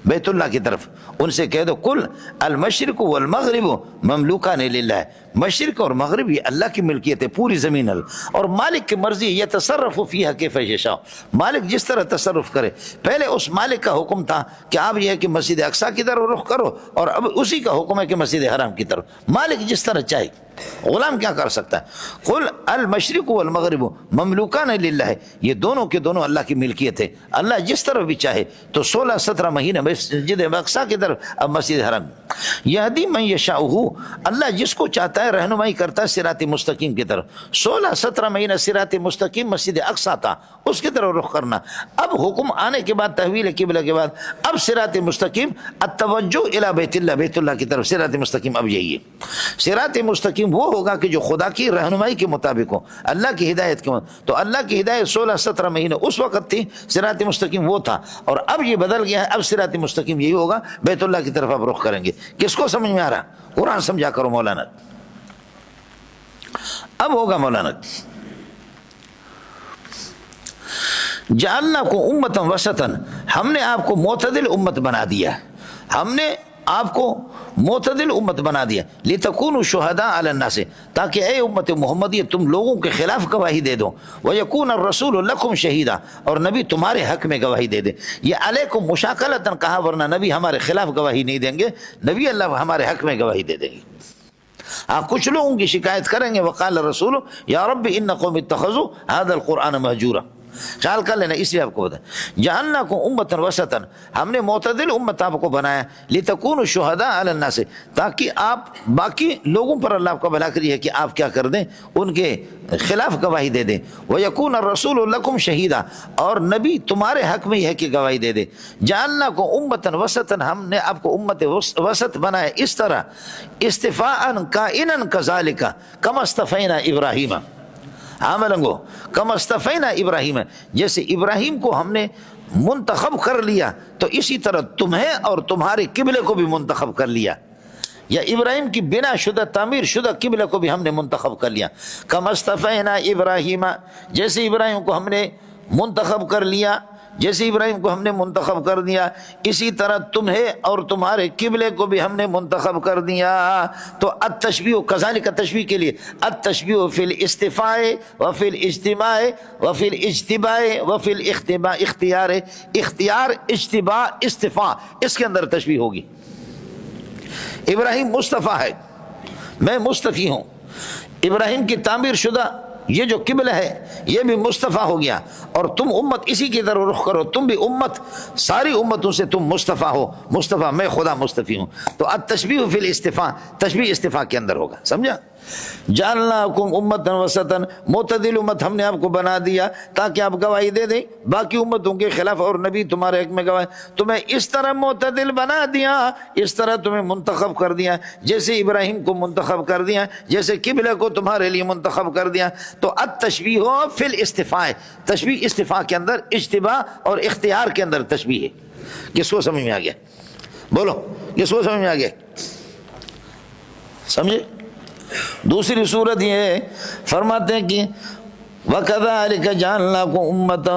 بیت اللہ کی طرف۔ ان سے کہہ دو کل المشرق والمغرب مملوکان للہ، مشرق اور مغرب یہ اللہ کی ملکیت ہے، پوری زمین اور مالک کی مرضی، یتصرف فیہا کیف یشاء، مالک جس طرح تصرف کرے۔ پہلے اس مالک کا حکم تھا کہ آپ یہ ہے کہ مسجد اقصیٰ کی طرف رخ کرو، اور اب اسی کا حکم ہے کہ مسجد حرام کی طرف، مالک جس طرح چاہے، غلام کیا کر سکتا ہے۔ قل المشرق والمغرب مملوکان للہ، یہ دونوں کے دونوں اللہ کی ملکیت ہے، اللہ جس طرح بھی چاہے۔ تو 16-17 مہینے مسجد اقصیٰ کی طرف، اب مسجد حرام۔ یہدی من یشاء، اللہ جس کو چاہتا ہے رہنمائی کرتا ہے صراط مستقیم کی طرف۔ 16-17 مہینہ صراط مستقیم مسجد اقصیٰ تھا، اس کی طرف رخ کرنا۔ اب حکم آنے کے بعد، تحویل قبلہ کے بعد، اب صراط مستقیم التوجہ الی بیت اللہ، بیت اللہ کی طرف صراط مستقیم اب یہی ہے۔ صراط مستقیم وہ ہوگا کہ جو خدا کی رہنمائی کے مطابق ہو، اللہ کی ہدایت کے مطابق۔ تو اللہ کی ہدایت 16-17 مہینے اس وقت تھی، صراط مستقیم وہ تھا، اور اب یہ بدل گیا ہے، اب صراط مستقیم یہی ہوگا، بیت اللہ کی طرف اب رخ کریں گے۔ کس کو سمجھ میں آ رہا؟ قرآن سمجھا کرو مولانا۔ اب ہوگا مولانا، جعلناکم امۃ وسطا، ہم نے آپ کو معتدل امت بنا دیا، ہم نے آپ کو معتدل امت بنا دیا، لتکونوا شہداء علی الناس، تاکہ اے امت محمدیہ تم لوگوں کے خلاف گواہی دے دو، ویکون الرسول لکم شہیدا، اور نبی تمہارے حق میں گواہی دے دے۔ یہ علیکم مشاکلتاً کہا، ورنہ نبی ہمارے خلاف گواہی نہیں دیں گے، نبی اللہ ہمارے حق میں گواہی دے دیں گے۔ ہاں کچھ لوگوں کی شکایت کریں گے، وقال الرسول یا رب ان قوم اتخذوا هذا القرآن مہجورا، خیال کر لینا، اس لیے آپ کو بتائیں جعلناکم امۃ وسطا، ہم نے معتدل امت آپ کو بنایا، لتکونوا شہداء علی الناس، تاکہ آپ باقی لوگوں پر اللہ آپ کا بھلا کری ہے کہ آپ کیا کر دیں، ان کے خلاف گواہی دے دیں، ویکون الرسول لکم شہیدا، اور نبی تمہارے حق میں یہ ہے کہ گواہی دے دے۔ جعلناکم امۃ وسطا، ہم نے آپ کو امت وسط بنایا اس طرح، استفاء کائنا کذالک کما اصطفینا ابراہیم، عاملنگو کم استفینا ابراہیم، جیسے ابراہیم کو ہم نے منتخب کر لیا، تو اسی طرح تمہیں اور تمہارے قبلے کو بھی منتخب کر لیا، یا ابراہیم کی بنا شدہ تعمیر شدہ قبلے کو بھی ہم نے منتخب کر لیا۔ کم استفینا ابراہیم، جیسے ابراہیم کو ہم نے منتخب کر لیا، جیسے ابراہیم کو ہم نے منتخب کر دیا، اسی طرح تمہیں اور تمہارے قبلے کو بھی ہم نے منتخب کر دیا۔ تو التشبیہ کذالک، تشبیہ کے لیے التشبیہ فی الاستفاء وفی الاجتماع وفی الاجتباء وفی الاختباء، اختیار اجتباء استفاء، اس کے اندر تشبیہ ہوگی۔ ابراہیم مصطفیٰ ہے، میں مصطفی ہوں، ابراہیم کی تعمیر شدہ یہ جو قبلہ ہے یہ بھی مصطفیٰ ہو گیا، اور تم امت اسی کی طرف رخ کرو، تم بھی امت، ساری امتوں سے تم مصطفیٰ ہو، مصطفیٰ میں خدا مصطفی ہوں۔ تو التشبیہ فی الاستفاء، تشبیہ استفاء کے اندر ہوگا، سمجھا؟ جعلناکم امۃ وسطا، معتدل امت ہم نے آپ کو بنا دیا تاکہ آپ گواہی دے دیں باقی امتوں کے خلاف، اور نبی تمہارے حق میں گواہی، تمہیں اس طرح معتدل بنا دیا، اس طرح تمہیں منتخب کر دیا، جیسے ابراہیم کو منتخب کر دیا، جیسے قبلہ کو تمہارے لیے منتخب کر دیا۔ تو التشبیہ فی الاستفاء، تشبیہ استفاء کے اندر، اجتباء اور اختیار کے اندر تشبیہ ہے۔ کس کو سمجھ میں آ گیا؟ بولو کس کو سمجھ میں آ گیا؟ سمجھے؟ دوسری صورت یہ ہے، فرماتے ہیں کہ وَكَذَلِكَ جَعَلْنَاكُمْ أُمَّةً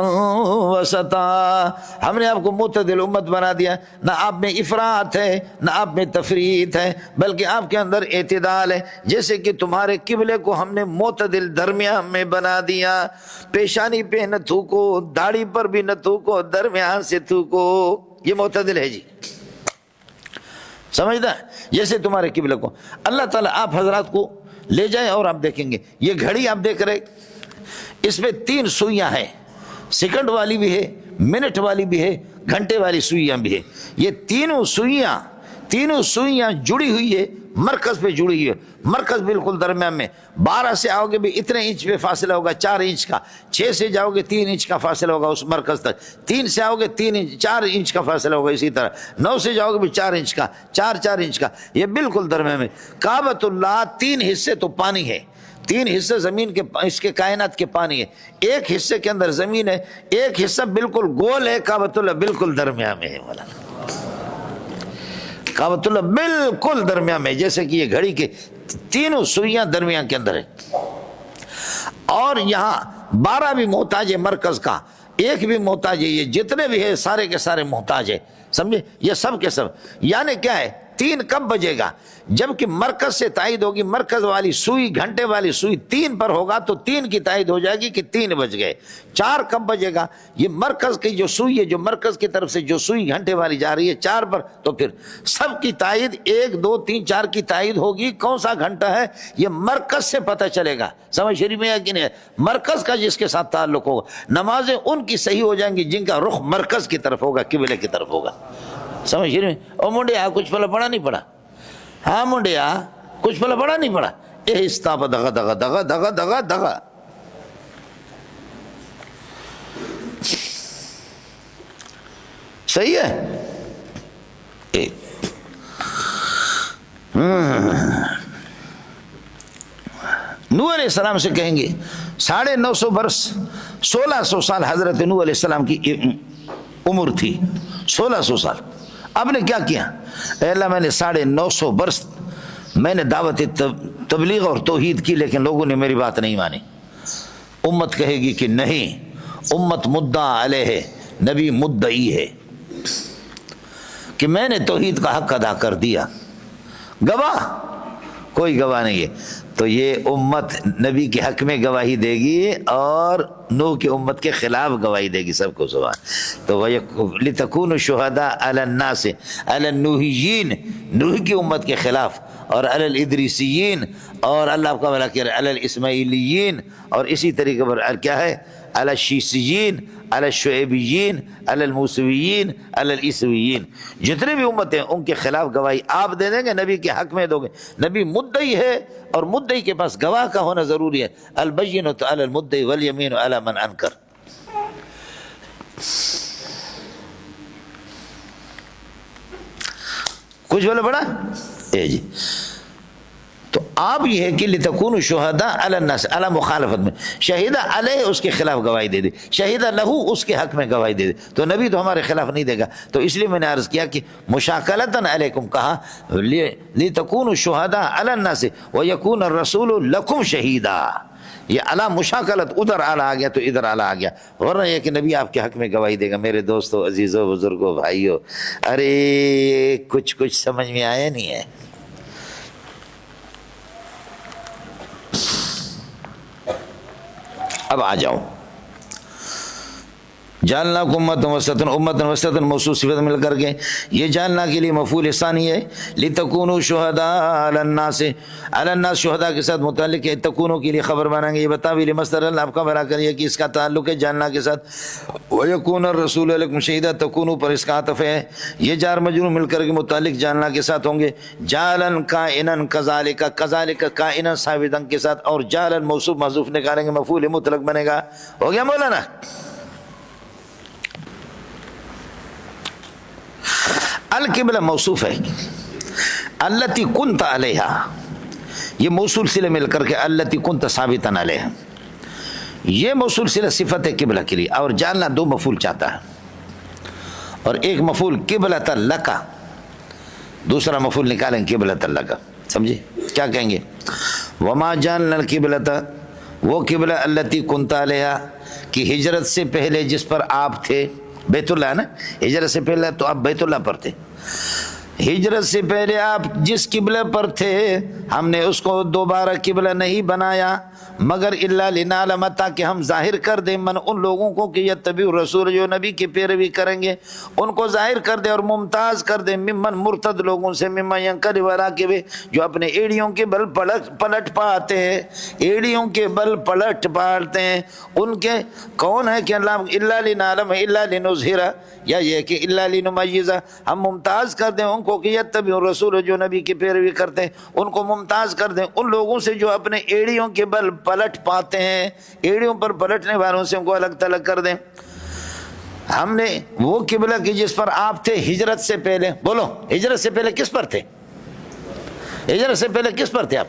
وَسَطًا، ہم نے آپ کو معتدل امت بنا دیا، نہ آپ میں افراط ہے نہ آپ میں تفریط ہے، بلکہ آپ کے اندر اعتدال ہے۔ جیسے کہ تمہارے قبلے کو ہم نے معتدل درمیان میں بنا دیا، پیشانی پہ نہ تھوکو، داڑھی پر بھی نہ تھوکو، درمیان سے تھوکو، یہ معتدل ہے جی، سمجھتا ہے؟ جیسے تمہارے قبلے کو اللہ تعالیٰ آپ حضرات کو لے جائے، اور آپ دیکھیں گے یہ گھڑی آپ دیکھ رہے، اس میں 3 سوئیاں ہیں، سیکنڈ والی بھی ہے، منٹ والی بھی ہے، گھنٹے والی سوئیاں بھی ہے۔ یہ تینوں سوئیاں جڑی ہوئی ہے، مرکز پہ جڑی ہوئی ہے، مرکز بالکل درمیان میں۔ 12 سے آؤ گے بھی اتنے انچ پہ فاصلہ ہوگا، 4 انچ کا، 6 سے جاؤ گے 3 انچ کا فاصلہ ہوگا اس مرکز تک، 3 سے آؤ گے 4 انچ کا فاصلہ ہوگا، اسی طرح 9 سے جاؤ گے بھی 4 انچ کا، 4 انچ کا، یہ بالکل درمیان میں۔ کعبۃ اللہ 3 حصے تو پانی ہے، 3 حصے زمین کے، اس کے کائنات کے پانی ہے، ایک حصے کے اندر زمین ہے، ایک حصہ بالکل گول ہے، کعبۃ اللہ بالکل درمیان میں ہے مولانا، کعبۃ اللہ بالکل درمیان میں، جیسے کہ یہ گھڑی کے 3 سوئیاں درمیان کے اندر ہے۔ اور یہاں 12 بھی محتاج ہے مرکز کا، ایک بھی محتاج ہے، یہ جتنے بھی ہے سارے کے سارے محتاج ہے، سمجھے؟ یہ سب کے سب، یعنی کیا ہے، 3 کب بجے گا؟ جبکہ مرکز سے تائید ہوگی، مرکز والی سوئی، گھنٹے والی سوئی 3 پر ہوگا تو 3 کی تائید ہو جائے گی کہ 3 بج گئے۔ 4 کب بجے گا؟ یہ مرکز کی جو سوئی ہے، جو مرکز کی طرف سے جو سوئی گھنٹے والی جا رہی ہے 4 پر، تو پھر سب کی تائید 1 2 3 4 کی تائید ہوگی، کون سا گھنٹہ ہے یہ مرکز سے پتہ چلے گا۔ سمجھ شریف میں ہے کہ نہیں؟ مرکز کا جس کے ساتھ تعلق ہوگا، نمازیں ان کی صحیح ہو جائیں گی جن کا رخ مرکز کی طرف ہوگا، قبلے کی طرف ہوگا۔ سمجھ رہے ہیں؟ او منڈیا کچھ پہلے پڑھا نہیں پڑھا؟ ہاں منڈیا کچھ پہلے پڑھا نہیں پڑھا؟ اے استاپ دغا دغا دغا دغا دغا دغا، صحیح ہے؟ نوح علیہ السلام سے کہیں گے 950 برس، 1600 سال حضرت نوح علیہ السلام کی عمر تھی، 1600 سال۔ آپ نے کیا کیا؟ اے اللہ میں نے 950 برس میں نے دعوت تبلیغ اور توحید کی، لیکن لوگوں نے میری بات نہیں مانی۔ امت کہے گی کہ نہیں، امت مدعا علیہ ہے، نبی مدعی ہے کہ میں نے توحید کا حق ادا کر دیا، گواہ کوئی گواہ نہیں ہے۔ تو یہ امت نبی کے حق میں گواہی دے گی اور نوح کی امت کے خلاف گواہی دے گی، سب کو سبحان۔ تو لِتَكُونُوا شُهَدَاءَ عَلَى النَّاسِ عَلَى النُّوحِيِّينَ، نوح کی امت کے خلاف، اور علی الادریسیین، اور اللہ کا بلا کہہ رہے علی الاسماعیلیین، اور اسی طریقے پر کیا ہے، علی الشیسیین، علی الشعیبیین، علی الموسویین، علی العیسویین، جتنے بھی امتیں ان کے خلاف گواہی آپ دے دیں گے، نبی کے حق میں دو گے۔ نبی مدعی ہے اور مدعی کے پاس گواہ کا ہونا ضروری ہے۔ البینۃ علی المدعی والیمین علی من انکر۔ کچھ بولے بڑا جی، تو آپ یہ ہے کہ لِتَكُونُوا شُهَدَاءَ عَلَى النَّاسِ، علی مخالفت میں، شہیدہ علیہ اس کے خلاف گواہی دے دے، شہیدہ لہو اس کے حق میں گواہی دے دے، تو نبی تو ہمارے خلاف نہیں دے گا۔ تو اس لیے میں نے عرض کیا کہ مشاکلتاً علیکم کہا، لِتَكُونُوا شُهَدَاءَ عَلَى النَّاسِ وَيَكُونَ الرَّسُولُ لَكُمْ شَهِيدًا۔ یہ علی مشاکلت، ادھر اعلیٰ آ گیا تو ادھر اعلیٰ آ گیا، ورنہ یہ کہ نبی آپ کے حق میں گواہی دے گا۔ میرے دوستو، عزیزو، بزرگو، بھائیو، ارے کچھ سمجھ میں آیا نہیں ہے؟ اب آ جاؤ، جعلناکم امۃ وسطا، امۃ وسطا موصوف صفت مل کر کے یہ جعلنا کے لیے مفعول ثانی ہے، لتکونوا شہداء علی الناس، علی الناس شہداء کے ساتھ متعلق ہے، تکونوا کے لیے خبر بنائیں گے، یہ بتاویل مصدر اللہ آپ کا بنا کریے کہ اس کا تعلق ہے جعلنا کے ساتھ، ویکون الرسول علیکم شہیدا، تکونوا پر اس کا عطف ہے، یہ جار مجرور مل کر کے متعلق جعلنا کے ساتھ ہوں گے، جعلن کائنا کذالک، کذالک کائنا ثابتا کے ساتھ، اور جعلن موصوف محذوف نکالیں گے، مفعول مطلق بنے گا۔ ہو گیا مولانا؟ القبلہ موصوف ہے، التی کنت علیہا، یہ موصول صلہ مل کر کے التی کنت ثابتا علیہا، یہ موصول صلہ صفت ہے قبلہ کے لیے، اور جعلنا 2 مفعول چاہتا ہے، اور ایک مفعول قبلۃ لک، دوسرا مفعول نکالیں قبلۃ لک، سمجھے کیا کہیں گے؟ وما جعلنا القبلۃ، وہ قبلہ التی کنت علیہا، کہ ہجرت سے پہلے جس پر آپ تھے، بیت اللہ نا، ہجرت سے پہلے تو آپ بیت اللہ پر تھے، ہجرت سے پہلے آپ جس قبلہ پر تھے ہم نے اس کو دوبارہ قبلہ نہیں بنایا مگر الا لنعلم، تاکہ ہم ظاہر کر دیں من ان لوگوں کو کہ یتبعوا الرسول، جو نبی کی پیروی کریں گے ان کو ظاہر کر دیں اور ممتاز کر دیں، ممن مرتد لوگوں سے، ممن ینقلب علی عقبیہ، جو اپنے ایڑیوں کے بل پلٹ پاتے ہیں، ایڑیوں کے بل پلٹ پاتے ہیں، ان کے کون ہے کہ اللہ الا لنعلم الا لنظہر، یا یہ کہ الا لنمیز، ہم ممتاز کر دیں ان کو کہ یتبعوا الرسول، جو نبی کی پیروی کرتے ہیں ان کو ممتاز کر دیں ان لوگوں سے جو اپنے ایڑیوں کے بل پلٹ پاتے ہیں، ایڑیوں پر پلٹنے والوں سے ان کو الگ تلگ کر دیں۔ ہم نے وہ قبلہ کی جس پر آپ تھے ہجرت سے پہلے، بولو ہجرت سے پہلے کس پر تھے؟ ہجرت سے پہلے کس پر تھے آپ؟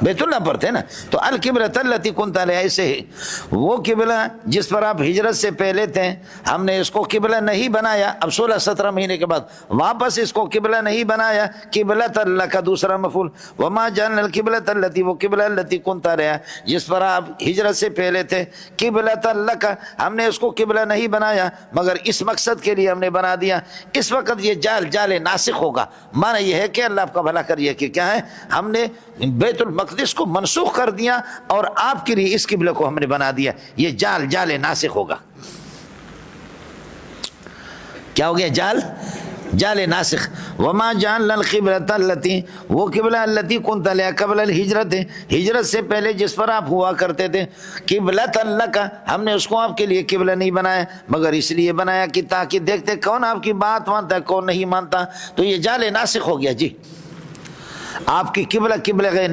بیت اللہ پر تھے نا، تو القبلۃ التی کنت علیہا، اسے وہ قبلہ جس پر آپ ہجرت سے پہلے تھے ہم نے اس کو قبلہ نہیں بنایا، اب 16-17 مہینے کے بعد واپس اس کو قبلہ نہیں بنایا، قبلۃ اللہ کا دوسرا مفعول، وما جعلنا القبلۃ التی، وہ قبلہ التی کنت علیہا جس پر آپ ہجرت سے پہلے تھے، قبلۃ اللہ کا ہم نے اس کو قبلہ نہیں بنایا مگر اس مقصد کے لیے ہم نے بنا دیا۔ اس وقت یہ جال ناسخ ہوگا، معنی یہ ہے کہ اللہ آپ کا بھلا کریے کہ کیا ہے، ہم نے بیت المقدس کو منسوخ کر دیا اور آپ کے لیے اس قبلہ کو ہم نے بنا دیا، یہ جال ناسخ ہوگا۔ کیا ہو گیا؟ جال ناسخ۔ وما جعلنا القبلۃ التی، وہ قبلہ التی کنت علیہا قبل الہجرت، ہجرت سے پہلے جس پر آپ ہوا کرتے تھے، قبلۃ لک، ہم نے اس کو آپ کے لیے قبلہ نہیں بنایا مگر اس لیے بنایا کہ تاکہ دیکھتے کون آپ کی بات مانتا ہے کون نہیں مانتا، تو یہ جال ناسخ ہو گیا جی۔ آپ کی قبلہ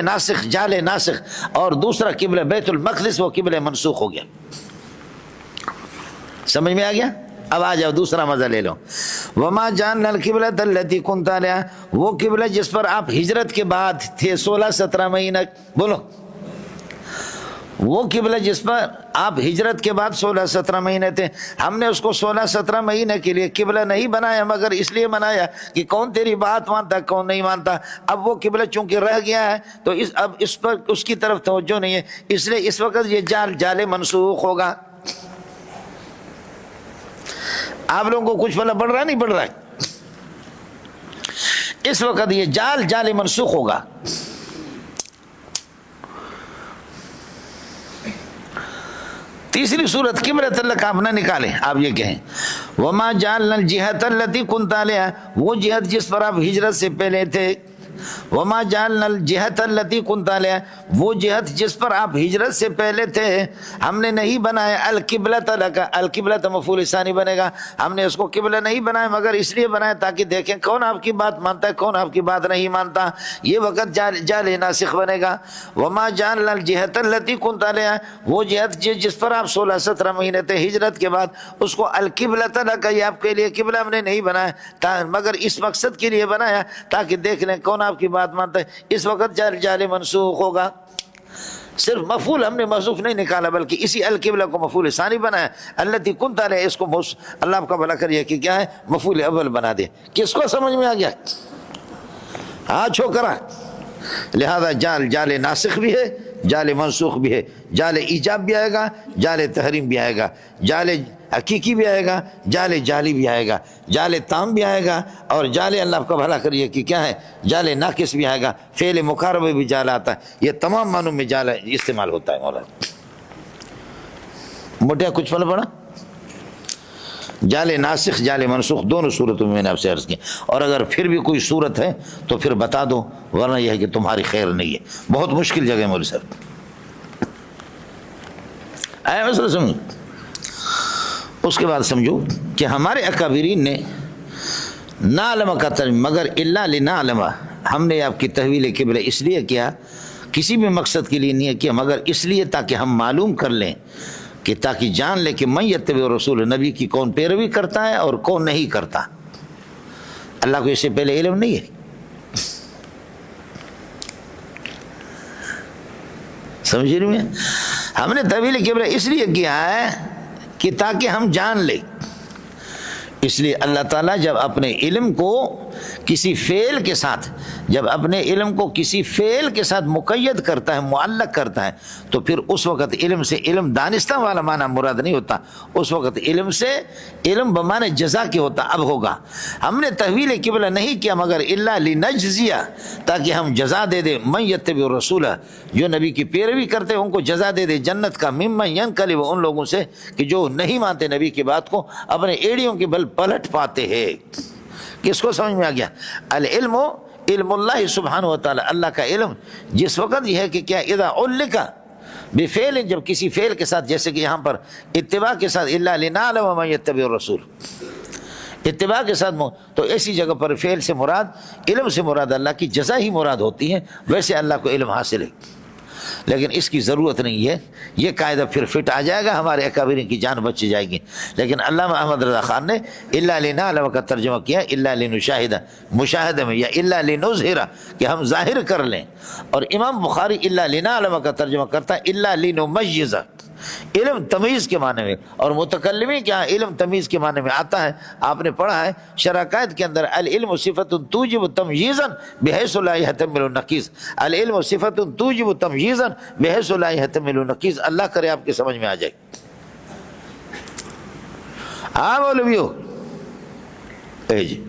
ناسخ، جال ناسخ، اور دوسرا قبلہ بیت المقدس وہ قبلہ منسوخ ہو گیا۔ سمجھ میں آ گیا؟ اب آ جاؤ دوسرا مزہ لے لو۔ وما جعلنا القبلۃ التی کنت علیہا، وہ قبلہ جس پر آپ ہجرت کے بعد تھے 16-17 مہینہ، بولو وہ قبلہ جس پر آپ ہجرت کے بعد 16-17 مہینے تھے ہم نے اس کو 16-17 مہینے کے لیے قبلہ نہیں بنایا مگر اس لیے بنایا کہ کون تیری بات مانتا کون نہیں مانتا۔ اب وہ قبلہ چونکہ رہ گیا ہے تو اب اس پر اس کی طرف توجہ نہیں ہے، اس لیے اس وقت یہ جال منسوخ ہوگا۔ آپ لوگوں کو کچھ پڑھ رہا نہیں پڑھ رہا ہے؟ اس وقت یہ جال منسوخ ہوگا۔ تیسری صورت قبلۃ اللہ کا اپنا نکالیں، آپ یہ کہیں وما جعلنا الجہۃ التی کنت علیہا، وہ جہت جس پر آپ ہجرت سے پہلے تھے، وما جعلنا الجہۃ التی کنت علیہا، وہ جہت جس پر آپ ہجرت سے پہلے تھے ہم نے نہیں بنایا، القبلۃ لک، القبلۃ مفعول ثانی بنے گا، ہم نے اس کو قبلہ نہیں بنایا مگر اس لیے بنایا تاکہ دیکھیں کون آپ کی بات مانتا ہے کون آپ کی بات نہیں مانتا، یہ وقت جال ناسخ بنے گا۔ وما جعلنا الجہۃ التی کنت علیہا، وہ جہت جس پر آپ 16-17 مہینے تھے ہجرت کے بعد، اس کو القبلۃ لک، یہ آپ کے لیے قبلہ ہم نے نہیں بنایا مگر اس مقصد کے لیے بنایا تاکہ دیکھ لیں کون آپ کی بات مانتا ہے۔ اس وقت جال منسوخ ہوگا۔ صرف مفعول ہم نے محذوف نہیں نکالا بلکہ اسی القبلہ کو مفعول ثانی بنایا، التی کنت علیہا، اس کو اللہ آپ کا بھلا کریے کہ کیا ہے مفعول اول بنا دے۔ کس کو سمجھ میں آ گیا؟ ہاں چھوکرا۔ لہذا جال ناسخ بھی ہے، جال منسوخ بھی ہے، جال ایجاب بھی آئے گا، جال تحریم بھی آئے گا، جال حقیقی بھی آئے گا، جال جعلی بھی آئے گا، جال تام بھی آئے گا، اور جال اللہ آپ کا بھلا کریے کہ کیا ہے جال ناقص بھی آئے گا، فعل مقاربہ بھی جال آتا ہے، یہ تمام معنوں میں جال استعمال ہوتا ہے۔ مولانا موٹیا کچھ پڑا؟ جال ناسخ جال منسوخ دونوں صورتوں میں نے آپ سے عرض کی، اور اگر پھر بھی کوئی صورت ہے تو پھر بتا دو، ورنہ یہ ہے کہ تمہاری خیر نہیں ہے، بہت مشکل جگہ مولوی صاحب۔ آیا مسئلہ سمجھ؟ اس کے بعد سمجھو کہ ہمارے اکابرین نے نعلم کا ترجمہ مگر الا لنعلم، ہم نے آپ کی تحویل قبلہ اس لیے کیا، کسی بھی مقصد کے لیے نہیں کیا مگر اس لیے تاکہ ہم معلوم کر لیں، کہ تاکہ جان لے کہ من یتبع رسول، نبی کی کون پیروی کرتا ہے اور کون نہیں کرتا۔ اللہ کو اس سے پہلے علم نہیں ہے، سمجھ رہی میں؟ ہم نے طویل قبلہ اس لیے کیا ہے کہ تاکہ ہم جان لیں، اس لیے اللہ تعالیٰ جب اپنے علم کو کسی فعل کے ساتھ مقید کرتا ہے، معلق کرتا ہے، تو پھر اس وقت علم سے علم دانستہ والا معنی مراد نہیں ہوتا، اس وقت علم سے علم بمعنی جزا کے ہوتا۔ اب ہوگا ہم نے تحویل قبلہ نہیں کیا مگر الا لنجزیہ، تاکہ ہم جزا دے دیں من یتبع الرسول، جو نبی کی پیروی کرتے ان کو جزا دے دے جنت کا، ممن ینقلب، ان لوگوں سے کہ جو نہیں مانتے نبی کی بات کو، اپنے ایڑیوں کے بل پلٹ پاتے ہیں۔ کس کو سمجھ میں آ گیا؟ العلم علم اللہ سبحانہ و تعالی، اللہ کا علم جس وقت یہ ہے کہ کیا اذا علق بفعل، جب کسی فعل کے ساتھ، جیسے کہ یہاں پر اتباع کے ساتھ الا لنعلم من یتبع الرسول، اتباع کے ساتھ تو ایسی جگہ پر فعل سے مراد، علم سے مراد اللہ کی جزا ہی مراد ہوتی ہے، ویسے اللہ کو علم حاصل ہے، لیکن اس کی ضرورت نہیں ہے، یہ قاعدہ پھر فٹ آ جائے گا، ہمارے اکابرین کی جان بچ جائے گی۔ لیکن علامہ احمد رضا خان نے الا لنعلم کا ترجمہ کیا الا لنشاہد، مشاہدہ میں، یا الا لنظہر کہ ہم ظاہر کر لیں، اور امام بخاری الا لنعلم کا ترجمہ کرتا ہے الا لنمیز، علم تمیز کے معنی میں، اور متکلمین کیا علم تمیز کے معنی میں آتا ہے، آپ نے پڑھا ہے شرائط کے اندر العلم صفت توجب تمییزا بحیث لا یحتمل النقیض، العلم صفت توجب تمییزا بحیث لا یحتمل النقیض، اللہ کرے آپ کے سمجھ میں آ جائے۔ ہاں مولویو، جی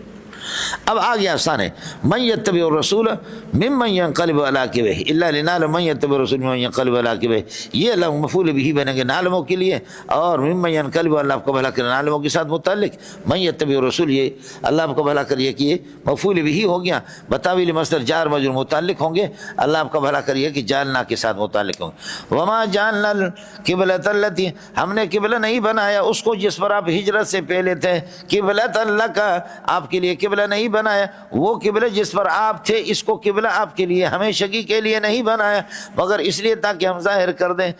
اب آ گیا آسان ہے، من یتبع الرسول ممن ینقلب علی عقبیہ الا لنعلم من یتبع الرسول ممن ینقلب علی عقبیہ، یہ لفظ مفعول بھی بنے گے نعلموں کے لیے، اور ممن ینقلب، اللہ آپ کو بھلا کرے، نعلموں کے ساتھ متعلق، من یتبع الرسول یہ اللہ آپ کو بھلا کریے کہ یہ مفعول بھی ہو گیا، بتاویل مصدر جار مجرور متعلق ہوں گے، اللہ آپ کا بھلا کریے کہ جعلنا کے ساتھ متعلق ہوں گے۔ وما جعلنا القبلۃ التی، ہم نے قبلہ نہیں بنایا اس کو جس پر آپ ہجرت سے پہلے تھے، قبلۃ اللہ کا آپ کے لیے قبلہ نہیں بنایا، وہ قبلہ جس پر آپ تھے اس کو قبلہ آپ کے لیے ہمیشگی کے لیے نہیں بنایا، مگر اس لیے تاکہ ہم ظاہر کر دیں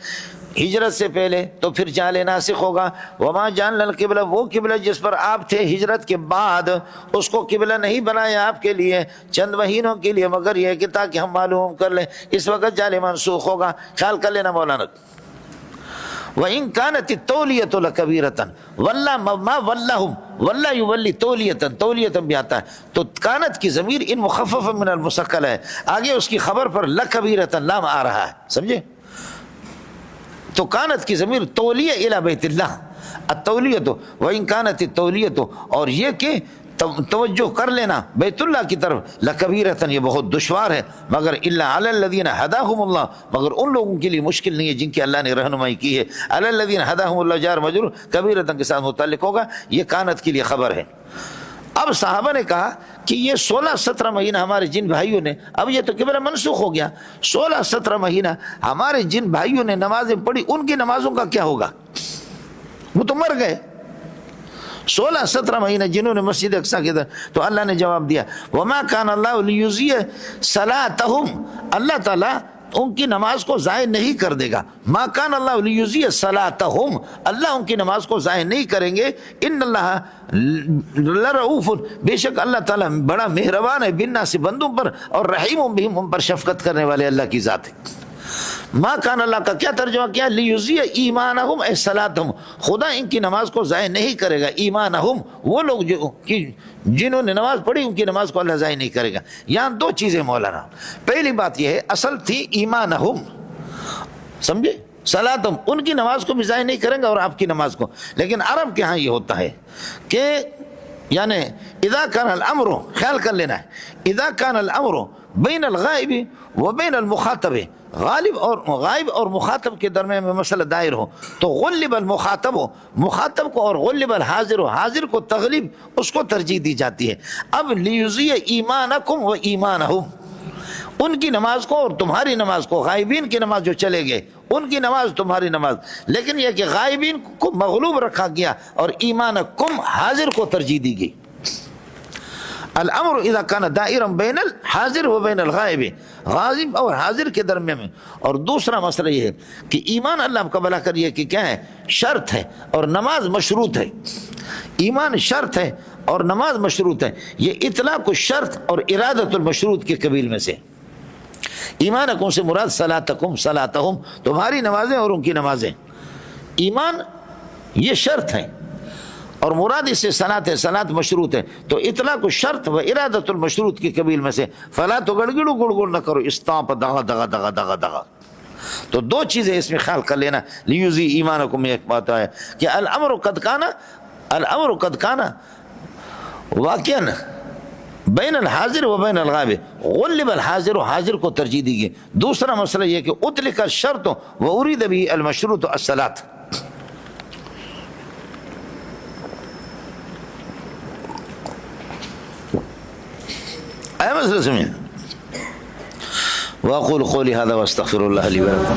ہجرت سے پہلے، تو پھر جعل ناسخ ہوگا۔ وما جعلنا القبلہ، وہ قبلہ جس پر آپ تھے ہجرت کے بعد اس کو قبلہ نہیں بنایا آپ کے لیے چند مہینوں کے لیے، مگر یہ کہ تاکہ ہم معلوم کر لیں، اس وقت جعل منسوخ ہوگا، خیال کر لینا مولانا۔ وَإِن كَانَتِ التَّوْلِيَةُ لَكَبِيرَةً وَلَّا مَا وَلَّهُمْ وَلَّا يُوَلِّي تَوْلِيَةً، تولیتاً بھی آتا ہے، تو کانت کی ضمیر ان مخفف من المثقل ہے، آگے اس کی خبر پر لَكَبِيرَةً لام آ رہا ہے، سمجھے؟ تو کانت کی ضمیر تولیہ الی بیت اللہ، التولیۃ وَإِن كَانَتِ التَّوْلِيَةُ، اور یہ کہ توجہ کر لینا بیت اللہ کی طرف، لکبیرتن یہ بہت دشوار ہے، مگر الا علی الذین ہداہم اللہ، مگر ان لوگوں کے لیے مشکل نہیں ہے جن کی اللہ نے رہنمائی کی ہے، علی الذین ہداہم اللہ جار مجرور کبیرتن کے ساتھ متعلق ہوگا، یہ کانت کے لیے خبر ہے۔ اب صحابہ نے کہا کہ یہ 16-17 مہینہ ہمارے جن بھائیوں نے، اب یہ تو قبلہ منسوخ ہو گیا، 16-17 مہینہ ہمارے جن بھائیوں نے نمازیں پڑھی ان کی نمازوں کا کیا ہوگا؟ وہ تو مر گئے۔ 16-17 مہینہ جنہوں نے مسجد اقصی کے اندر، تو اللہ نے جواب دیا وما کان اللہ لیضیع صلاتہم، اللہ تعالیٰ ان کی نماز کو ضائع نہیں کر دے گا، ما کان اللہ لیضیع صلاتہم، اللہ ان کی نماز کو ضائع نہیں کریں گے، ان اللہ لرؤوف، بے شک اللہ تعالیٰ بڑا مہربان ہے بالناس بندوں پر، اور رحیم بہم ان پر شفقت کرنے والے اللہ کی ذات ہے۔ ما کان اللہ کا کیا ترجمہ کیا؟ لیضیع ایمانہم اے صلاتہم، خدا ان کی نماز کو ضائع نہیں کرے گا، ایمانہم وہ لوگ جو جنہوں نے نماز پڑھی ان کی نماز کو اللہ ضائع نہیں کرے گا۔ یہاں دو چیزیں مولانا، پہلی بات یہ ہے اصل تھی ایمانہم، سمجھے، صلاتہم ان کی نماز کو بھی ضائع نہیں کریں گا اور آپ کی نماز کو، لیکن عرب کے ہاں یہ ہوتا ہے کہ یعنی اذا کان الامر، خیال کر لینا ہے، اذا کان الامر بین الغائب و بین المخاطب، غالب اور مخاطب کے درمیان میں مسئلہ دائر ہو تو غلب المخاطب ہو، مخاطب کو، اور غلب الحاضر ہو، حاضر کو تغلیب اس کو ترجیح دی جاتی ہے۔ اب لیضیع ایمانکم و ایمانہم، ان کی نماز کو اور تمہاری نماز کو، غائبین کی نماز جو چلے گئے ان کی نماز تمہاری نماز، لیکن یہ کہ غائبین کو مغلوب رکھا گیا اور ایمانکم حاضر کو ترجیح دی گئی۔ الامر اذا کان دائرا بین الحاضر و بین الغائب، غائب اور حاضر کے درمیان میں۔ اور دوسرا مسئلہ یہ ہے کہ ایمان اللہ آپ کا بھلا کریے کہ کیا ہے، شرط ہے اور نماز مشروط ہے، ایمان شرط ہے اور نماز مشروط ہے، یہ اطلاق الشرط اور ارادت المشروط کے قبیل میں سے۔ ایمانکم سے مراد صلاتکم صلاتہم، تمہاری نمازیں اور ان کی نمازیں، ایمان یہ شرط ہے اور مراد اس سے صنعت ہے، صنعت مشروط ہے، تو اطلاق الشرط و ارادت المشروط کی قبیل میں سے فلا تو گڑگڑو گڑگڑ نہ کرو، استامپ دغا دغا دغا دغا دغا. تو دو چیزیں اس میں خیال کر لینا. لیوزی ایمانکم میں ایک بات ہے کہ الامر قد کانا واقعا بین الحاضر و بین الغائب، غلب الحاضر و حاضر کو ترجیح دی گئی. دوسرا مسئلہ یہ کہ اطلق الشرط و ارید به المشروط الصلاۃ. اے مسئلہ سمجھیں. واقول قولی هذا واستغفر الله لي ولكم.